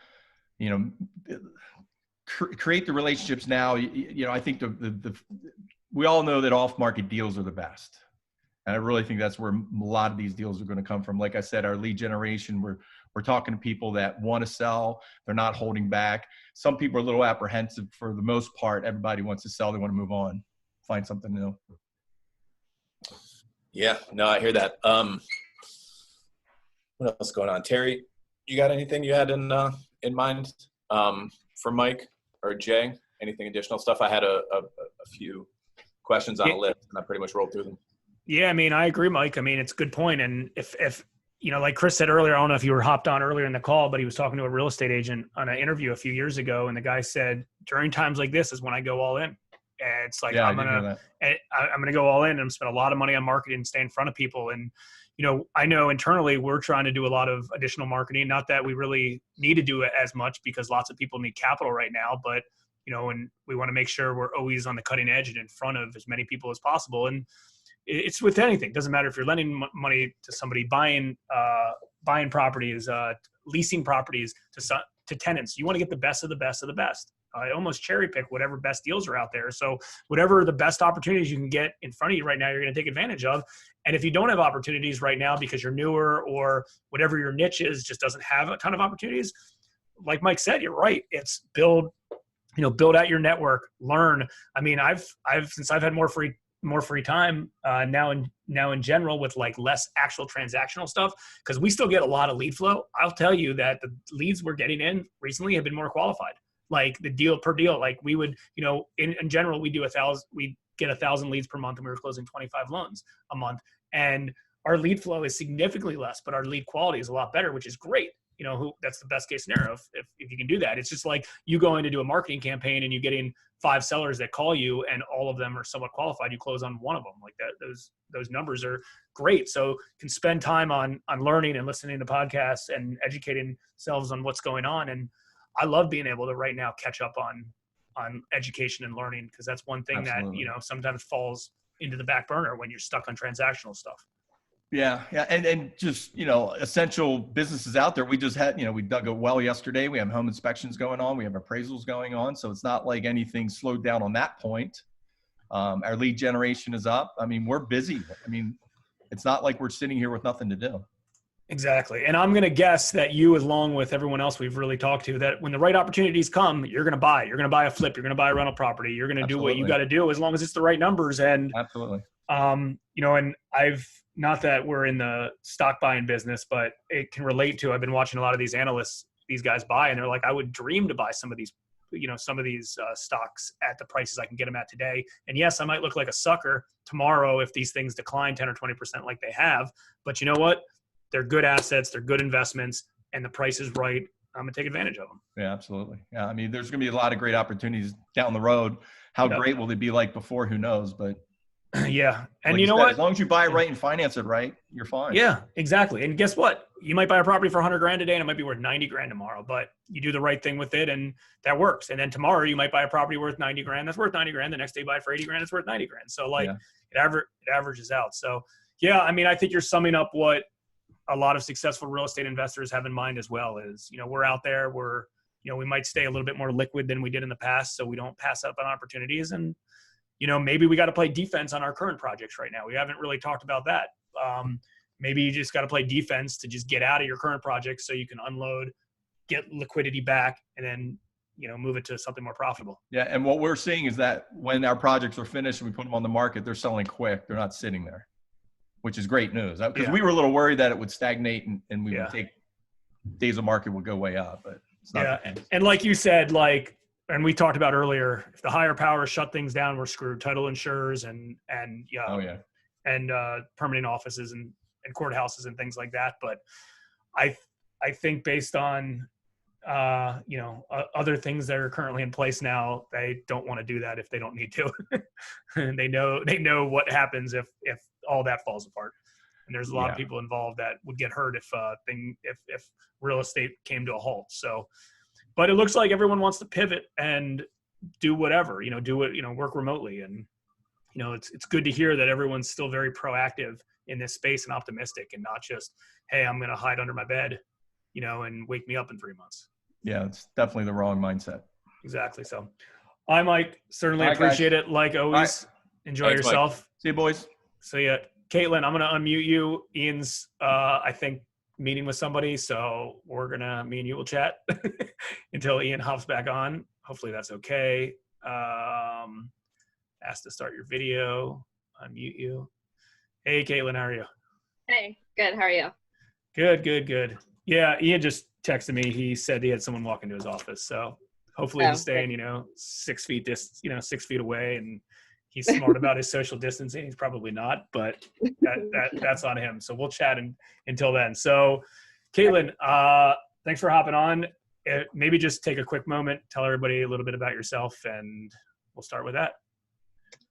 create the relationships now. I think we all know that off-market deals are the best. And I really think that's where a lot of these deals are going to come from. Like I said, our lead generation, we're talking to people that want to sell. They're not holding back. Some people are a little apprehensive. For the most part, everybody wants to sell. They want to move on, find something new. Yeah, no, I hear that. What else is going on? Terry, you got anything you had in mind for Mike or Jay? Anything additional stuff? I had a few questions on the list, and I pretty much rolled through them. Yeah, I mean, I agree, Mike. I mean, it's a good point. And if like Chris said earlier, I don't know if you were hopped on earlier in the call, but he was talking to a real estate agent on an interview a few years ago. And the guy said, during times like this is when I go all in. And it's like, Yeah, I'm going to go all in and spend a lot of money on marketing and stay in front of people. And, I know internally we're trying to do a lot of additional marketing, not that we really need to do it as much because lots of people need capital right now, but, and we want to make sure we're always on the cutting edge and in front of as many people as possible. And it's with anything. It doesn't matter if you're lending money to somebody, buying properties, leasing properties to tenants. You want to get the best of the best of the best. I almost cherry pick whatever best deals are out there. So whatever the best opportunities you can get in front of you right now, you're going to take advantage of. And if you don't have opportunities right now because you're newer or whatever your niche is, just doesn't have a ton of opportunities, like Mike said, you're right. It's build out your network, learn. I mean, since I've had more free time now in general with like less actual transactional stuff, because we still get a lot of lead flow. I'll tell you that the leads we're getting in recently have been more qualified. Like the deal per deal, like we would, in general, we get 1,000 leads per month and we were closing 25 loans a month. And our lead flow is significantly less, but our lead quality is a lot better, which is great. That's the best case scenario if you can do that. It's just like you going to do a marketing campaign and you getting 5 sellers that call you and all of them are somewhat qualified. You close on one of them. Like that, those numbers are great. So you can spend time on learning and listening to podcasts and educating themselves on what's going on. And I love being able to right now catch up on education and learning, because that's one thing Absolutely. That, sometimes falls into the back burner when you're stuck on transactional stuff. Yeah. And just, essential businesses out there. We just had, we dug a well yesterday. We have home inspections going on. We have appraisals going on. So it's not like anything slowed down on that point. Our lead generation is up. I mean, we're busy. I mean, it's not like we're sitting here with nothing to do. Exactly. And I'm going to guess that you, along with everyone else we've really talked to, that when the right opportunities come, you're going to buy. You're going to buy a flip. You're going to buy a rental property. You're going to do what you got to do as long as it's the right numbers. And Absolutely. And not that we're in the stock buying business, but it can relate to, I've been watching a lot of these analysts, these guys buy, and they're like, I would dream to buy some of these stocks at the prices I can get them at today. And yes, I might look like a sucker tomorrow if these things decline 10 or 20% like they have, but you know what? They're good assets. They're good investments, and the price is right. I'm going to take advantage of them. Yeah, absolutely. Yeah. I mean, there's going to be a lot of great opportunities down the road. How great will they be like before? Who knows? But yeah. And like you know what? As long as you buy it right and finance it right, you're fine. Yeah, exactly. And guess what? You might buy a property for $100,000 today and it might be worth $90,000 tomorrow, but you do the right thing with it and that works. And then tomorrow you might buy a property worth $90,000. That's worth $90,000. The next day you buy it for $80,000. It's worth $90,000. So it averages out. So yeah, I mean, I think you're summing up what a lot of successful real estate investors have in mind as well is, we're out there, we might stay a little bit more liquid than we did in the past. So we don't pass up on opportunities. And, maybe we got to play defense on our current projects right now. We haven't really talked about that. Maybe you just got to play defense to just get out of your current project so you can unload, get liquidity back, and then, move it to something more profitable. Yeah. And what we're seeing is that when our projects are finished and we put them on the market, they're selling quick. They're not sitting there, which is great news. Because we were a little worried that it would stagnate and we would take days of market would go way up, but it's not. Yeah. And like you said, and we talked about earlier, if the higher powers shut things down, we're screwed. Title insurers and permanent offices and courthouses and things like that. But I think based on other things that are currently in place now, they don't want to do that if they don't need to. And they know what happens if all that falls apart. And there's a lot of people involved that would get hurt if real estate came to a halt. So, but it looks like everyone wants to pivot and do whatever, work remotely. And, it's good to hear that everyone's still very proactive in this space and optimistic and not just, hey, I'm going to hide under my bed, and wake me up in 3 months. Yeah, it's definitely the wrong mindset. Exactly. So I, Mike, certainly appreciate it. Like always, enjoy yourself. Mike. See you, boys. See ya. Caitlin, I'm going to unmute you. Ian's, I think, meeting with somebody. So me and you will chat until Ian hops back on. Hopefully that's okay. Ask to start your video. Unmute you. Hey, Caitlin, how are you? Hey, good. How are you? Good. Yeah, Ian just texted me. He said he had someone walk into his office. So hopefully he's staying, 6 feet 6 feet away, and he's smart about his social distancing. He's probably not, but that's on him. So we'll chat until then. So Caitlin, thanks for hopping on. Maybe just take a quick moment, tell everybody a little bit about yourself, and we'll start with that.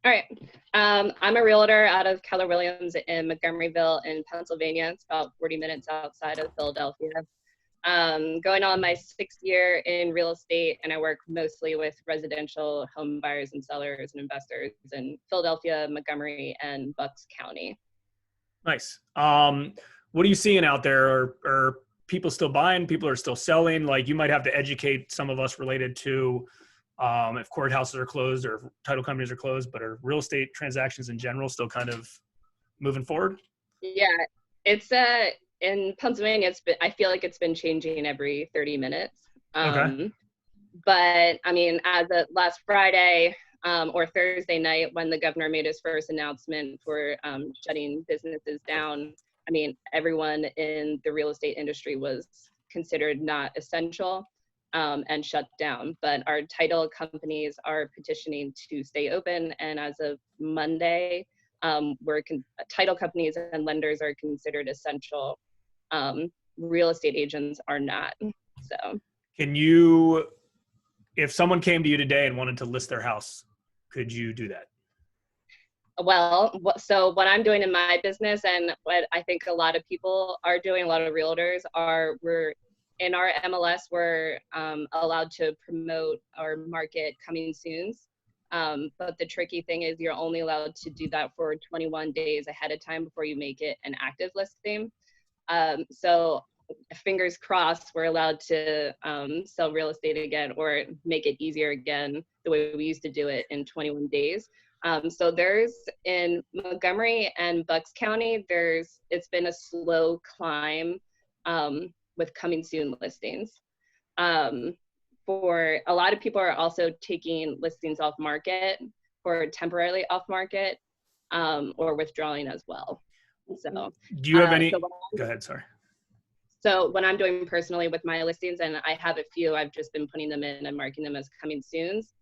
All right. I'm a realtor out of Keller Williams in Montgomeryville in Pennsylvania. It's about 40 minutes outside of Philadelphia. Going on my 6th year in real estate, and I work mostly with residential home buyers and sellers and investors in Philadelphia, Montgomery, and Bucks County. Nice. What are you seeing out there? Are people still buying? People are still selling? Like, you might have to educate some of us related to if courthouses are closed or if title companies are closed, but are real estate transactions in general still kind of moving forward? Yeah, it's in Pennsylvania, I feel like it's been changing every 30 minutes. Okay. But I mean, as of last Friday or Thursday night, when the governor made his first announcement for shutting businesses down, I mean, everyone in the real estate industry was considered not essential and shut down. But our title companies are petitioning to stay open. And as of Monday, title companies and lenders are considered essential. Real estate agents are not. So can you, if someone came to you today and wanted to list their house, could you do that? Well, so what I'm doing in my business, and what I think a lot of people are doing, a lot of realtors we're in our MLS, we're allowed to promote or market coming soons. But the tricky thing is you're only allowed to do that for 21 days ahead of time before you make it an active listing. So fingers crossed we're allowed to sell real estate again, or make it easier again the way we used to do it in 21 days. So there's in Montgomery and Bucks County, it's been a slow climb with coming soon listings. For a lot of people are also taking listings off market or temporarily off market or withdrawing as well. So do you have any, go ahead, sorry. So when I'm doing personally with my listings, and I have a few, I've just been putting them in and marking them as coming soons.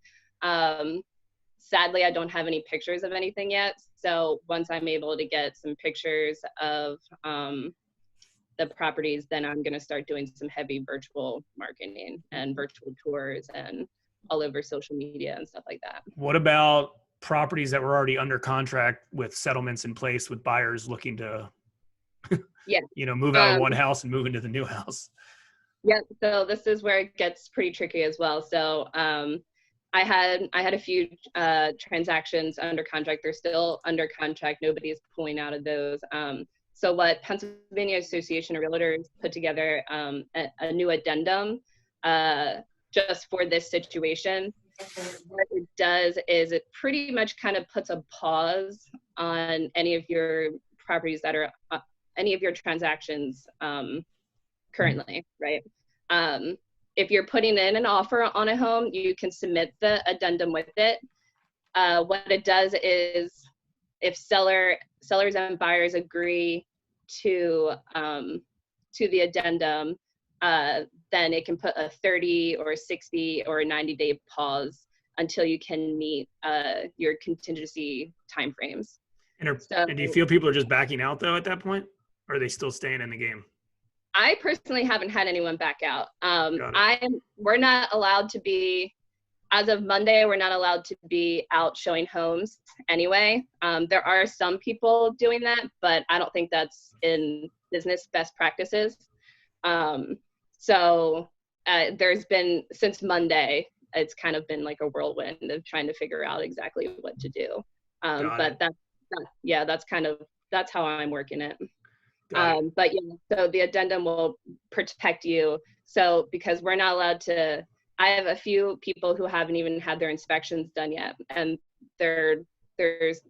Sadly, I don't have any pictures of anything yet. So once I'm able to get some pictures of the properties, then I'm going to start doing some heavy virtual marketing and virtual tours and all over social media and stuff like that. What about properties that were already under contract with settlements in place with buyers looking to yeah, move out of one house and move into the new house? Yeah, so this is where it gets pretty tricky as well. So I had a few transactions under contract. They're still under contract. Nobody's pulling out of those. So what Pennsylvania Association of Realtors put together a new addendum just for this situation. What it does is it pretty much kind of puts a pause on any of your properties that are any of your transactions currently, right? If you're putting in an offer on a home, you can submit the addendum with it. What it does is if sellers and buyers agree to the addendum, then it can put a 30 or 60 or a 90-day pause until you can meet your contingency timeframes. And do you feel people are just backing out though at that point? Or are they still staying in the game? I personally haven't had anyone back out. We're not allowed to be, as of Monday, we're not allowed to be out showing homes anyway. There are some people doing that, but I don't think that's in business best practices. So there's been, since Monday, it's kind of been like a whirlwind of trying to figure out exactly what to do. But that's how I'm working it. But yeah, so the addendum will protect you. So because we're not allowed to, I have a few people who haven't even had their inspections done yet, and there's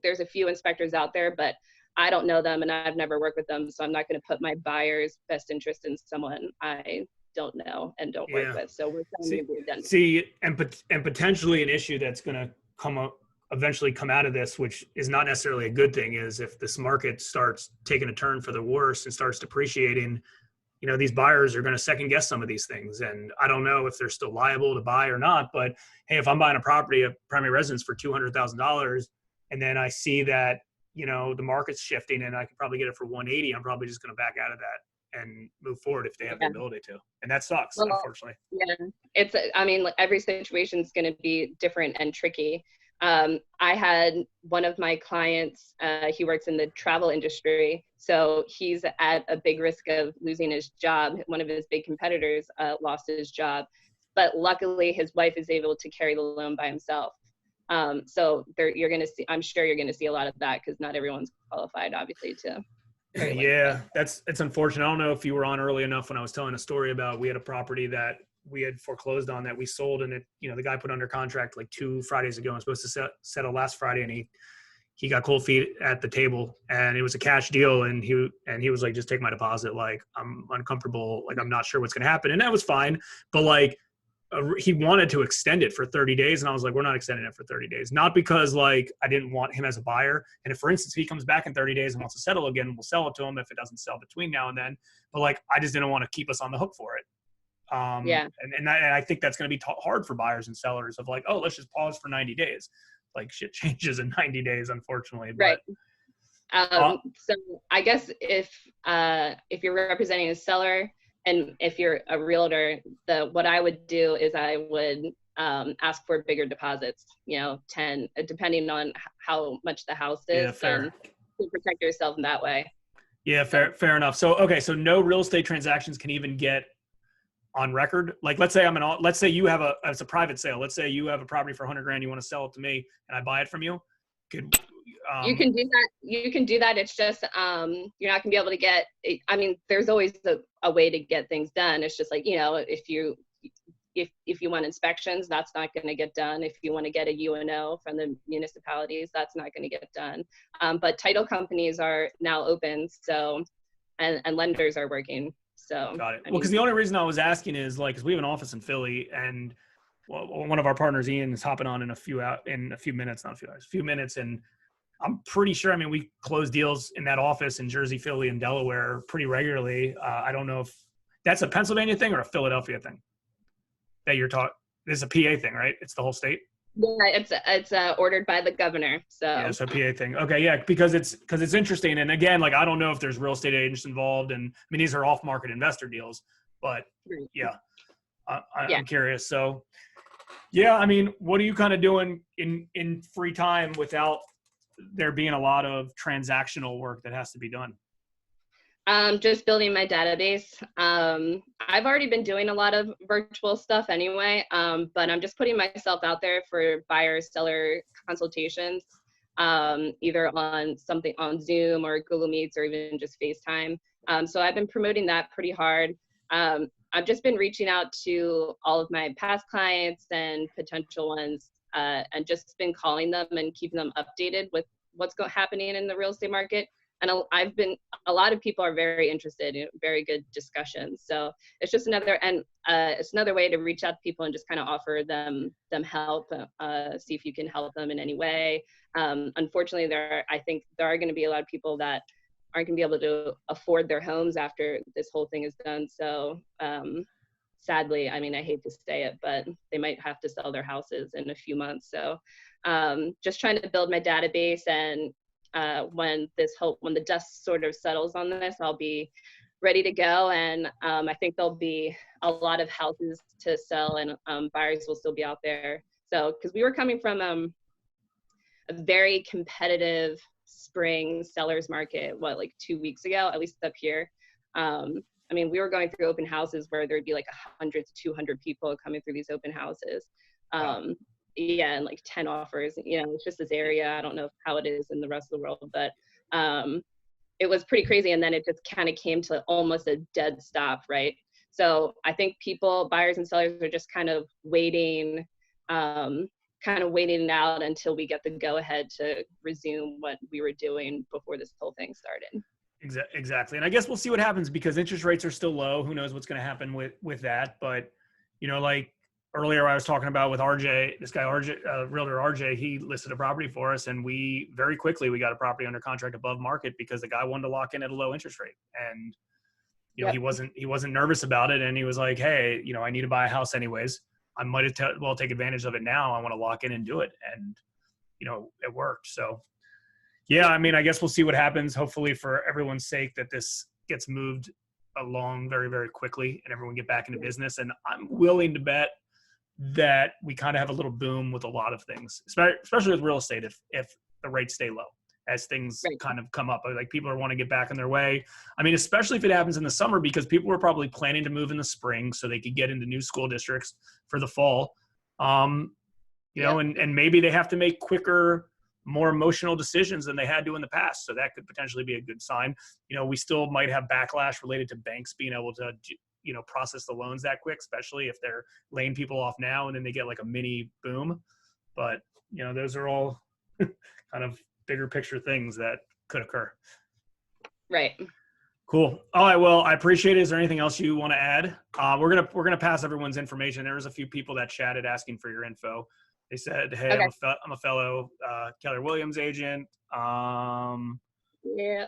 a few inspectors out there, but I don't know them and I've never worked with them, so I'm not going to put my buyer's best interest in someone I don't know and don't work with. So we're trying to do the addendum. And potentially an issue that's going to eventually come out of this, which is not necessarily a good thing, is if this market starts taking a turn for the worse and starts depreciating, these buyers are going to second guess some of these things. And I don't know if they're still liable to buy or not, but hey, if I'm buying a property, a primary residence for $200,000, and then I see that, the market's shifting and I could probably get it for $180, I'm probably just going to back out of that and move forward if they have the ability to. And that sucks, unfortunately. Yeah, every situation is going to be different and tricky. I had one of my clients, he works in the travel industry, so he's at a big risk of losing his job. One of his big competitors lost his job, but luckily his wife is able to carry the loan by himself. So you're going to see, I'm sure you're going to see a lot of that because not everyone's qualified, obviously, to. Yeah, it's unfortunate. I don't know if you were on early enough when I was telling a story about we had a property that we had foreclosed on that we sold, and the guy put under contract like 2 Fridays ago and was supposed to settle last Friday, and he got cold feet at the table, and it was a cash deal, and he was like, just take my deposit, like I'm uncomfortable, like I'm not sure what's gonna happen, and that was fine, but like he wanted to extend it for 30 days, and I was like, we're not extending it for 30 days, not because like I didn't want him as a buyer, and if for instance he comes back in 30 days and wants to settle again, we'll sell it to him if it doesn't sell between now and then, but like I just didn't want to keep us on the hook for it. And I think that's going to be hard for buyers and sellers of like, oh, let's just pause for 90 days. Like shit changes in 90 days, unfortunately. But, right. So I guess if you're representing a seller and if you're a realtor, what I would do is I would ask for bigger deposits, 10, depending on how much the house is. Yeah, fair. And to protect yourself in that way. Yeah, fair enough. So, okay. So no real estate transactions can even get on record. Like, let's say you have it's a private sale. Let's say you have a property for $100,000. You want to sell it to me and I buy it from you. You can do that. You can do that. It's just, you're not gonna be able to get, there's always a way to get things done. It's just like, if you want inspections, that's not going to get done. If you want to get a UNO from the municipalities, that's not going to get done. But title companies are now open. So, and lenders are working. So got it. Well, because the only reason I was asking is like, because we have an office in Philly, and one of our partners, Ian, is hopping on in a few minutes, not a few hours, a few minutes, and I'm pretty sure. We close deals in that office in Jersey, Philly, and Delaware pretty regularly. I don't know if that's a Pennsylvania thing or a Philadelphia thing that you're talking. This is a PA thing, right? It's the whole state. Yeah, it's ordered by the governor. So yeah, it's a PA thing. Okay, yeah, because it's interesting. And again, like I don't know if there's real estate agents involved, and these are off-market investor deals. But yeah, I'm curious. So yeah, what are you kind of doing in free time without there being a lot of transactional work that has to be done? Just building my database. I've already been doing a lot of virtual stuff anyway, but I'm just putting myself out there for buyer-seller consultations, either on Zoom or Google Meets or even just FaceTime. So I've been promoting that pretty hard. I've just been reaching out to all of my past clients and potential ones, and just been calling them and keeping them updated with what's happening in the real estate market. And a lot of people are very interested in very good discussions. So it's just it's another way to reach out to people and just kind of offer them help, see if you can help them in any way. Unfortunately, I think there are going to be a lot of people that aren't going to be able to afford their homes after this whole thing is done. So sadly, I hate to say it, but they might have to sell their houses in a few months. So just trying to build my database, and when the dust sort of settles on this, I'll be ready to go. And I think there'll be a lot of houses to sell, and buyers will still be out there. So, because we were coming from a very competitive spring sellers market, like 2 weeks ago, at least up here. We were going through open houses where there'd be like 100 to 200 people coming through these open houses. Yeah, and like 10 offers, it's just this area. I don't know how it is in the rest of the world, but it was pretty crazy. And then it just kind of came to almost a dead stop, right? So I think buyers and sellers are just kind of waiting it out until we get the go ahead to resume what we were doing before this whole thing started. Exactly. And I guess we'll see what happens because interest rates are still low. Who knows what's going to happen with that? But, like earlier I was talking about with RJ, this guy, realtor RJ, he listed a property for us, and we very quickly, we got a property under contract above market because the guy wanted to lock in at a low interest rate. And, he wasn't nervous about it. And he was like, hey, I need to buy a house anyways. I might as well take advantage of it now. I want to lock in and do it. And, it worked. So yeah, I guess we'll see what happens. Hopefully for everyone's sake that this gets moved along very, very quickly and everyone get back into business. And I'm willing to bet that we kind of have a little boom with a lot of things, especially with real estate, if the rates stay low as things kind of come up. Like people are wanting to get back in their way. I mean, especially if it happens in the summer, because people were probably planning to move in the spring so they could get into new school districts for the fall. You know, and maybe they have to make quicker, more emotional decisions than they had to in the past. So that could potentially be a good sign. You know, we still might have backlash related to banks being able to, you know, process the loans that quick, especially if they're laying people off now and then they get like a mini boom. But, you know, those are all kind of bigger picture things that could occur. Right. Cool. All right. Well, I appreciate it. Is there anything else you want to add? We're gonna pass everyone's information. There was a few people that chatted asking for your info. They said, "Hey, okay. I'm a fellow Keller Williams agent." Yeah.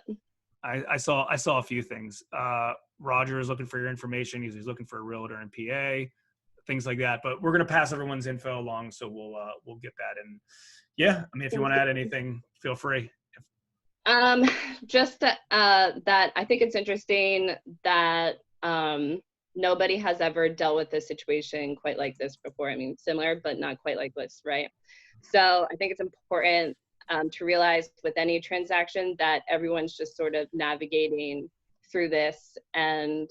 I saw a few things. Roger is looking for your information. He's looking for a realtor in PA, things like that. But we're gonna pass everyone's info along, so we'll get that. And yeah, I mean, if you want to add anything, feel free. Just that I think it's interesting that nobody has ever dealt with a situation quite like this before. I mean, similar, but not quite like this, right? So I think it's important to realize with any transaction that everyone's just sort of navigating through this. And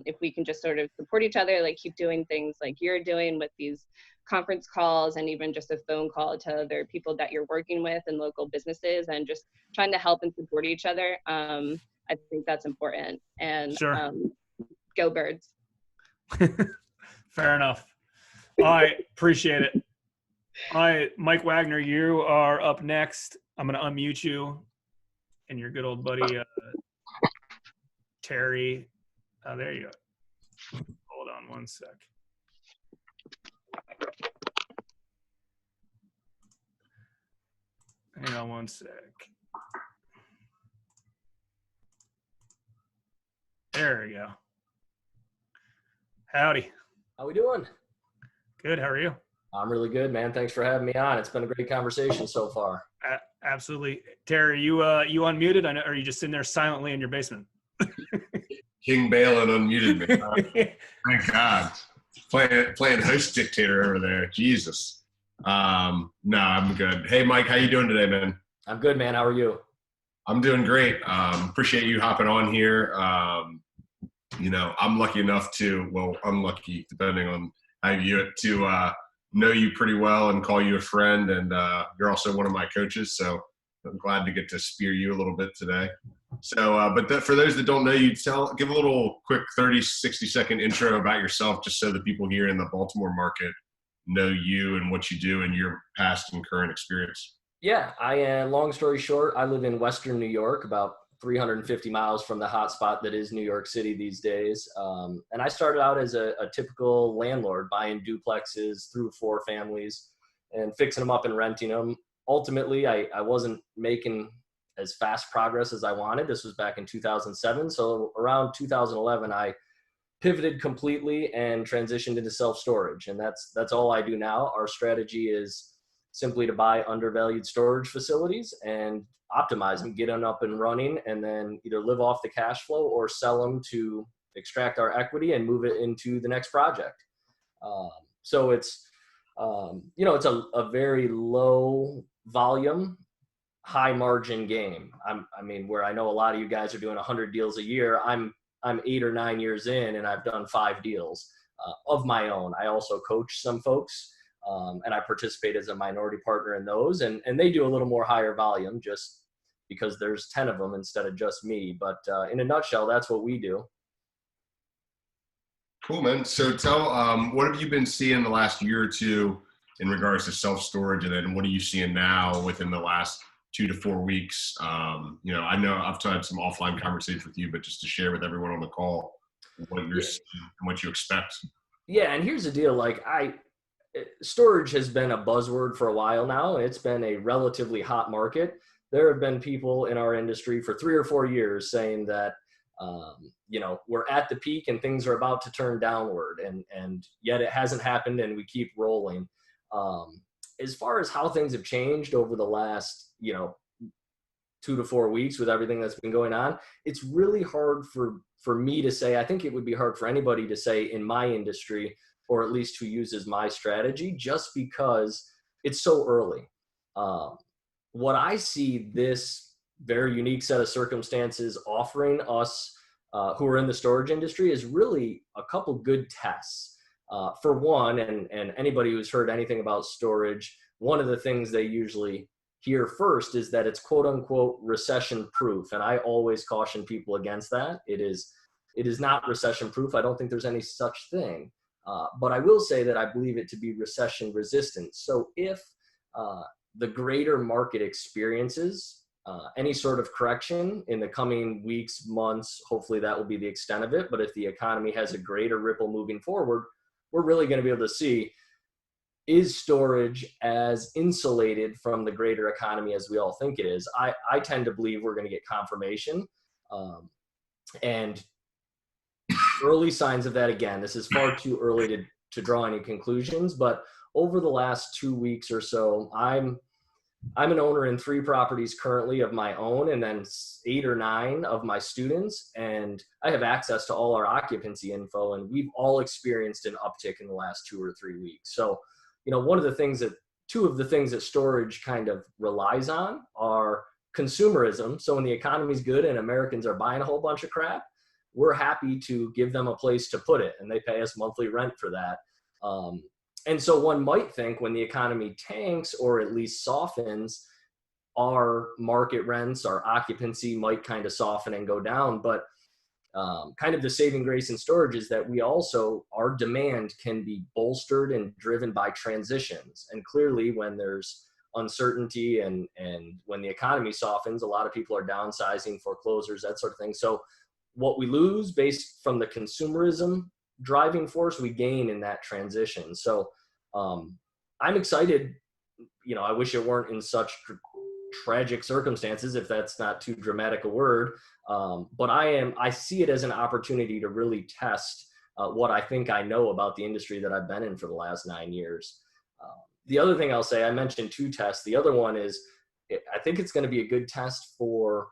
if we can just sort of support each other, like keep doing things like you're doing with these conference calls and even just a phone call to other people that you're working with and local businesses and just trying to help and support each other. I think that's important. And sure. Go Birds. Fair enough. All right. Appreciate it. All right, Mike Wagner, you are up next. I'm going to unmute you and your good old buddy, Terry. There you go. Hold on one sec. Hang on one sec. There we go. Howdy. How we doing? Good. How are you? I'm really good, man. Thanks for having me on. It's been a great conversation so far. Absolutely. Terry, you unmuted? I know, or are you just sitting there silently in your basement? King Balin unmuted me. Thank God. Playing host dictator over there. Jesus. No, I'm good. Hey, Mike, how you doing today, man? I'm good, man. How are you? I'm doing great. Appreciate you hopping on here. You know, I'm lucky enough to, well, unlucky, depending on how you view it, to know you pretty well and call you a friend. And you're also one of my coaches. So I'm glad to get to spear you a little bit today. So, but for those that don't know you, give a little quick 30, 60-second intro about yourself, just so the people here in the Baltimore market know you and what you do and your past and current experience. Yeah, I am. Long story short, I live in Western New York, about 350 miles from the hotspot that is New York City these days. And I started out as a typical landlord, buying duplexes through 4 families and fixing them up and renting them. Ultimately, I wasn't making as fast progress as I wanted. This was back in 2007. So around 2011, I pivoted completely and transitioned into self-storage. And that's all I do now. Our strategy is simply to buy undervalued storage facilities and optimize them, get them up and running, and then either live off the cash flow or sell them to extract our equity and move it into the next project. So it's, you know, it's a very low volume, high margin game. I mean, where I know a lot of you guys are doing 100 deals a year, I'm 8 or 9 years in and I've done 5 deals of my own. I also coach some folks and I participate as a minority partner in those, and they do a little more higher volume just because there's 10 of them instead of just me. But in a nutshell, that's what we do. Cool, man. So tell, what have you been seeing the last year or two in regards to self-storage, and then what are you seeing now within the last 2 to 4 weeks? You know, I know I've had some offline conversations with you, but just to share with everyone on the call what you're seeing and what you expect. Yeah, and here's the deal. Like, storage has been a buzzword for a while now. It's been a relatively hot market. There have been people in our industry for 3 or 4 years saying that, you know, we're at the peak and things are about to turn downward, and yet it hasn't happened and we keep rolling. As far as how things have changed over the last, you know, 2 to 4 weeks with everything that's been going on, it's really hard for me to say. I think it would be hard for anybody to say in my industry or at least who uses my strategy, just because it's so early. What I see this very unique set of circumstances offering us who are in the storage industry is really a couple good tests. For one, and anybody who's heard anything about storage, one of the things they usually hear first is that it's quote unquote recession proof. And I always caution people against that. It is not recession proof. I don't think there's any such thing. But I will say that I believe it to be recession resistant. So if the greater market experiences any sort of correction in the coming weeks, months, hopefully that will be the extent of it. But if the economy has a greater ripple moving forward, we're really going to be able to see, is storage as insulated from the greater economy as we all think it is? I tend to believe we're going to get confirmation. And early signs of that, again, this is far too early to draw any conclusions, but over the last 2 weeks or so, I'm an owner in 3 properties currently of my own, and then 8 or 9 of my students. And I have access to all our occupancy info, and we've all experienced an uptick in the last 2 or 3 weeks. So, you know, two of the things that storage kind of relies on are consumerism. So when the economy's good and Americans are buying a whole bunch of crap, we're happy to give them a place to put it, and they pay us monthly rent for that. And so one might think when the economy tanks or at least softens, our market rents, our occupancy might kind of soften and go down. But kind of the saving grace in storage is that our demand can be bolstered and driven by transitions. And clearly when there's uncertainty and when the economy softens, a lot of people are downsizing, foreclosures, that sort of thing. So what we lose based from the consumerism driving force, we gain in that transition. So I'm excited. You know, I wish it weren't in such tragic circumstances, if that's not too dramatic a word. But I see it as an opportunity to really test what I think I know about the industry that I've been in for the last 9 years. The other thing I'll say, I mentioned 2 tests. The other one is, I think it's going to be a good test for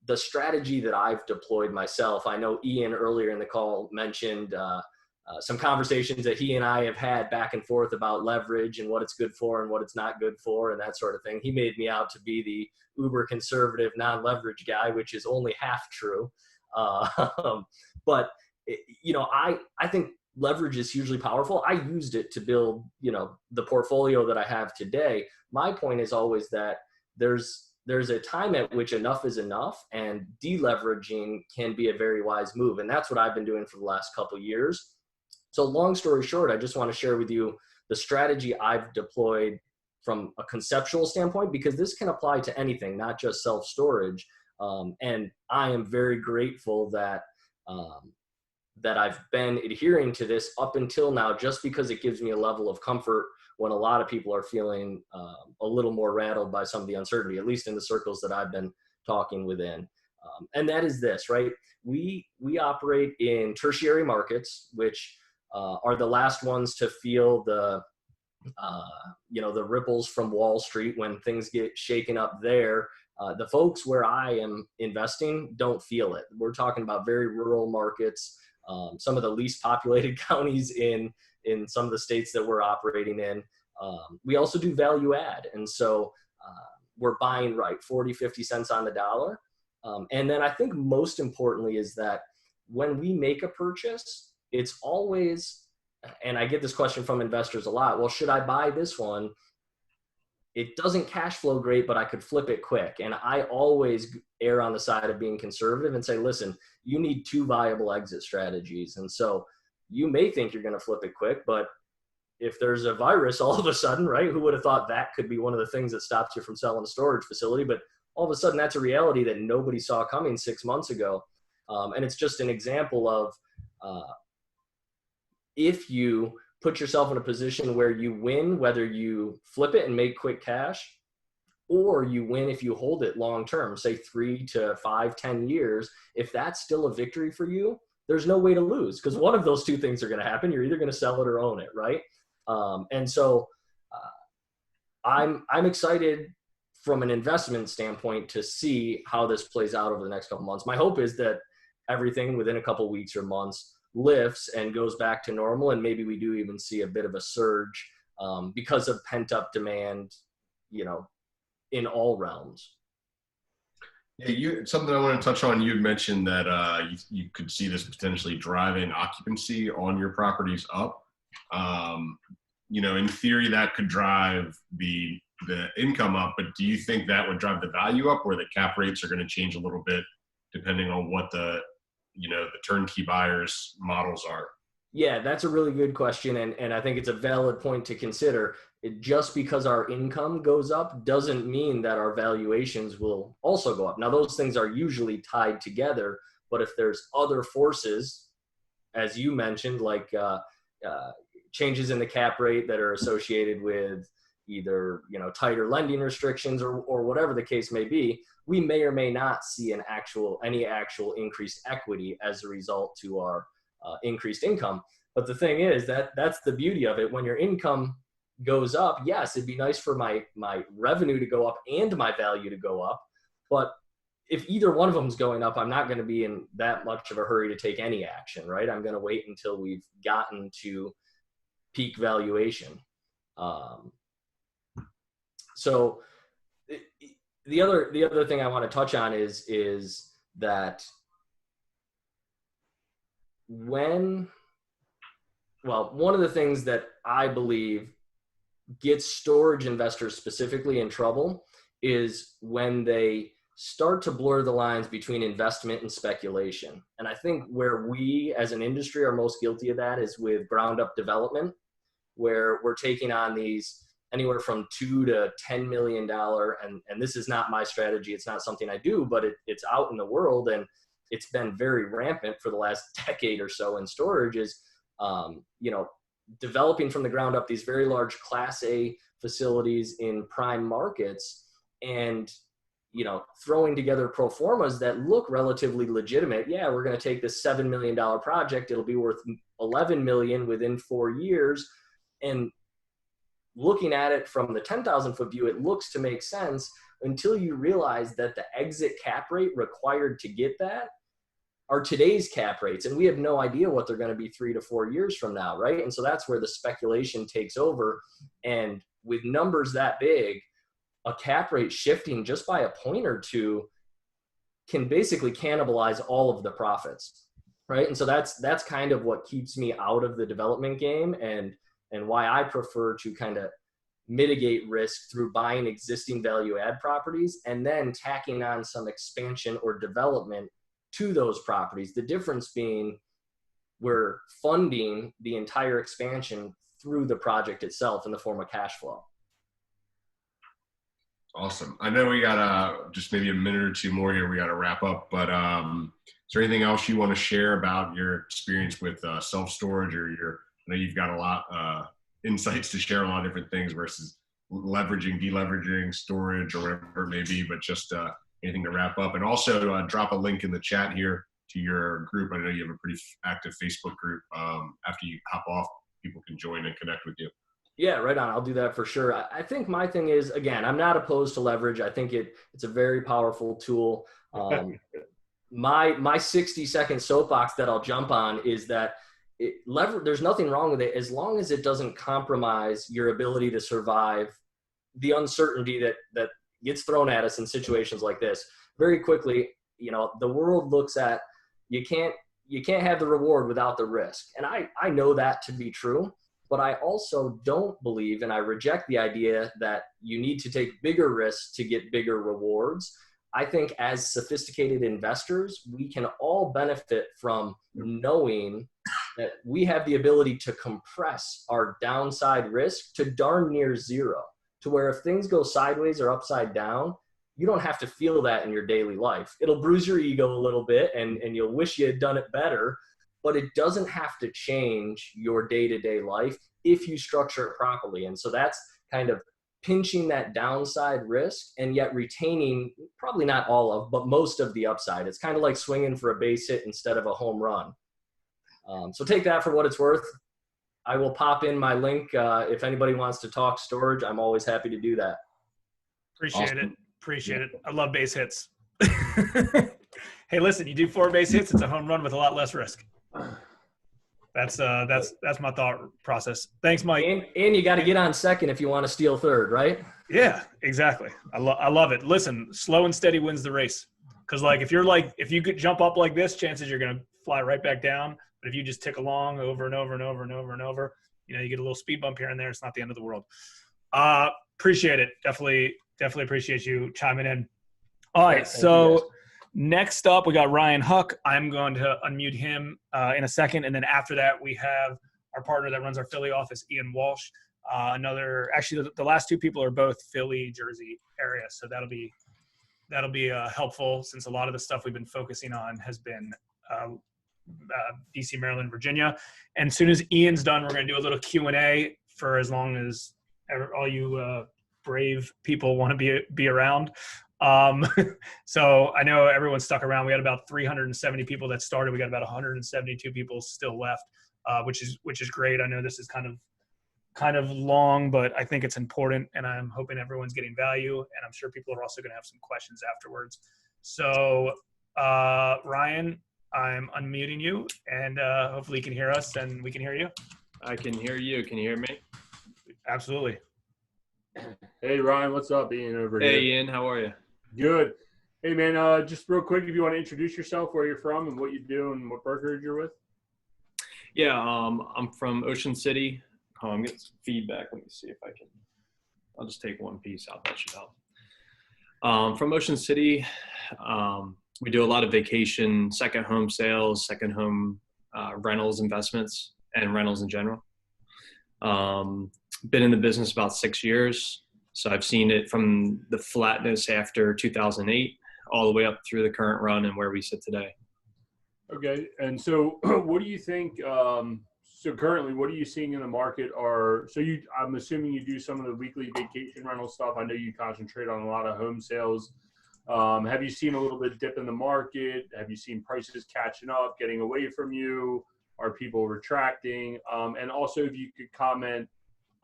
the strategy that I've deployed myself. I know Ian earlier in the call mentioned some conversations that he and I have had back and forth about leverage and what it's good for and what it's not good for and that sort of thing. He made me out to be the uber conservative non-leverage guy, which is only half true. But you know, I think leverage is hugely powerful. I used it to build, you know, the portfolio that I have today. My point is always that there's a time at which enough is enough, and deleveraging can be a very wise move. And that's what I've been doing for the last couple of years. So long story short, I just want to share with you the strategy I've deployed from a conceptual standpoint, because this can apply to anything, not just self-storage. And I am very grateful that I've been adhering to this up until now, just because it gives me a level of comfort when a lot of people are feeling a little more rattled by some of the uncertainty, at least in the circles that I've been talking within. And that is this, right? We operate in tertiary markets, which are the last ones to feel the ripples from Wall Street when things get shaken up there. The folks where I am investing don't feel it. We're talking about very rural markets, some of the least populated counties in some of the states that we're operating in. We also do value add. And so we're buying right 40, 50 cents on the dollar. And then I think most importantly is that when we make a purchase, it's always, and I get this question from investors a lot, well, should I buy this one? It doesn't cash flow great, but I could flip it quick. And I always err on the side of being conservative and say, listen, you need 2 viable exit strategies. And so you may think you're going to flip it quick, but if there's a virus all of a sudden, right, who would have thought that could be one of the things that stops you from selling a storage facility? But all of a sudden, that's a reality that nobody saw coming 6 months ago. And it's just an example of if you put yourself in a position where you win, whether you flip it and make quick cash, or you win if you hold it long term, say 3 to 5, 10 years, if that's still a victory for you, there's no way to lose, because one of those 2 things are going to happen. You're either going to sell it or own it, right? And so I'm excited from an investment standpoint to see how this plays out over the next couple months. My hope is that everything within a couple weeks or months lifts and goes back to normal, and maybe we do even see a bit of a surge because of pent up demand, in all realms. Yeah, something I want to touch on. You had mentioned that you could see this potentially driving occupancy on your properties up. In theory, that could drive the income up, but do you think that would drive the value up, or the cap rates are going to change a little bit depending on what the turnkey buyers models are? Yeah, that's a really good question. And I think it's a valid point to consider. Just because our income goes up doesn't mean that our valuations will also go up. Now, those things are usually tied together, but if there's other forces, as you mentioned, like changes in the cap rate that are associated with either, tighter lending restrictions or whatever the case may be, we may or may not see any actual increased equity as a result to our increased income. But the thing is that's the beauty of it. When your income goes up, yes, it'd be nice for my revenue to go up and my value to go up. But if either one of them is going up, I'm not going to be in that much of a hurry to take any action, right? I'm going to wait until we've gotten to peak valuation. So the other thing I want to touch on is that one of the things that I believe gets storage investors specifically in trouble is when they start to blur the lines between investment and speculation. And I think where we as an industry are most guilty of that is with ground up development, where we're taking on these anywhere from $2 to $10 million. And this is not my strategy. It's not something I do, but it's out in the world, and it's been very rampant for the last decade or so in storage is, developing from the ground up these very large Class A facilities in prime markets and, throwing together pro formas that look relatively legitimate. Yeah, we're going to take this $7 million project. It'll be worth $11 million within 4 years. And looking at it from the 10,000 foot view, it looks to make sense until you realize that the exit cap rate required to get that are today's cap rates. And we have no idea what they're going to be 3 to 4 years from now, right? And so that's where the speculation takes over. And with numbers that big, a cap rate shifting just by a point or two can basically cannibalize all of the profits, right? And so that's kind of what keeps me out of the development game, and why I prefer to kind of mitigate risk through buying existing value add properties and then tacking on some expansion or development to those properties. The difference being we're funding the entire expansion through the project itself in the form of cash flow. Awesome. I know we got just maybe a minute or two more here. We got to wrap up, but is there anything else you want to share about your experience with self-storage, or I know you've got a lot insights to share on a lot of different things versus leveraging, deleveraging, storage, or whatever it may be, but just anything to wrap up. And also drop a link in the chat here to your group. I know you have a pretty active Facebook group. After you hop off, people can join and connect with you. Yeah, right on. I'll do that for sure. I think my thing is, again, I'm not opposed to leverage. I think it's a very powerful tool. My 60-second soapbox that I'll jump on is that there's nothing wrong with it as long as it doesn't compromise your ability to survive the uncertainty that gets thrown at us in situations like this. Very quickly, the world looks at you can't have the reward without the risk. And I know that to be true, but I also don't believe, and I reject the idea that you need to take bigger risks to get bigger rewards. I think as sophisticated investors, we can all benefit from knowing that we have the ability to compress our downside risk to darn near zero, to where if things go sideways or upside down, you don't have to feel that in your daily life. It'll bruise your ego a little bit and you'll wish you had done it better, but it doesn't have to change your day-to-day life if you structure it properly. And so that's kind of pinching that downside risk and yet retaining probably not all of, but most of the upside. It's kind of like swinging for a base hit instead of a home run. So take that for what it's worth. I will pop in my link. If anybody wants to talk storage, I'm always happy to do that. Appreciate it. I love base hits. Hey, listen, you do 4 base hits, it's a home run with a lot less risk. That's my thought process. Thanks, Mike. And you got to get on second if you want to steal third, right? Yeah, exactly. I love it. Listen, slow and steady wins the race. Because if you could jump up like this, chances you're going to fly right back down. But if you just tick along over and over and over and over and over, you get a little speed bump here and there. It's not the end of the world. Appreciate it. Definitely appreciate you chiming in. All right. So next up, we got Ryan Huck. I'm going to unmute him in a second. And then after that, we have our partner that runs our Philly office, Ian Walsh. Actually, the last two people are both Philly, Jersey area. So that'll be helpful since a lot of the stuff we've been focusing on has been DC, Maryland, Virginia. And as soon as Ian's done, we're going to do a little Q&A for as long as all you brave people want to be around. So I know everyone's stuck around. We had about 370 people that started. We got about 172 people still left, which is great. I know this is kind of long, but I think it's important, and I'm hoping everyone's getting value, and I'm sure people are also going to have some questions afterwards. So Ryan, I'm unmuting you, and hopefully you can hear us and we can hear you. I can hear you. Can you hear me? Absolutely. Hey Ryan, what's up? Ian over here. Hey Ian, how are you? Good. Hey man, just real quick, if you want to introduce yourself, where you're from and what you do and what brokerage you're with. Yeah, I'm from Ocean City. I'm getting some feedback. Let me see if I can. I'll just take one piece out. That should help. From Ocean City, we do a lot of vacation, second home sales, second home rentals, investments, and rentals in general. Been in the business about 6 years. So I've seen it from the flatness after 2008 all the way up through the current run and where we sit today. Okay. And so what do you think, so currently what are you seeing in the market I'm assuming you do some of the weekly vacation rental stuff. I know you concentrate on a lot of home sales. Have you seen a little bit of dip in the market? Have you seen prices catching up, getting away from you? Are people retracting? And also if you could comment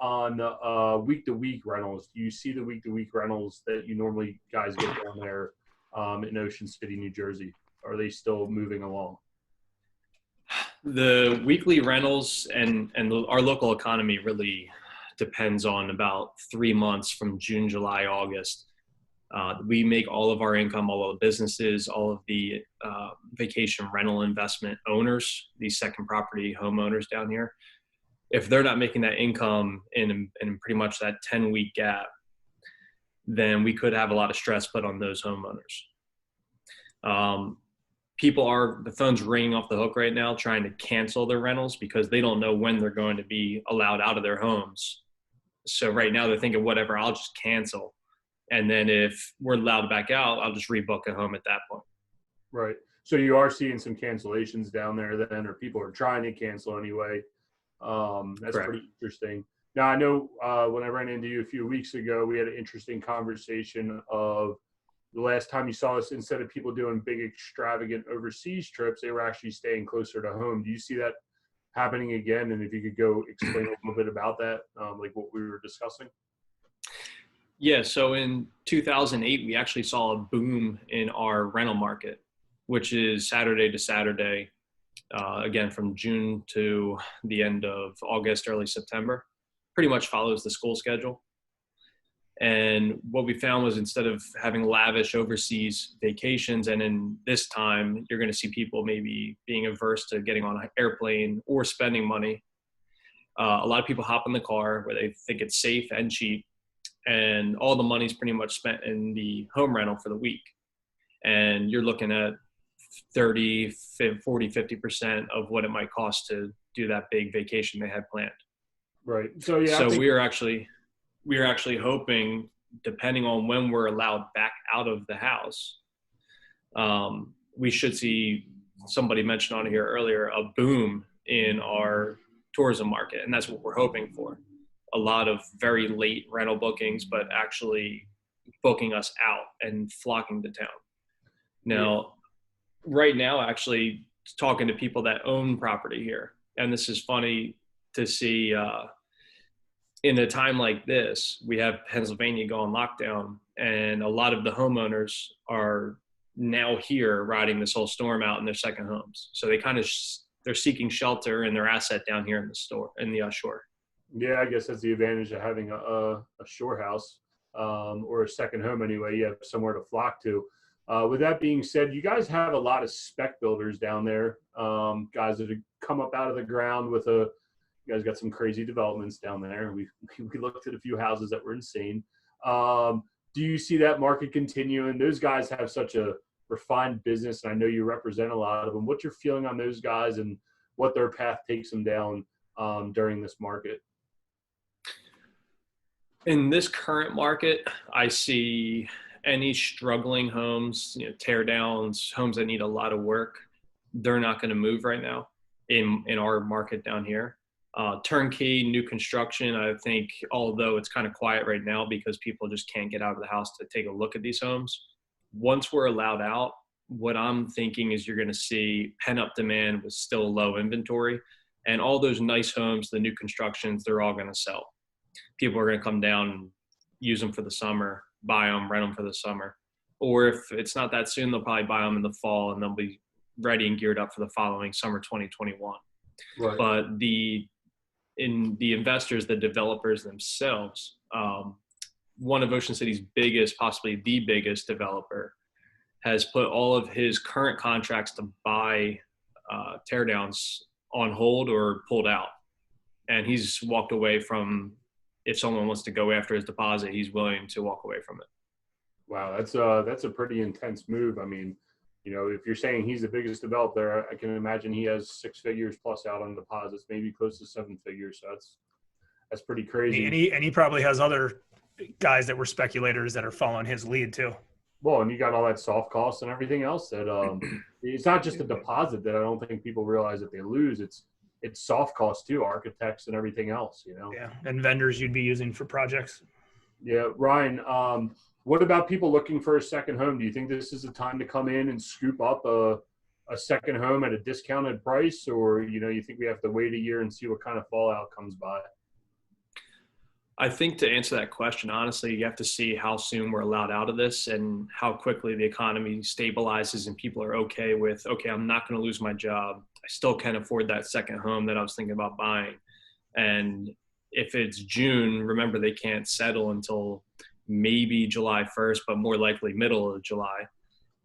on week-to-week rentals. Do you see the week-to-week rentals that you normally guys get down there in Ocean City, New Jersey? Are they still moving along? The weekly rentals and our local economy really depends on about 3 months from June, July, August. We make all of our income, all of the businesses, all of the vacation rental investment owners, these second property homeowners down here. If they're not making that income in pretty much that 10-week gap, then we could have a lot of stress put on those homeowners. The phone's ringing off the hook right now trying to cancel their rentals because they don't know when they're going to be allowed out of their homes. So right now they're thinking, whatever, I'll just cancel. And then if we're allowed back out, I'll just rebook a home at that point. Right. So you are seeing some cancellations down there then, or people are trying to cancel anyway. That's Correct. Pretty interesting. Now, I know when I ran into you a few weeks ago, we had an interesting conversation of the last time you saw us, instead of people doing big, extravagant overseas trips, they were actually staying closer to home. Do you see that happening again? And if you could go explain a little bit about that, like what we were discussing. Yeah, so in 2008, we actually saw a boom in our rental market, which is Saturday to Saturday, again, from June to the end of August, early September. Pretty much follows the school schedule. And what we found was instead of having lavish overseas vacations, and in this time, you're going to see people maybe being averse to getting on an airplane or spending money. A lot of people hop in the car where they think it's safe and cheap, and all the money's pretty much spent in the home rental for the week. And you're looking at 30, 40, 50% of what it might cost to do that big vacation they had planned. Right. So, yeah. So we are actually hoping, depending on when we're allowed back out of the house, we should see, somebody mentioned on here earlier, a boom in our tourism market. And that's what we're hoping for. A lot of very late rental bookings, but actually booking us out and flocking to town. Now, right now, actually talking to people that own property here. And this is funny to see, in a time like this, we have Pennsylvania go on lockdown, and a lot of the homeowners are now here riding this whole storm out in their second homes. So they kind of they're seeking shelter in their asset down here in the shore. Yeah, I guess that's the advantage of having a shore house, or a second home anyway. You have somewhere to flock to. With that being said, you guys have a lot of spec builders down there, guys that have come up out of the ground with you guys got some crazy developments down there. We looked at a few houses that were insane. Do you see that market continuing? Those guys have such a refined business, and I know you represent a lot of them. What's your feeling on those guys and what their path takes them down during this market? In this current market, I see any struggling homes, tear downs, homes that need a lot of work. They're not going to move right now in our market down here. Turnkey, new construction, I think, although it's kind of quiet right now because people just can't get out of the house to take a look at these homes. Once we're allowed out, what I'm thinking is you're going to see pent-up demand with still low inventory. And all those nice homes, the new constructions, they're all going to sell. People are going to come down and use them for the summer, buy them, rent them for the summer. Or if it's not that soon, they'll probably buy them in the fall and they'll be ready and geared up for the following summer 2021. Right. But the investors, the developers themselves, one of Ocean City's biggest, possibly the biggest developer, has put all of his current contracts to buy teardowns on hold or pulled out. And he's walked away from, if someone wants to go after his deposit, he's willing to walk away from it. Wow, that's a pretty intense move. I mean, if you're saying he's the biggest developer, I can imagine he has 6 figures plus out on deposits, maybe close to 7 figures. So that's pretty crazy. And he probably has other guys that were speculators that are following his lead too. Well, and you got all that soft costs and everything else that it's not just a deposit that I don't think people realize that they lose. It's soft costs too, architects and everything else, Yeah, and vendors you'd be using for projects. Yeah, Ryan, what about people looking for a second home? Do you think this is the time to come in and scoop up a second home at a discounted price, or you think we have to wait a year and see what kind of fallout comes by? I think to answer that question, honestly, you have to see how soon we're allowed out of this and how quickly the economy stabilizes and people are okay with, okay, I'm not going to lose my job. I still can't afford that second home that I was thinking about buying. And if it's June, remember they can't settle until maybe July 1st, but more likely middle of July.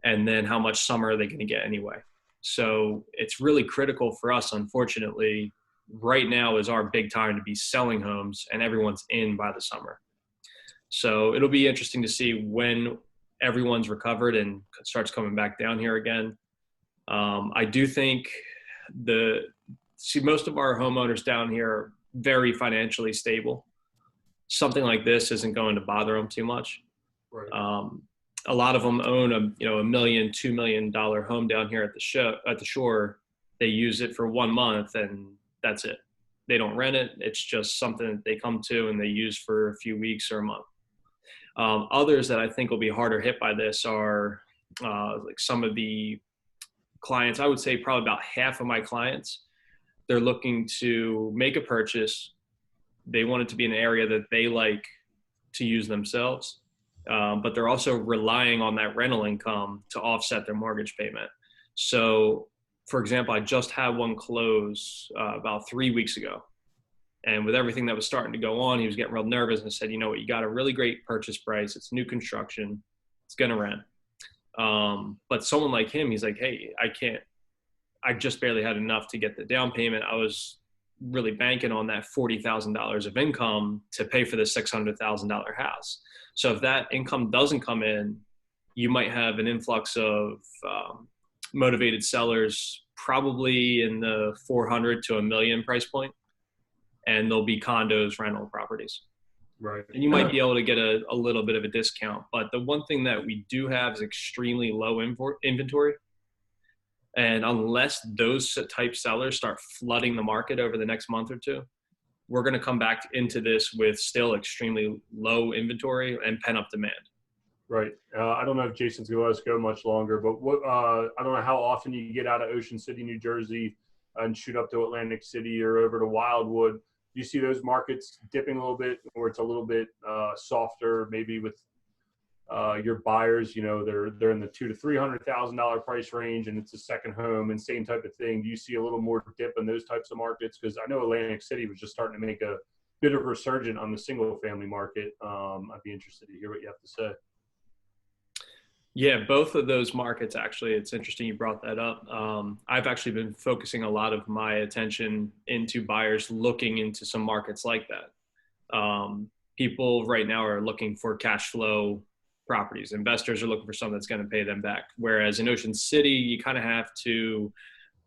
And then how much summer are they going to get anyway? So it's really critical for us, unfortunately. Right now is our big time to be selling homes and everyone's in by the summer. So it'll be interesting to see when everyone's recovered and starts coming back down here again. I do think most of our homeowners down here are very financially stable. Something like this isn't going to bother them too much. Right. A lot of them own a $1 million, $2 million home down here at the shore. They use it for 1 month and that's it. They don't rent it. It's just something that they come to and they use for a few weeks or a month. Others that I think will be harder hit by this are like some of the clients. I would say probably about half of my clients, they're looking to make a purchase. They want it to be an area that they like to use themselves, but they're also relying on that rental income to offset their mortgage payment. So, for example, I just had one close about 3 weeks ago. And with everything that was starting to go on, he was getting real nervous and said, you know what, you got a really great purchase price. It's new construction. It's going to rent. But someone like him, he's like, hey, I just barely had enough to get the down payment. I was really banking on that $40,000 of income to pay for the $600,000 house. So if that income doesn't come in, you might have an influx of motivated sellers, probably in the 400 to $1 million price point, and there'll be condos, rental properties. Right. And you might be able to get a little bit of a discount. But the one thing that we do have is extremely low inventory. And unless those type sellers start flooding the market over the next month or two, we're going to come back into this with still extremely low inventory and pent-up demand. Right. I don't know if Jason's going to let us go much longer, but I don't know how often you get out of Ocean City, New Jersey, and shoot up to Atlantic City or over to Wildwood. Do you see those markets dipping a little bit, or it's a little bit softer, maybe with your buyers, you know, they're in the $200,000 to $300,000 price range, and it's a second home and same type of thing. Do you see a little more dip in those types of markets? Because I know Atlantic City was just starting to make a bit of a resurgence on the single family market. I'd be interested to hear what you have to say. Yeah, both of those markets, actually, it's interesting you brought that up. I've actually been focusing a lot of my attention into buyers looking into some markets like that. People right now are looking for cash flow properties. Investors are looking for something that's going to pay them back. Whereas in Ocean City, you kind of have to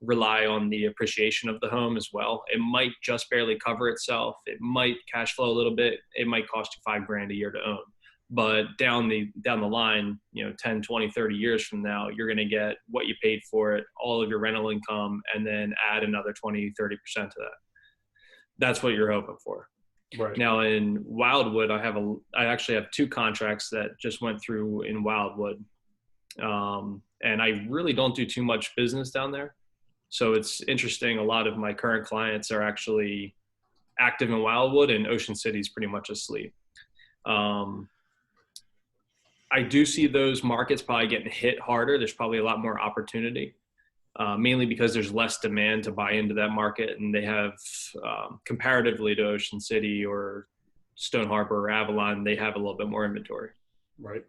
rely on the appreciation of the home as well. It might just barely cover itself. It might cash flow a little bit. It might cost you $5,000 a year to own. But down the line, you know, 10, 20, 30 years from now, you're going to get what you paid for it, all of your rental income, and then add another 20, 30% to that. That's what you're hoping for. Right. Now in Wildwood, I actually have 2 contracts that just went through in Wildwood. And I really don't do too much business down there. So it's interesting. A lot of my current clients are actually active in Wildwood, and Ocean City is pretty much asleep. I do see those markets probably getting hit harder. There's probably a lot more opportunity, mainly because there's less demand to buy into that market, and they have, comparatively to Ocean City or Stone Harbor or Avalon, they have a little bit more inventory. Right.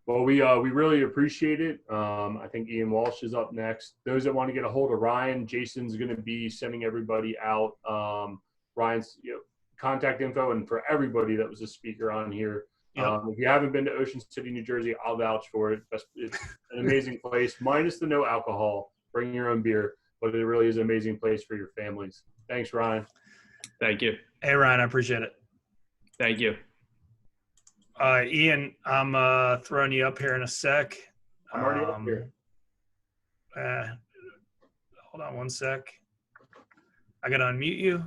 Well, we really appreciate it. I think Ian Walsh is up next. Those that want to get a hold of Ryan, Jason's going to be sending everybody out Ryan's contact info, and for everybody that was a speaker on here. Yep. If you haven't been to Ocean City, New Jersey, I'll vouch for it. It's an amazing place, minus the no alcohol. Bring your own beer, but it really is an amazing place for your families. Thanks, Ryan. Thank you. Hey, Ryan, I appreciate it. Thank you. Ian, I'm throwing you up here in a sec. I'm already up here. Hold on one sec. I got to unmute you.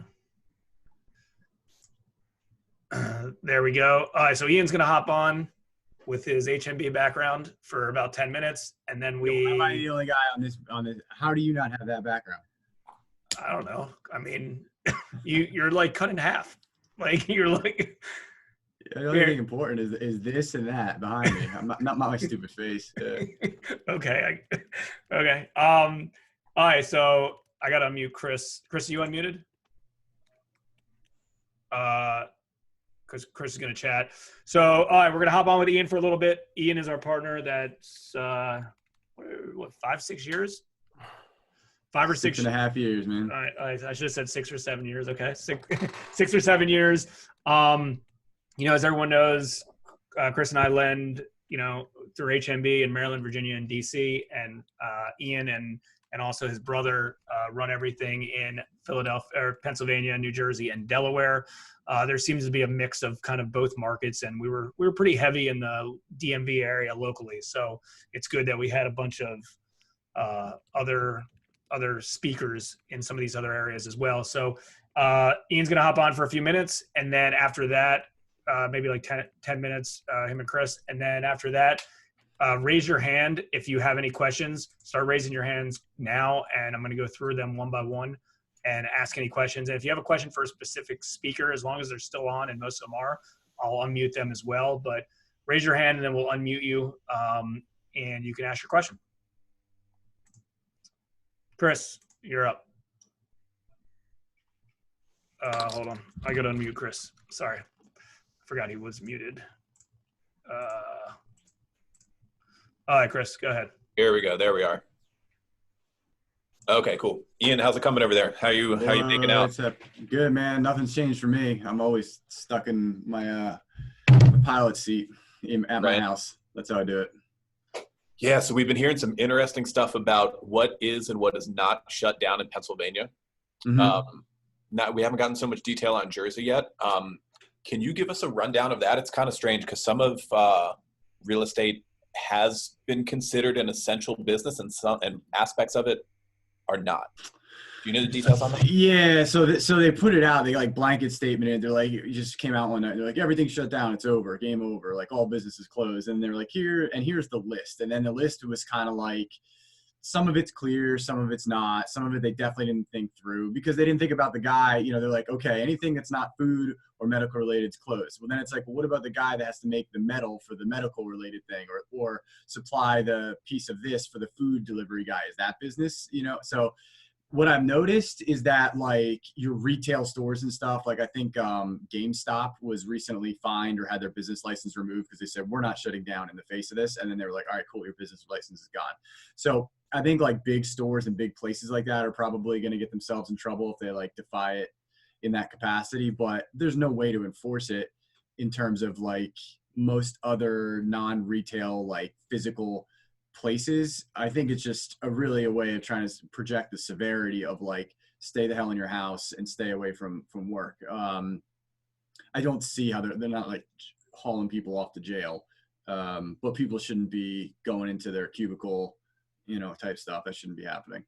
There we go. All right, so Ian's going to hop on with his HMB background for about 10 minutes, and then we. Why am I the only guy on this? How do you not have that background? I don't know. I mean, you're like cut in half. Like you're like. The only thing important is this and that behind me. I'm not my stupid face. Yeah. Okay. Okay. All right. So I got to unmute Chris. Chris, are you unmuted? Because Chris is going to chat. So, all right, we're going to hop on with Ian for a little bit. Ian is our partner that's, 5-6 years? 5 or 6 and a half years, man. All right, I should have said 6 or 7 years. Okay, 6 or 7 years. As everyone knows, Chris and I lend, through HMB in Maryland, Virginia, and DC, and Ian and also his brother run everything in Philadelphia, or Pennsylvania, New Jersey, and Delaware. There seems to be a mix of kind of both markets, and we were pretty heavy in the DMV area locally. So it's good that we had a bunch of other speakers in some of these other areas as well. So Ian's gonna hop on for a few minutes, and then after that, maybe like 10 minutes, him and Chris, and then after that, raise your hand if you have any questions. Start raising your hands now, and I'm going to go through them one by one and ask any questions. And if you have a question for a specific speaker, as long as they're still on, and most of them are, I'll unmute them as well. But raise your hand, and then we'll unmute you, and you can ask your question. Chris, you're up. Hold on. I got to unmute Chris. Sorry. I forgot he was muted. All right, Chris, go ahead. Here we go. There we are. Okay, cool. Ian, how's it coming over there? How you making out? Good, man. Nothing's changed for me. I'm always stuck in my pilot seat at my house. That's how I do it. Yeah, so we've been hearing some interesting stuff about what is and what is not shut down in Pennsylvania. Mm-hmm. We haven't gotten so much detail on Jersey yet. Can you give us a rundown of that? It's kind of strange because some of real estate has been considered an essential business, and aspects of it are not. Do you know the details on that? Yeah, so they put it out. They like blanket statement, and they're like, it just came out one night. They're like, everything's shut down. It's over. Game over. Like all businesses closed. And they're like, here's the list. And then the list was kind of like, some of it's clear, some of it's not. Some of it they definitely didn't think through because they didn't think about the guy. They're like, okay, anything that's not food or medical related's closed. Well, then it's like, well, what about the guy that has to make the metal for the medical related thing, or supply the piece of this for the food delivery guy? Is that business? You know, so what I've noticed is that like your retail stores and stuff, like I think GameStop was recently fined or had their business license removed because they said, we're not shutting down in the face of this. And then they were like, all right, cool, your business license is gone. So I think like big stores and big places like that are probably going to get themselves in trouble if they like defy it in that capacity, but there's no way to enforce it in terms of like most other non-retail, like physical places. I think it's just a way of trying to project the severity of like, stay the hell in your house and stay away from work. I don't see how they're not like hauling people off to jail, but people shouldn't be going into their cubicle, you know, type stuff. That shouldn't be happening.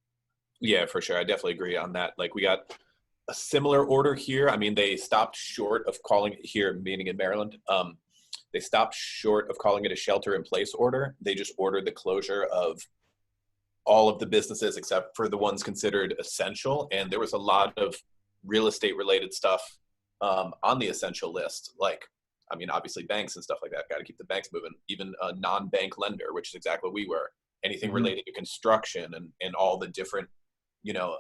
Yeah, for sure. I definitely agree on that. Like we got a similar order here. I mean, they stopped short of calling it here, meaning in Maryland. They stopped short of calling it a shelter-in-place order. They just ordered the closure of all of the businesses except for the ones considered essential. And there was a lot of real estate-related stuff on the essential list. Like, I mean, obviously banks and stuff like that. Got to keep the banks moving. Even a non-bank lender, which is exactly what we were. Anything related to construction and all the different, you know,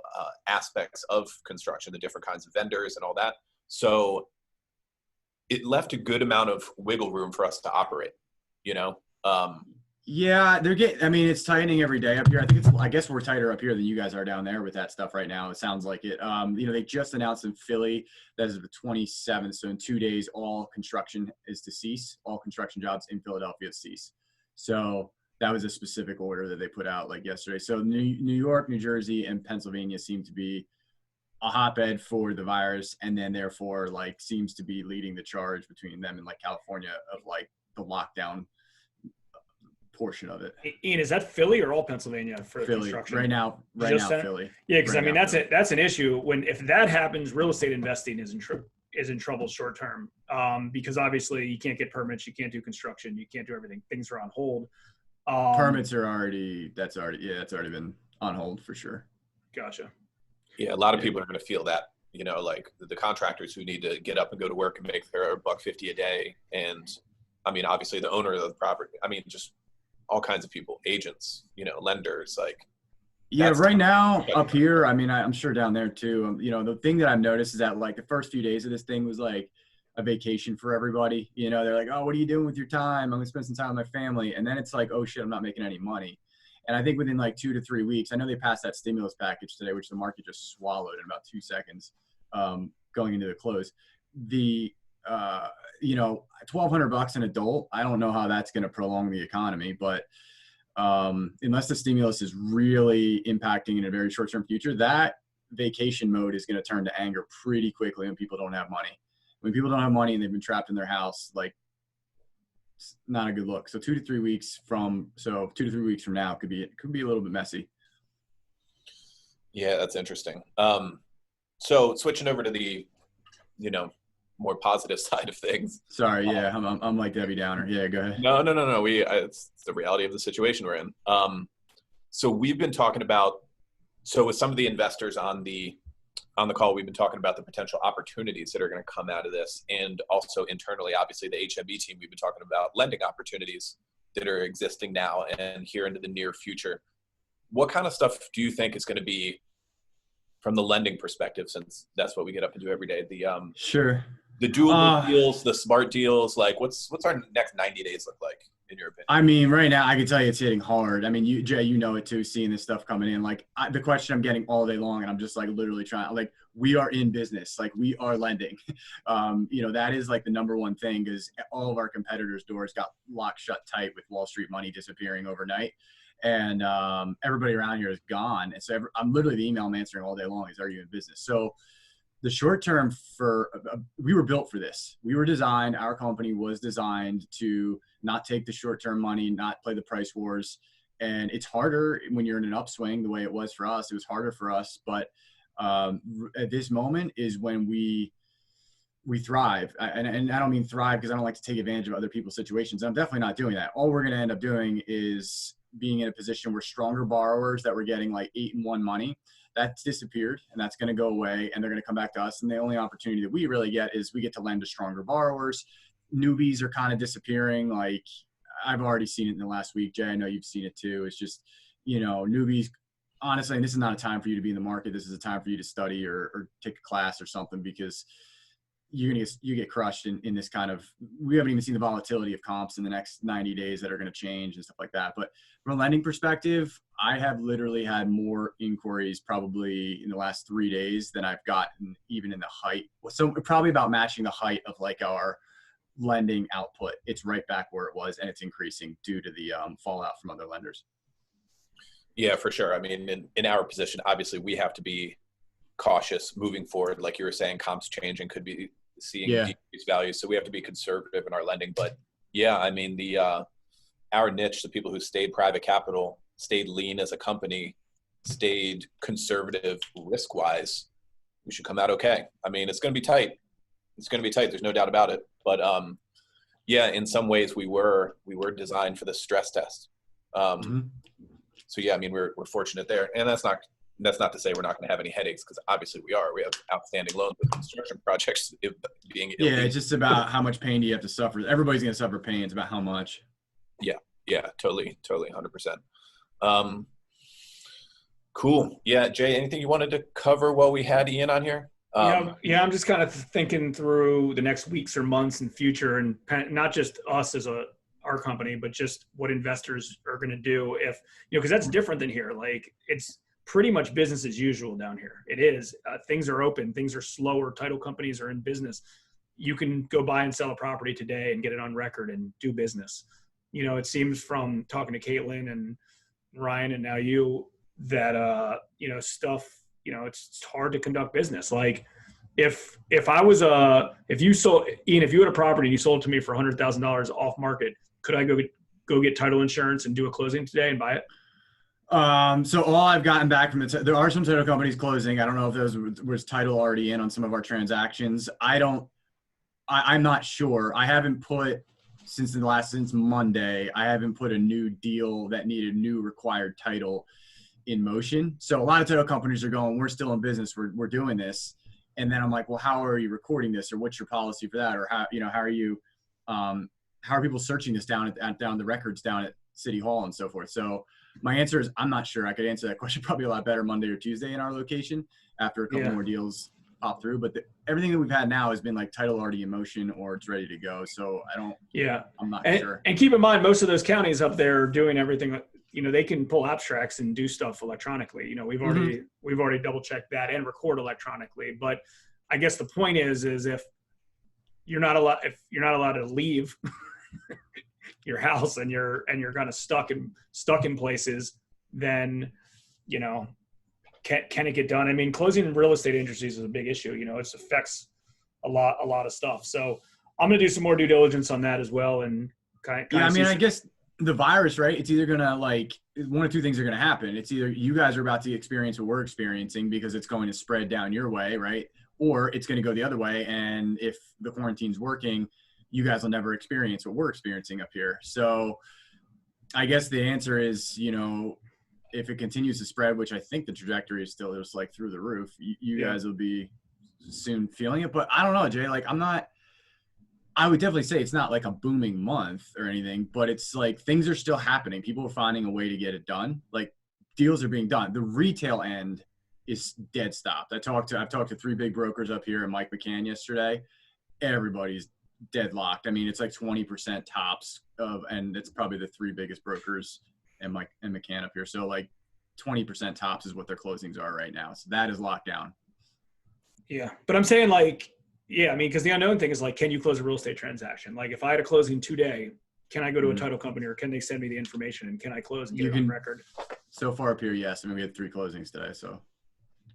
aspects of construction, the different kinds of vendors and all that. So it left a good amount of wiggle room for us to operate, you know? Yeah, I mean, it's tightening every day up here. I guess we're tighter up here than you guys are down there with that stuff right now. It sounds like it. You know, they just announced in Philly that is the 27th. So in 2 days, all construction is to cease. All construction jobs in Philadelphia cease. So that was a specific order that they put out like yesterday. So New York, New Jersey, and Pennsylvania seem to be a hotbed for the virus, and then therefore like seems to be leading the charge between them and like California of like the lockdown portion of it. Ian, is that Philly or all Pennsylvania for Philly construction? right now Philly. Yeah, because right I mean now, that's an issue. If that happens, real estate investing is in trouble short term, because obviously you can't get permits, you can't do construction, you can't do everything. Things are on hold. Permits are already been on hold for sure. Gotcha. Yeah, a lot of people are going to feel that, you know, like the contractors who need to get up and go to work and make their $150 a day. And I mean, obviously the owner of the property, I mean, just all kinds of people, agents, you know, lenders, like. Yeah, right now up here, I mean, I'm sure down there too. You know, the thing that I've noticed is that like the first few days of this thing was like a vacation for everybody. You know, they're like, oh, what are you doing with your time? I'm going to spend some time with my family. And then it's like, oh shit, I'm not making any money. And I think within like 2 to 3 weeks, I know they passed that stimulus package today, which the market just swallowed in about 2 seconds going into the close. The, you know, $1,200 an adult, I don't know how that's going to prolong the economy, but unless the stimulus is really impacting in a very short-term future, that vacation mode is going to turn to anger pretty quickly when people don't have money. When people don't have money and they've been trapped in their house, like, it's not a good look. So 2 to 3 weeks from now could be a little bit messy. Yeah, that's interesting. So switching over to the, you know, more positive side of things. Sorry, yeah, I'm like Debbie Downer. Yeah, go ahead. No. It's the reality of the situation we're in. So we've been talking about, with some of the investors on the call, we've been talking about the potential opportunities that are going to come out of this. And also internally, obviously the HMB team, we've been talking about lending opportunities that are existing now and here into the near future. What kind of stuff do you think is going to be from the lending perspective, since that's what we get up and do every day? The dual deals, the smart deals, like what's our next 90 days look like in your opinion? I mean, right now I can tell you it's hitting hard. I mean, Jay, you know it too, seeing this stuff coming in. Like the question I'm getting all day long, and I'm just like literally trying, like, we are in business, like we are lending. You know, that is like the number one thing, because all of our competitors' doors got locked shut tight with Wall Street money disappearing overnight. And everybody around here is gone. And so I'm literally the email I'm answering all day long is, are you in business? So the short term we were built for this. Our company was designed to not take the short term money, not play the price wars. And it's harder when you're in an upswing the way it was for us. It was harder for us. But at this moment is when we thrive. And I don't mean thrive because I don't like to take advantage of other people's situations. I'm definitely not doing that. All we're going to end up doing is being in a position where stronger borrowers that were getting like 8-1 money. that's disappeared, and that's going to go away, and they're going to come back to us. And the only opportunity that we really get is we get to lend to stronger borrowers. Newbies are kind of disappearing. Like, I've already seen it in the last week. Jay, I know you've seen it too. It's just, newbies, honestly, and this is not a time for you to be in the market. This is a time for you to study or take a class or something, because you get crushed in this kind of, we haven't even seen the volatility of comps in the next 90 days that are going to change and stuff like that. But from a lending perspective, I have literally had more inquiries probably in the last 3 days than I've gotten even in the height. So probably about matching the height of like our lending output. It's right back where it was, and it's increasing due to the fallout from other lenders. Yeah, for sure. I mean, in our position, obviously we have to be cautious moving forward. Like you were saying, comps changing, could be seeing decreased values. So we have to be conservative in our lending. But yeah, I mean, our niche, the people who stayed private capital, stayed lean as a company, stayed conservative risk-wise, we should come out okay. I mean, it's going to be tight. It's going to be tight. There's no doubt about it. But yeah, in some ways we were designed for the stress test. So yeah, I mean, we're fortunate there. And that's not to say we're not going to have any headaches, because obviously we are. We have outstanding loans with construction projects being illegal. Yeah, it's just about how much pain do you have to suffer. Everybody's going to suffer pain. It's about how much. Yeah, totally, 100%. Cool. Yeah, Jay, anything you wanted to cover while we had Ian on here? Yeah, I'm just kind of thinking through the next weeks or months and future, and not just us as our company, but just what investors are going to do if, because that's different than here. Like, it's pretty much business as usual down here. It is. Things are open. Things are slower. Title companies are in business. You can go buy and sell a property today and get it on record and do business. It seems from talking to Caitlin and Ryan and now you that, stuff, it's hard to conduct business. Like, if you sold, Ian, if you had a property and you sold it to me for $100,000 off market, could I go get title insurance and do a closing today and buy it? So all I've gotten back from there are some title companies closing. I don't know if those was title already in on some of our transactions. I'm not sure. I haven't put since Monday, I haven't put a new deal that needed new required title in motion. So a lot of title companies are going, we're still in business. We're doing this. And then I'm like, well, how are you recording this, or what's your policy for that? Or how are you, how are people searching this down the records down at City Hall and so forth? So my answer is, I'm not sure. I could answer that question probably a lot better Monday or Tuesday in our location after a couple more deals pop through. But everything that we've had now has been like title already in motion or it's ready to go. So I'm not sure. And keep in mind, most of those counties up there are doing everything. They can pull abstracts and do stuff electronically. We've already double checked that and record electronically. But I guess the point is if you're not allowed to leave your house and you're kind of stuck in places, then can it get done? I mean, closing real estate agencies is a big issue. It affects a lot of stuff. So I'm going to do some more due diligence on that as well. And I guess the virus, right? It's either going to one of two things are going to happen. It's either you guys are about to experience what we're experiencing because it's going to spread down your way, right? Or it's going to go the other way. And if the quarantine's working, you guys will never experience what we're experiencing up here. So I guess the answer is, if it continues to spread, which I think the trajectory is still just like through the roof, you guys will be soon feeling it. But I don't know, Jay, I would definitely say it's not like a booming month or anything, but it's like things are still happening. People are finding a way to get it done. Like, deals are being done. The retail end is dead stopped. I've talked to 3 big brokers up here and Mike McCann yesterday. Everybody's deadlocked. I mean, it's like 20% tops and it's probably the 3 biggest brokers and Mike and McCann up here. So like 20% tops is what their closings are right now. So that is locked down. Yeah. But I'm saying because the unknown thing is can you close a real estate transaction? Like, if I had a closing today, can I go to a title company, or can they send me the information and can I close and get it on record? So far up here, yes. I mean, we had 3 closings today, so.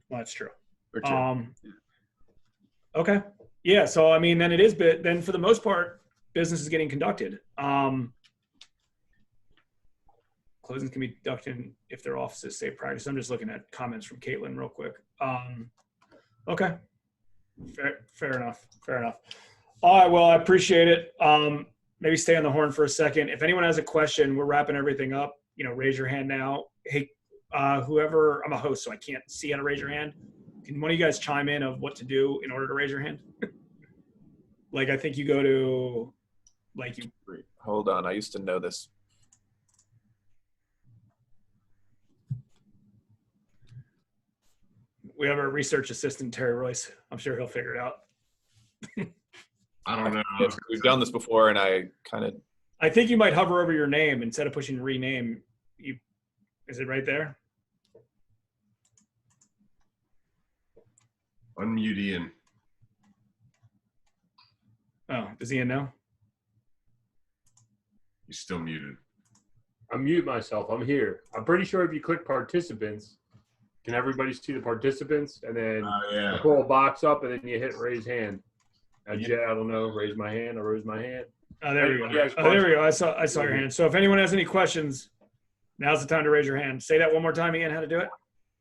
Well, that's true. Or 2. Okay. Yeah. So, I mean, then it is, but then for the most part, business is getting conducted. Closings can be conducted if their offices say practice. I'm just looking at comments from Caitlin real quick. Okay. Fair enough. All right. Well, I appreciate it. Maybe stay on the horn for a second. If anyone has a question, we're wrapping everything up. Raise your hand now. Hey, whoever, I'm a host, so I can't see how to raise your hand. Can one of you guys chime in of what to do in order to raise your hand? Like, I think you go to, like, you. Hold on, I used to know this. We have our research assistant, Terry Royce. I'm sure he'll figure it out. I don't know. We've done this before, and I think you might hover over your name instead of pushing rename. Is it right there? Unmute Ian. Oh, does Ian know? He's still muted. I mute myself. I'm here. I'm pretty sure if you click participants, can everybody see the participants? And then you pull a box up, and then you hit raise hand. I don't know. Raise my hand. I raise my hand. Oh, there we go. Oh, there we go. I saw your hand. So if anyone has any questions, now's the time to raise your hand. Say that one more time, Ian, how to do it.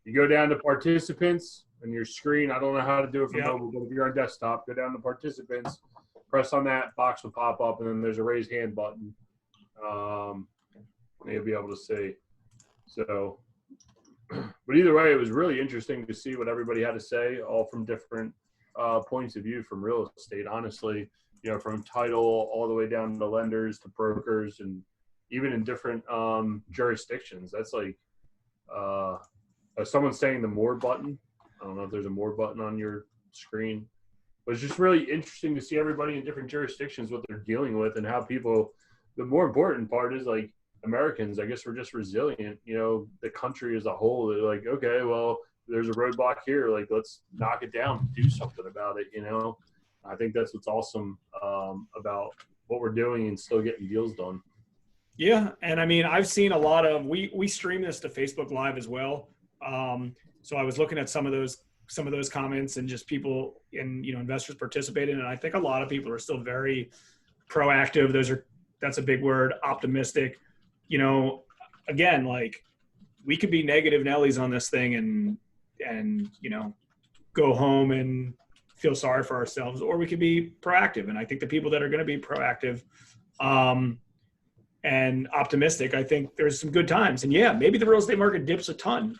You go down to participants on your screen. I don't know how to do it from mobile, but if you're on desktop, go down to participants, press on that, box will pop up, and then there's a raise hand button. You'll be able to see. So, but either way, it was really interesting to see what everybody had to say, all from different points of view from real estate, honestly, from title all the way down to lenders to brokers, and even in different jurisdictions. That's like someone's saying the more button. I don't know if there's a more button on your screen, but it's just really interesting to see everybody in different jurisdictions, what they're dealing with, and how people, the more important part is, like, Americans, I guess we're just resilient, the country as a whole. They're like, okay, well, there's a roadblock here, like, let's knock it down, do something about it. I think that's what's awesome about what we're doing and still getting deals done. Yeah, and I mean, I've seen a lot of, we stream this to Facebook Live as well. So I was looking at some of those comments and just people and investors participating, and I think a lot of people are still very proactive. That's a big word, optimistic. Again, like, we could be negative Nellies on this thing and go home and feel sorry for ourselves, or we could be proactive. And I think the people that are going to be proactive and optimistic, I think there's some good times. And yeah, maybe the real estate market dips a ton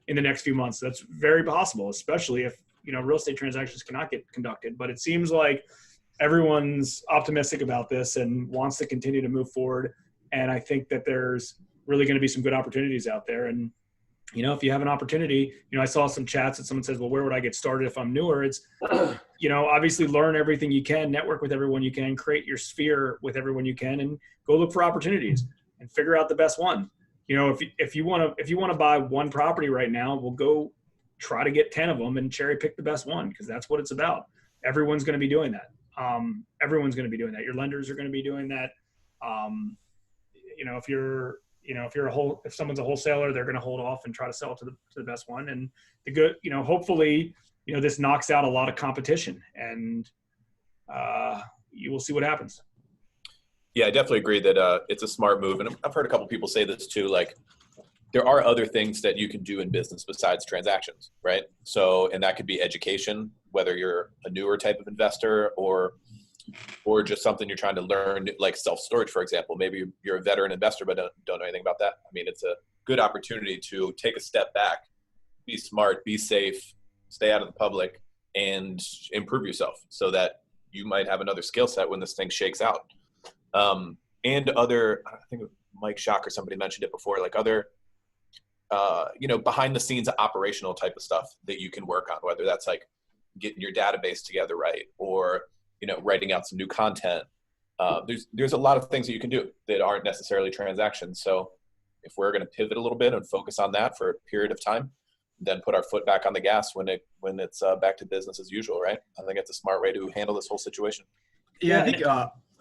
in the next few months. That's very possible, especially if real estate transactions cannot get conducted. But it seems like everyone's optimistic about this and wants to continue to move forward. And I think that there's really going to be some good opportunities out there. And, if you have an opportunity, I saw some chats that someone says, well, where would I get started if I'm newer? It's, obviously learn everything you can, network with everyone you can, create your sphere with everyone you can, and go look for opportunities and figure out the best one. If you want to buy one property right now, we'll go try to get 10 of them and cherry pick the best one, because that's what it's about. Everyone's going to be doing that. Everyone's going to be doing that. Your lenders are going to be doing that. If someone's a wholesaler, they're going to hold off and try to sell to the best one. And the good, hopefully, this knocks out a lot of competition, and you will see what happens. Yeah, I definitely agree that it's a smart move. And I've heard a couple people say this too, like, there are other things that you can do in business besides transactions, right? So, and that could be education, whether you're a newer type of investor or just something you're trying to learn, like self-storage, for example. Maybe you're a veteran investor but don't know anything about that. I mean, it's a good opportunity to take a step back, be smart, be safe, stay out of the public, and improve yourself so that you might have another skill set when this thing shakes out. And other, I think Mike Schock or somebody mentioned it before, like other, behind the scenes operational type of stuff that you can work on, whether that's like getting your database together right, or writing out some new content. There's a lot of things that you can do that aren't necessarily transactions. So if we're going to pivot a little bit and focus on that for a period of time, then put our foot back on the gas when it's back to business as usual, right? I think it's a smart way to handle this whole situation. Yeah, I think.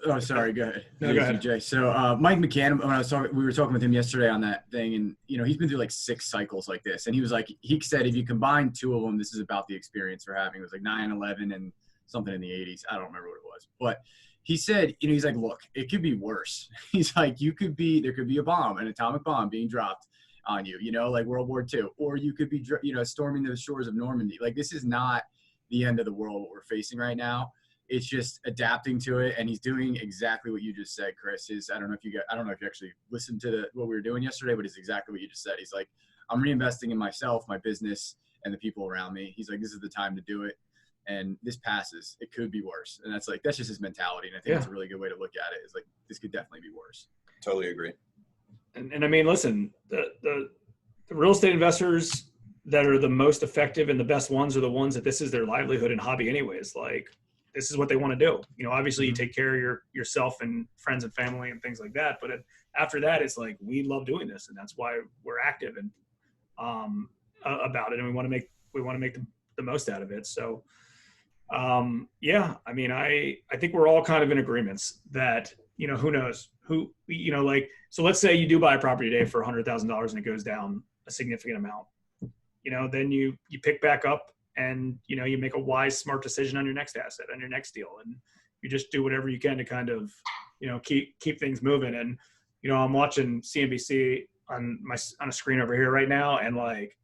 Oh, sorry. Go ahead. No, go ahead. Jay. So Mike McCann, we were talking with him yesterday on that thing, and he's been through like 6 cycles like this, and he was like, he said if you combine 2 of them, this is about the experience we're having. It was like 9/11 and something in the 80s. I don't remember what it was, but he said, he's like, look, it could be worse. He's like, there could be a bomb, an atomic bomb being dropped on you, like World War II, or you could be, storming the shores of Normandy. Like, this is not the end of the world, what we're facing right now. It's just adapting to it, and he's doing exactly what you just said, Chris. I don't know if you actually listened to what we were doing yesterday, but it's exactly what you just said. He's like, I'm reinvesting in myself, my business, and the people around me. He's like, this is the time to do it. And this passes. It could be worse. And that's just his mentality. And I think it's a really good way to look at it, is like, this could definitely be worse. Totally agree. And I mean, listen, the real estate investors that are the most effective and the best ones are the ones that this is their livelihood and hobby anyways. Like, this is what they want to do. You know, obviously you take care of yourself and friends and family and things like that. But after that, it's like, we love doing this, and that's why we're active and about it. And we want to make the most out of it. So yeah, I mean, I think we're all kind of in agreements that, you know, who knows who, you know, like, so let's say you do buy a property today for $100,000 and it goes down a significant amount, you know, then you pick back up and, you know, you make a wise, smart decision on your next asset, on your next deal. And you just do whatever you can to kind of, you know, keep things moving. And, you know, I'm watching CNBC on a screen over here right now. And like,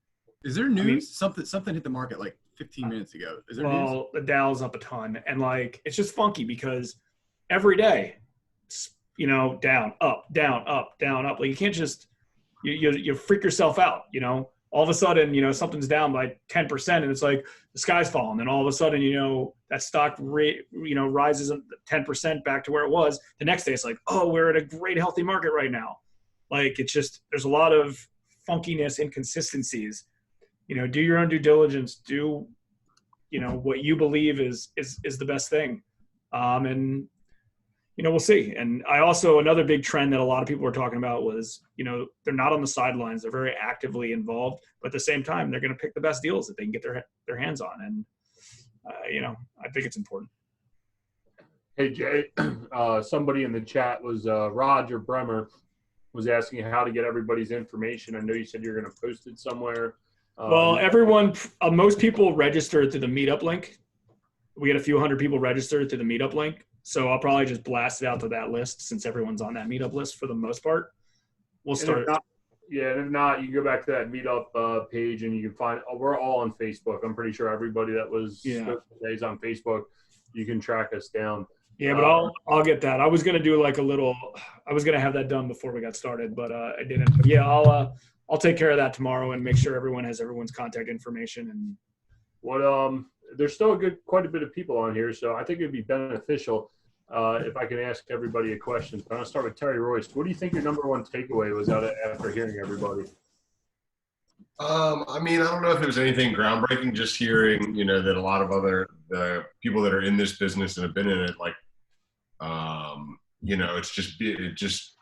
is there news? I mean, something hit the market like 15 minutes ago. Is there news? The Dow's up a ton, and like, it's just funky because every day, you know, down, up, down, up, down, up. Like, you can't just you freak yourself out. You know, all of a sudden, you know, something's down by 10%, and it's like the sky's falling. And all of a sudden, you know, that stock rate, you know, rises 10% back to where it was. The next day, it's like, oh, we're at a great healthy market right now. Like, it's just, there's a lot of funkiness, inconsistencies. You know, do your own due diligence, do, you know, what you believe is the best thing. And, you know, we'll see. And I also, another big trend that a lot of people were talking about was, you know, they're not on the sidelines. They're very actively involved, but at the same time, they're going to pick the best deals that they can get their hands on. And, you know, I think it's important. Hey, Jay, somebody in the chat was Roger Bremer was asking how to get everybody's information. I know you said you're going to post it somewhere. Well, most people registered through the Meetup link. We had a few hundred people registered through the Meetup link. So I'll probably just blast it out to that list since everyone's on that Meetup list for the most part. We'll start. And if not, you can go back to that Meetup page and you can find, we're all on Facebook. I'm pretty sure everybody that was today's on Facebook. You can track us down. Yeah, but I'll get that. I was going to do like I was going to have that done before we got started, but I didn't. But yeah, I'll take care of that tomorrow and make sure everyone has everyone's contact information. And there's still quite a bit of people on here, so I think it'd be beneficial if I can ask everybody a question. I'm gonna start with Terry Royce. What do you think your number one takeaway was after hearing everybody? I mean, I don't know if it was anything groundbreaking. Just hearing, you know, that a lot of the people that are in this business and have been in it, like, you know, it just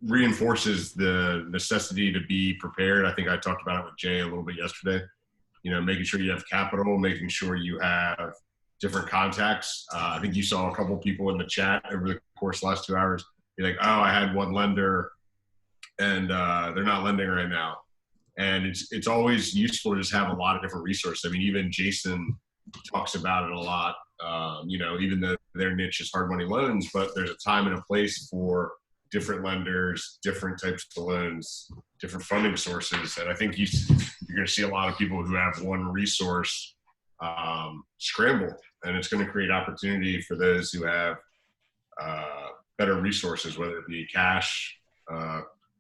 reinforces the necessity to be prepared. I think I talked about it with Jay a little bit yesterday. You know, making sure you have capital, making sure you have different contacts. I think you saw a couple people in the chat over the course of the last 2 hours. You're like, oh, I had one lender and they're not lending right now. And it's always useful to just have a lot of different resources. I mean, even Jason talks about it a lot. You know, even though their niche is hard money loans, but there's a time and a place for different lenders, different types of loans, different funding sources. And I think you're going to see a lot of people who have one resource scramble, and it's going to create opportunity for those who have better resources, whether it be cash,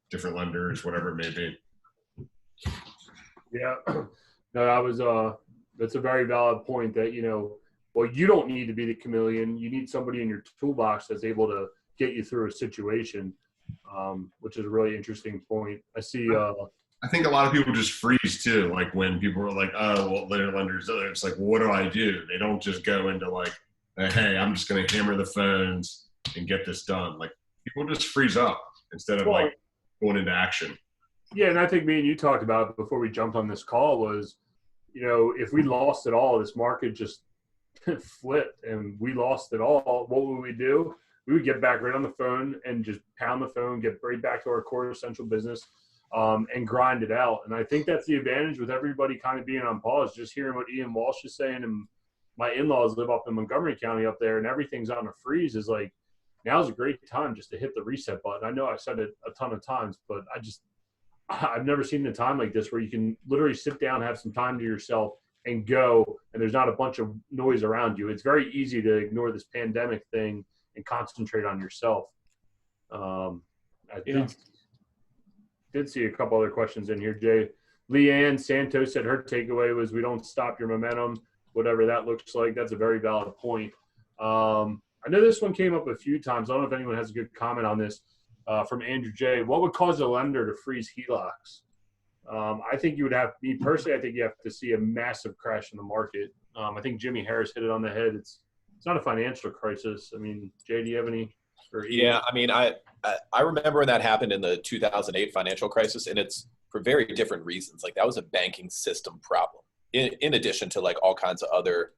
different lenders, whatever it may be. Yeah, no, that's a very valid point that, you know, well, you don't need to be the chameleon. You need somebody in your toolbox that's able to get you through a situation, which is a really interesting point. I see. I think a lot of people just freeze too. Like when people are like, "Oh, well, they're lenders," it's like, well, what do I do? They don't just go into like, "Hey, I'm just going to hammer the phones and get this done." Like people just freeze up instead of like going into action. Yeah, and I think me and you talked about it before we jumped on this call was, you know, if we lost it all, this market just flipped and we lost it all, what would we do? We would get back right on the phone and just pound the phone, get right back to our core essential business, and grind it out. And I think that's the advantage with everybody kind of being on pause, just hearing what Ian Walsh is saying. And my in-laws live up in Montgomery County up there, and everything's on a freeze. Is like, now's a great time just to hit the reset button. I know I've said it a ton of times, but I've never seen a time like this where you can literally sit down, have some time to yourself and go, and there's not a bunch of noise around you. It's very easy to ignore this pandemic thing and concentrate on yourself. I did see a couple other questions in here, Jay. Leanne Santos said her takeaway was we don't stop your momentum, whatever that looks like. That's a very valid point. I know this one came up a few times. I don't know if anyone has a good comment on this from Andrew J. What would cause a lender to freeze HELOCs? I think you would have, me personally, I think you have to see a massive crash in the market. I think Jimmy Harris hit it on the head. It's not a financial crisis. I mean, Jay, do you have any? Yeah, I mean, I remember when that happened in the 2008 financial crisis, and it's for very different reasons. Like that was a banking system problem, in addition to like all kinds of other,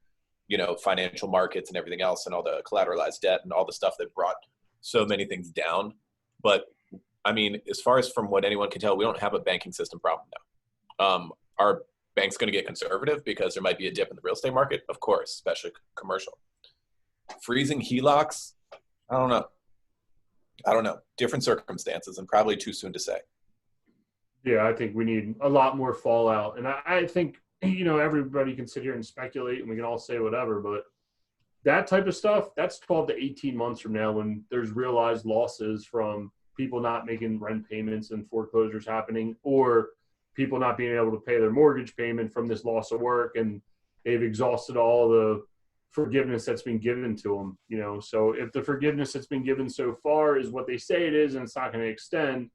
you know, financial markets and everything else, and all the collateralized debt and all the stuff that brought so many things down. But I mean, as far as from what anyone can tell, we don't have a banking system problem now. Are banks going to get conservative because there might be a dip in the real estate market? Of course, especially commercial. Freezing HELOCs? I don't know. Different circumstances and probably too soon to say. Yeah, I think we need a lot more fallout. And I think, you know, everybody can sit here and speculate and we can all say whatever, but that type of stuff, that's 12 to 18 months from now when there's realized losses from people not making rent payments and foreclosures happening, or people not being able to pay their mortgage payment from this loss of work, and they've exhausted all the forgiveness that's been given to them, you know. So if the forgiveness that's been given so far is what they say it is and it's not going to extend,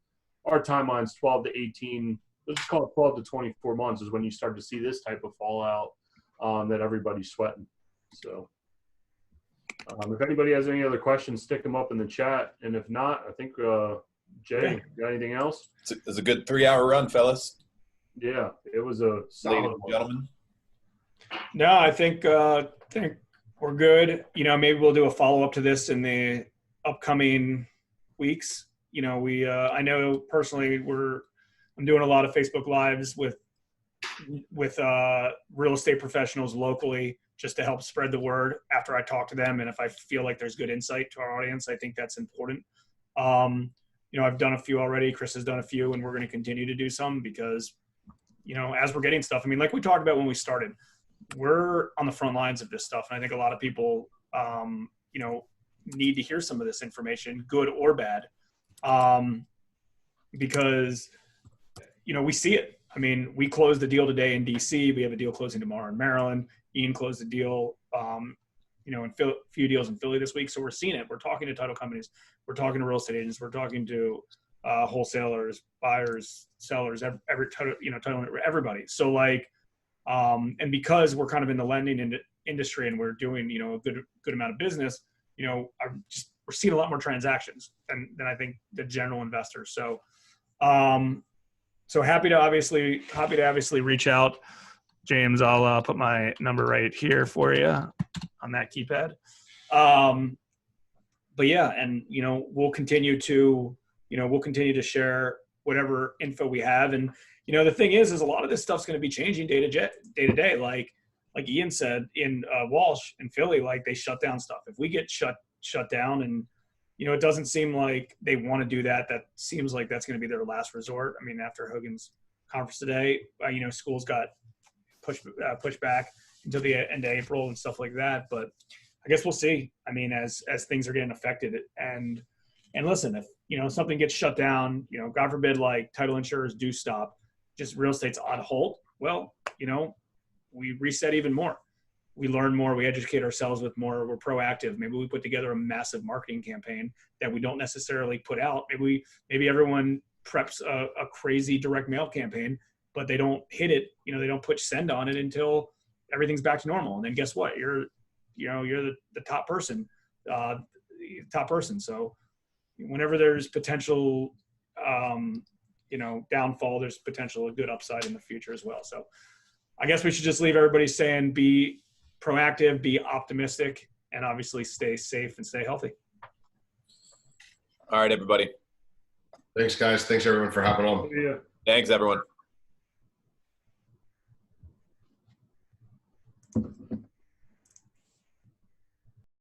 our timeline's 12 to 18, let's just call it 12 to 24 months is when you start to see this type of fallout that everybody's sweating. So if anybody has any other questions, stick them up in the chat. And if not, I think, Jay, got anything else? It's a good 3-hour run, fellas. Yeah, it was a solid Ladies and gentlemen. No, I think we're good. You know, maybe we'll do a follow-up to this in the upcoming weeks. You know, I know personally I'm doing a lot of Facebook Lives with real estate professionals locally, just to help spread the word after I talk to them. And if I feel like there's good insight to our audience, I think that's important. You know, I've done a few already. Chris has done a few, and we're going to continue to do some because, you know, as we're getting stuff, I mean, like we talked about when we started, we're on the front lines of this stuff. And I think a lot of people, you know, need to hear some of this information, good or bad, because, you know, we see it. I mean, we closed the deal today in DC. We have a deal closing tomorrow in Maryland. Ian closed the deal, you know, in a few deals in Philly this week. So we're seeing it. We're talking to title companies. We're talking to real estate agents. We're talking to wholesalers, buyers, sellers, everybody. So like, and because we're kind of in the lending industry and we're doing, you know, a good amount of business, you know, we're seeing a lot more transactions than I think the general investors. So, so happy to obviously reach out. James, I'll put my number right here for you on that keypad. But yeah, and you know, we'll continue to share whatever info we have. And you know, the thing is a lot of this stuff's going to be changing day to day. Like Ian said in Walsh in Philly, like they shut down stuff. If we get shut down, and you know, it doesn't seem like they want to do that. That seems like that's going to be their last resort. I mean, after Hogan's conference today, you know, schools got pushed back until the end of April and stuff like that. But I guess we'll see. I mean, as things are getting affected, and listen, if you know something gets shut down, you know, God forbid, like title insurers do stop, just real estate's on hold. Well, you know, we reset even more. We learn more. We educate ourselves with more. We're proactive. Maybe we put together a massive marketing campaign that we don't necessarily put out. Maybe everyone preps a crazy direct mail campaign, but they don't hit it. You know, they don't push send on it until everything's back to normal. And then guess what? You're the top person. So whenever there's potential, you know, downfall, there's potential a good upside in the future as well. So I guess we should just leave everybody saying, be proactive, be optimistic, and obviously stay safe and stay healthy. All right, everybody. Thanks, guys. Thanks, everyone, for hopping on. Yeah. Thanks, everyone.